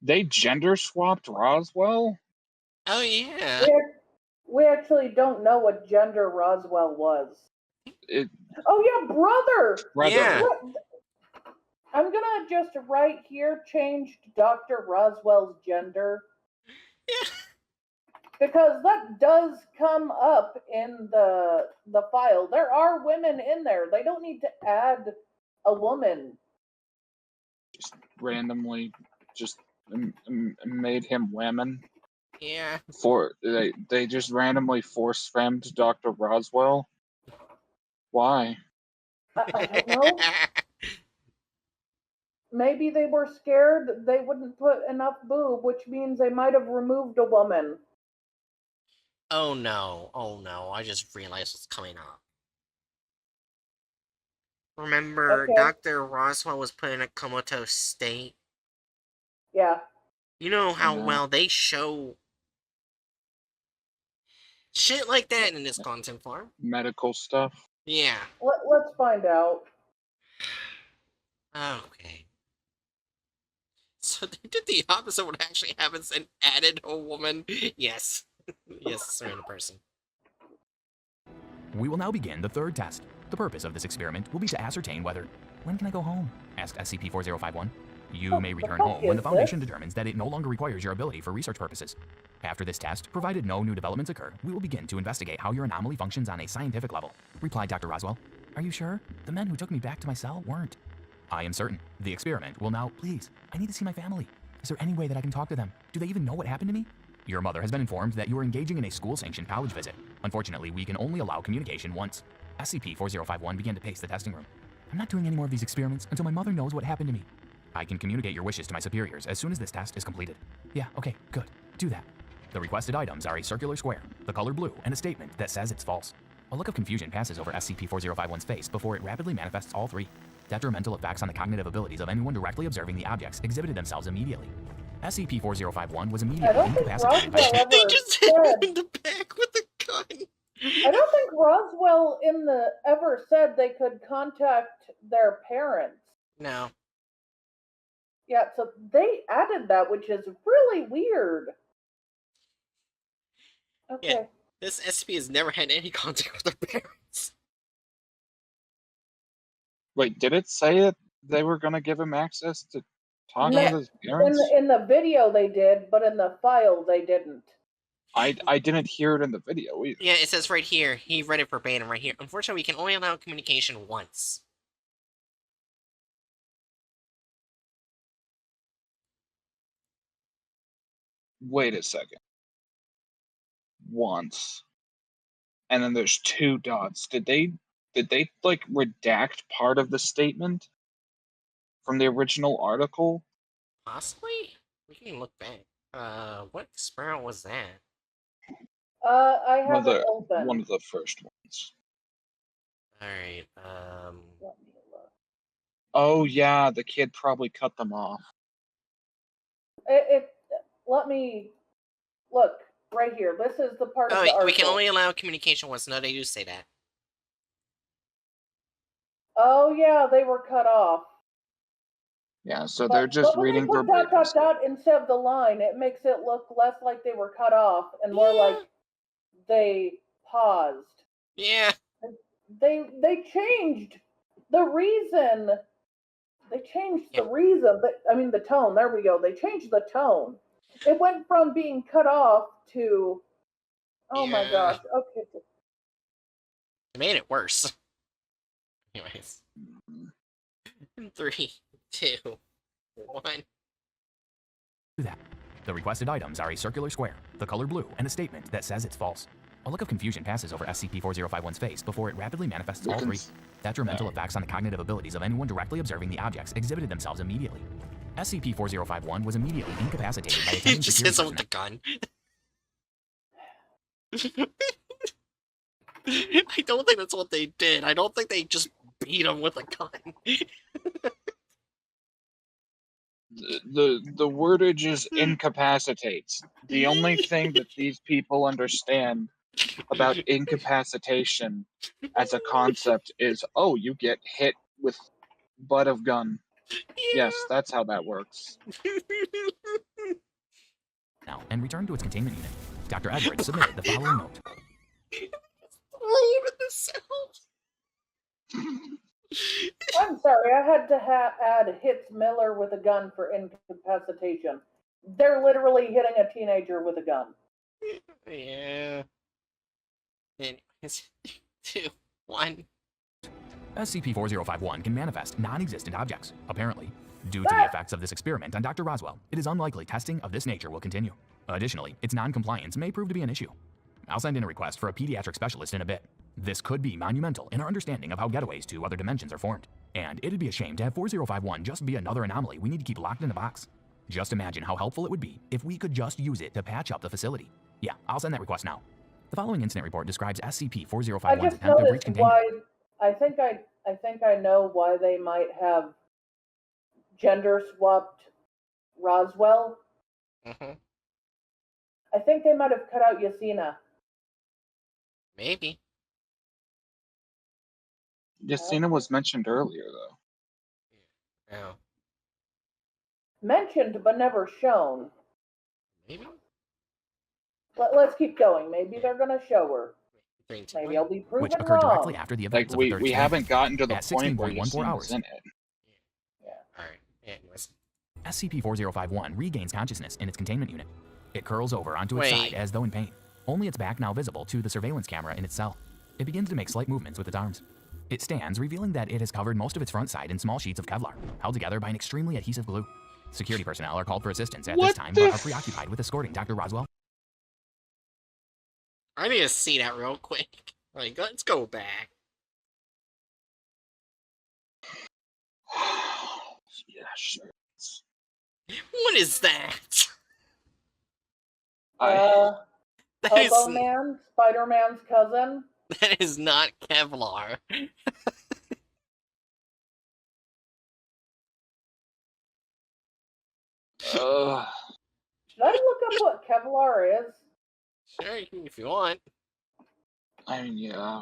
they gender swapped Roswell? Oh yeah. We actually don't know what gender Roswell was. It Oh yeah, brother! rather Yeah. I'm gonna just right here change Dr. Roswell's gender. Yeah. Because that does come up in the file. There are women in there. They don't need to add a woman. just randomly just made him women. Yeah. They just randomly force femmed Dr. Roswell. Why? I don't know. Maybe they were scared they wouldn't put enough boob, which means they might have removed a woman. Oh no. Oh no. I just realized what's coming up. Remember, Okay. Dr. Roswell was put in a comatose state? Yeah. You know how Yeah. well they show shit like that in this content farm? Medical stuff. Yeah. Let's find out. Okay. So they did the opposite of what actually happens and added a woman? Yes. Yes, it's a random person. We will now begin the third test. The purpose of this experiment will be to ascertain whether... When can I go home? Asked SCP-4051. You may return home when the Foundation determines that it no longer requires your ability for research purposes. After this test, provided no new developments occur, we will begin to investigate how your anomaly functions on a scientific level, replied Dr. Roswell. Are you sure? The men who took me back to my cell weren't. I am certain. The experiment will now... Please, I need to see my family. Is there any way that I can talk to them? Do they even know what happened to me? Your mother has been informed that you are engaging in a school-sanctioned college visit. Unfortunately, we can only allow communication once. SCP-4051 began to pace the testing room. I'm not doing any more of these experiments until my mother knows what happened to me. I can communicate your wishes to my superiors as soon as this test is completed. Yeah, okay, good. Do that. The requested items are a circular square, the color blue, and a statement that says it's false. A look of confusion passes over SCP-4051's face before it rapidly manifests all three. Detrimental effects on the cognitive abilities of anyone directly observing the objects exhibited themselves immediately. SCP-4051 was immediately incapacitated by... They just hit him in the back with a gun. I don't think Roswell ever said they could contact their parents. No. Yeah, so they added that, which is really weird. Okay. This SCP has never had any contact with their parents. Wait, did it say it? They were gonna give him access to talk No, with his parents? in the video they did, but in the file they didn't. I didn't hear it in the video either. Yeah, it says right here. He read it verbatim right here. Unfortunately, we can only allow communication once. Wait a second. Once. And then there's 2 dots. Did they like redact part of the statement from the original article? Possibly? We can look back. What experiment was that? I have it open. One of the first ones. Alright, Let me look. Oh yeah, the kid probably cut them off. Let me look right here. This is the part of oh, the article. we can only allow communication once. No, they do say that. Oh yeah, they were cut off. Yeah, so they're just but reading when they put verbatim. dot instead of the line, it makes it look less like they were cut off and more like they paused. Yeah. They changed the reason. They changed the reason, but I mean the tone. There we go. They changed the tone. It went from being cut off to, oh my gosh. Okay. It made it worse. Anyways. 3, 2, 1. That. The requested items are a circular square, the color blue, and a statement that says it's false. A look of confusion passes over SCP-4051's face before it rapidly manifests all 3. Detrimental effects on the cognitive abilities of anyone directly observing the objects exhibited themselves immediately. SCP-4051 was immediately incapacitated by attending Just security hits him with the gun. I don't think that's what they did. I don't think they just beat him with a gun. The wordage is incapacitates. The only thing that these people understand about incapacitation as a concept is, oh, you get hit with butt of gun. Yes, that's how that works. Now, and returned to its containment unit. Dr. Edwards submitted the following note. Throw him in the cell. I'm sorry, I had to add hits Miller with a gun for incapacitation. They're literally hitting a teenager with a gun. Yeah. Anyways, 2, 1. SCP-4051 can manifest non-existent objects. Apparently, due to the effects of this experiment on Dr. Roswell, it is unlikely testing of this nature will continue. Additionally, its non-compliance may prove to be an issue. I'll send in a request for a pediatric specialist in a bit. This could be monumental in our understanding of how getaways to other dimensions are formed. And it'd be a shame to have 4051 just be another anomaly we need to keep locked in a box. Just imagine how helpful it would be if we could just use it to patch up the facility. Yeah, I'll send that request now. The following incident report describes SCP-4051's attempt to breach containment. I think I know why they might have gender swapped Roswell. Mm-hmm. I think they might have cut out Yasina. Maybe. Yasina was mentioned earlier, though. Oh. Mentioned but never shown. Maybe? Let's keep going. Maybe they're gonna show her. 3, 2, Maybe I'll be proven Which occurred wrong. directly after the events Like, of the third we haven't gotten to the at point where 16.14 Yasina's hours. in it. Yeah. Alright, anyways. SCP-4051 regains consciousness in its containment unit. It curls over onto its side as though in pain. Only its back now visible to the surveillance camera in its cell. It begins to make slight movements with its arms. It stands, revealing that it has covered most of its front side in small sheets of Kevlar, held together by an extremely adhesive glue. Security personnel are called for assistance at this time, but are preoccupied with escorting Dr. Roswell. I need to see that real quick. Like, let's go back. Yeah, sure. What is that? Hobo is Man, Spider-Man's cousin. that is not Kevlar. Should I look up what Kevlar is? Sure, if you want. I mean, yeah.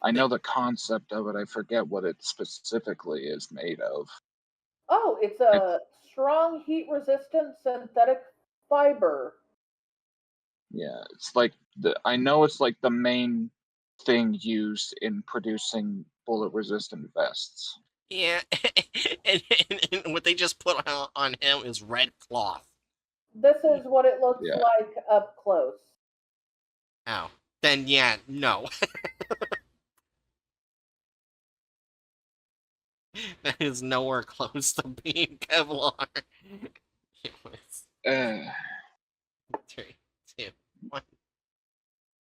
I know the concept of it. I forget what it specifically is made of. Oh, it's a strong heat-resistant synthetic fiber. Yeah, it's like I know it's like the main thing used in producing bullet-resistant vests. Yeah, and what they just put on him is red cloth. This is what it looks Yeah. like up close. Oh, then yeah, no. That is nowhere close to being Kevlar. It was Uh, 3, 2, 1.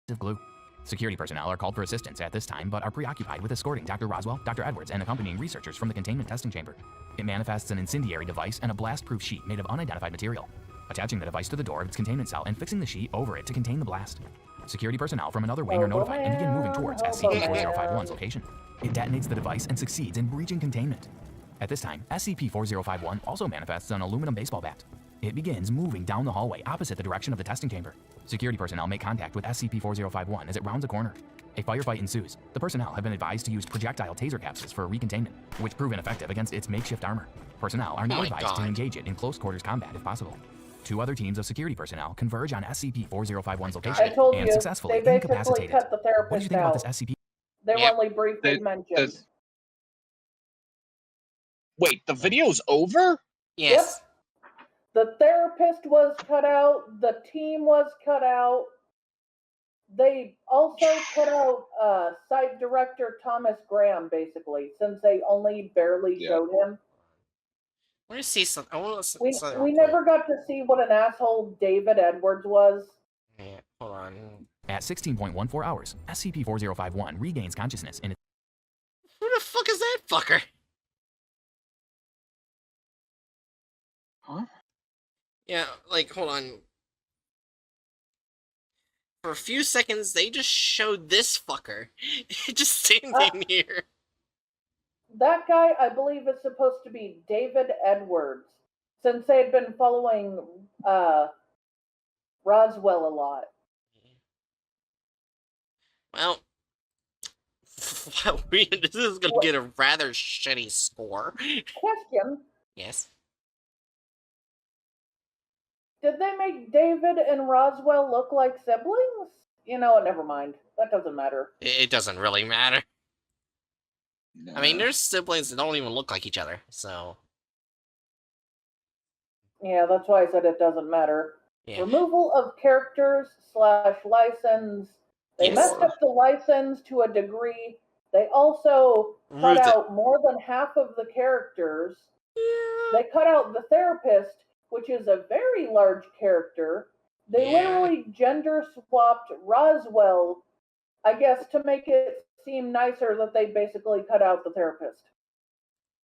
Of glue. Security personnel are called for assistance at this time, but are preoccupied with escorting Dr. Roswell, Dr. Edwards, and accompanying researchers from the containment testing chamber. It manifests an incendiary device and a blast-proof sheet made of unidentified material, attaching the device to the door of its containment cell and fixing the sheet over it to contain the blast. Security personnel from another wing are notified and begin moving towards SCP-4051's location. It detonates the device and succeeds in breaching containment. At this time, SCP-4051 also manifests an aluminum baseball bat. It begins moving down the hallway opposite the direction of the testing chamber. Security personnel make contact with SCP-4051 as it rounds a corner. A firefight ensues. The personnel have been advised to use projectile taser capsules for recontainment, which prove ineffective against its makeshift armor. Personnel are now advised to engage it in close quarters combat if possible. 2 other teams of security personnel converge on SCP-4051's location I told and you, successfully they incapacitate basically it. cut the What did you therapist think about out. this SCP? They were Yep. only briefly mentioned. Wait, the video's over? Yes. Yep. The therapist was cut out. The team was cut out. They also cut out site director Thomas Graham, basically, since they only barely Yeah. showed him. I want to see some. I want to We see. never got to see what an asshole David Edwards was. Yeah, hold on. At 16.14 hours, SCP-4051 regains consciousness in its Who the fuck is that fucker? Huh? Yeah, like, hold on. For a few seconds, they just showed this fucker just standing here. That guy, I believe, is supposed to be David Edwards, since they had been following Roswell a lot. Well, this is gonna get a rather shitty score. Question: Yes. did they make David and Roswell look like siblings? You know what? Never mind. That doesn't matter. It doesn't really matter. No. I mean, there's siblings that don't even look like each other, so. Yeah, that's why I said it doesn't matter. Yeah. Removal of characters / license. They Yes. messed up the license to a degree. They also cut out more than half of the characters. They cut out the therapist, which is a very large character. They literally gender swapped Roswell, I guess, to make it seem nicer that they basically cut out the therapist.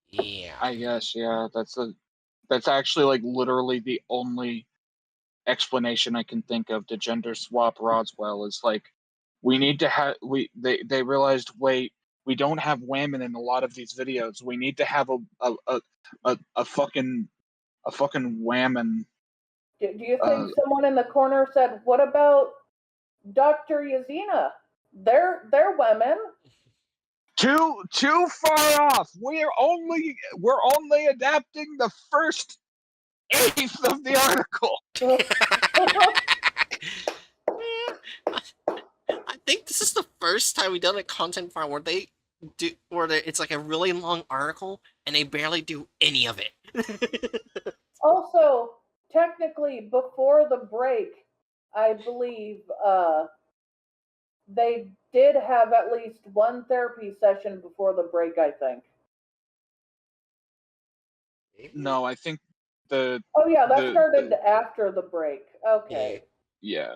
Yeah. I guess, yeah, that's actually like literally the only explanation I can think of to gender swap Roswell is like we need to have they realized, wait, we don't have women in a lot of these videos. We need to have a fucking whammon. Do you think someone in the corner said, "What about Dr. Yazina? They're women." Too far off. We're only adapting the first eighth of the article. I think this is the first time we've done a content file where it's like a really long article and they barely do any of it. Also, technically, before the break, I believe they did have at least one therapy session before the break, I think. No, I think the Oh yeah, that started after the break. Okay. Yeah.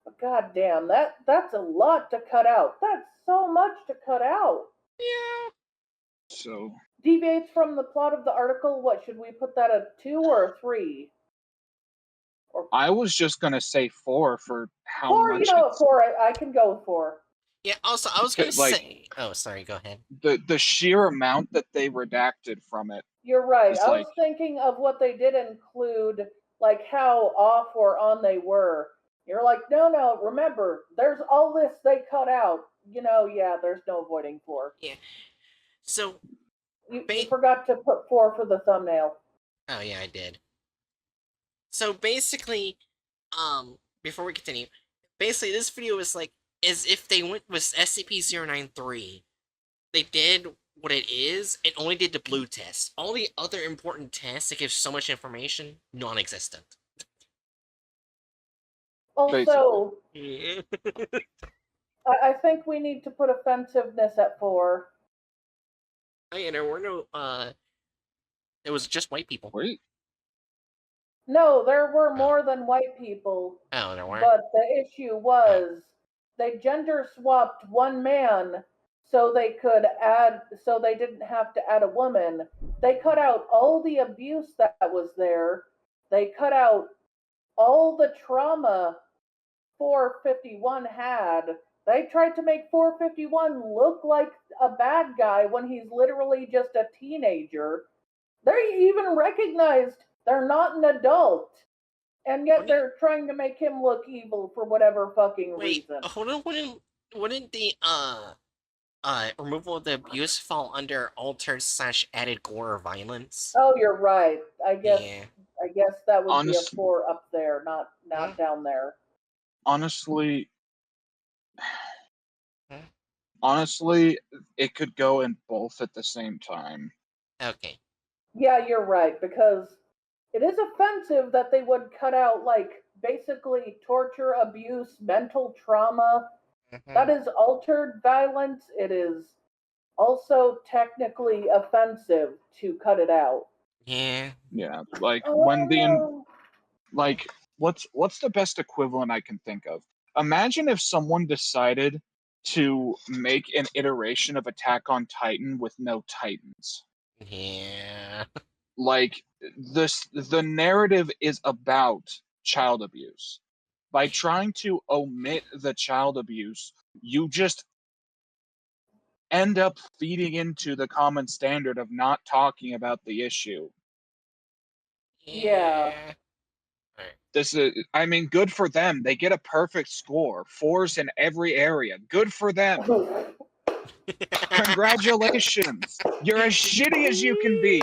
But God damn, that's a lot to cut out. That's so much to cut out. Yeah. So Deviates from the plot of the article. What should we put that at 2 or a 3? Or I was just gonna say 4 for how 4, much. you know, 4. I can go with 4. Yeah. Also, I was gonna Like, say. Oh, sorry. Go ahead. the sheer amount that they redacted from it. You're right. It's I like- was thinking of what they did include, like how off or on they were. You're like, no, remember, there's all this they cut out. You know, yeah, there's no avoiding 4. Yeah. So. You forgot to put 4 for the thumbnail. Oh yeah, I did. So basically, before we continue, basically this video is like as if they went with SCP-093. They did what it is and only did the blue test. All the other important tests that give so much information, non-existent. Also, Yeah. I think we need to put offensiveness at 4. Oh yeah, there were no it was just white people. Wait. No, there were more than white people. Oh, there were. But the issue was they gender swapped one man so they didn't have to add a woman. They cut out all the abuse that was there. They cut out all the trauma 451 had. They tried to make 451 look like a bad guy when he's literally just a teenager. They even recognized they're not an adult. And yet they're trying to make him look evil for whatever fucking reason. Hold on, wouldn't the removal of the abuse fall under altered/added gore or violence? Oh, you're right. I guess that would be a Honest- 4 up there, not down there. Honestly, it could go in both at the same time. Okay. Yeah, you're right, because it is offensive that they would cut out, like, basically torture, abuse, mental trauma. That is altered violence. It is also technically offensive to cut it out. Yeah. Yeah, like Oh, what's the best equivalent I can think of? Imagine if someone decided to make an iteration of Attack on Titan with no Titans. Yeah. Like the narrative is about child abuse. By trying to omit the child abuse, you just end up feeding into the common standard of not talking about the issue. Yeah. I mean, good for them. They get a perfect score. 4s in every area. Good for them. Congratulations. You're as shitty as you can be.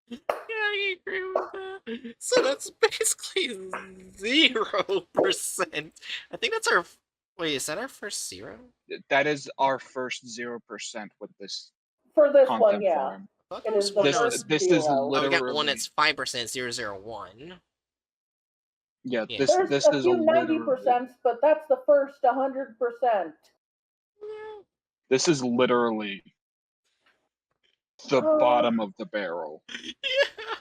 Yeah, I agree with that. So that's basically 0%. I think that's our. Wait, is that our first 0? That is our first 0% with this For this content one, yeah. form. It is the first This is 0. Oh, we literally. got one that's 5%, 001. Yeah, Yeah. this There's a is few literally. 90%, but that's the first 100%. This is literally the Oh. bottom of the barrel. Yeah.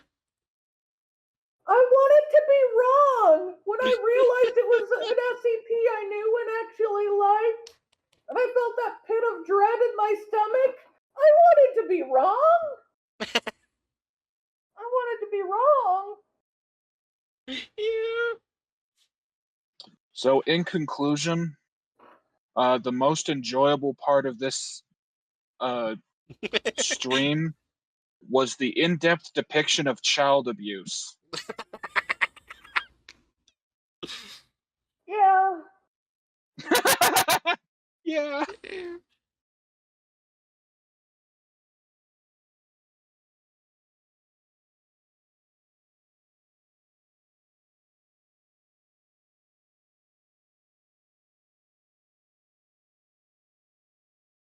I wanted to be wrong when I realized it was an SCP I knew and actually liked. And I felt that pit of dread in my stomach. I wanted to be wrong. I wanted to be wrong. Yeah. So, in conclusion, the most enjoyable part of this stream was the in-depth depiction of child abuse. Yeah. Yeah.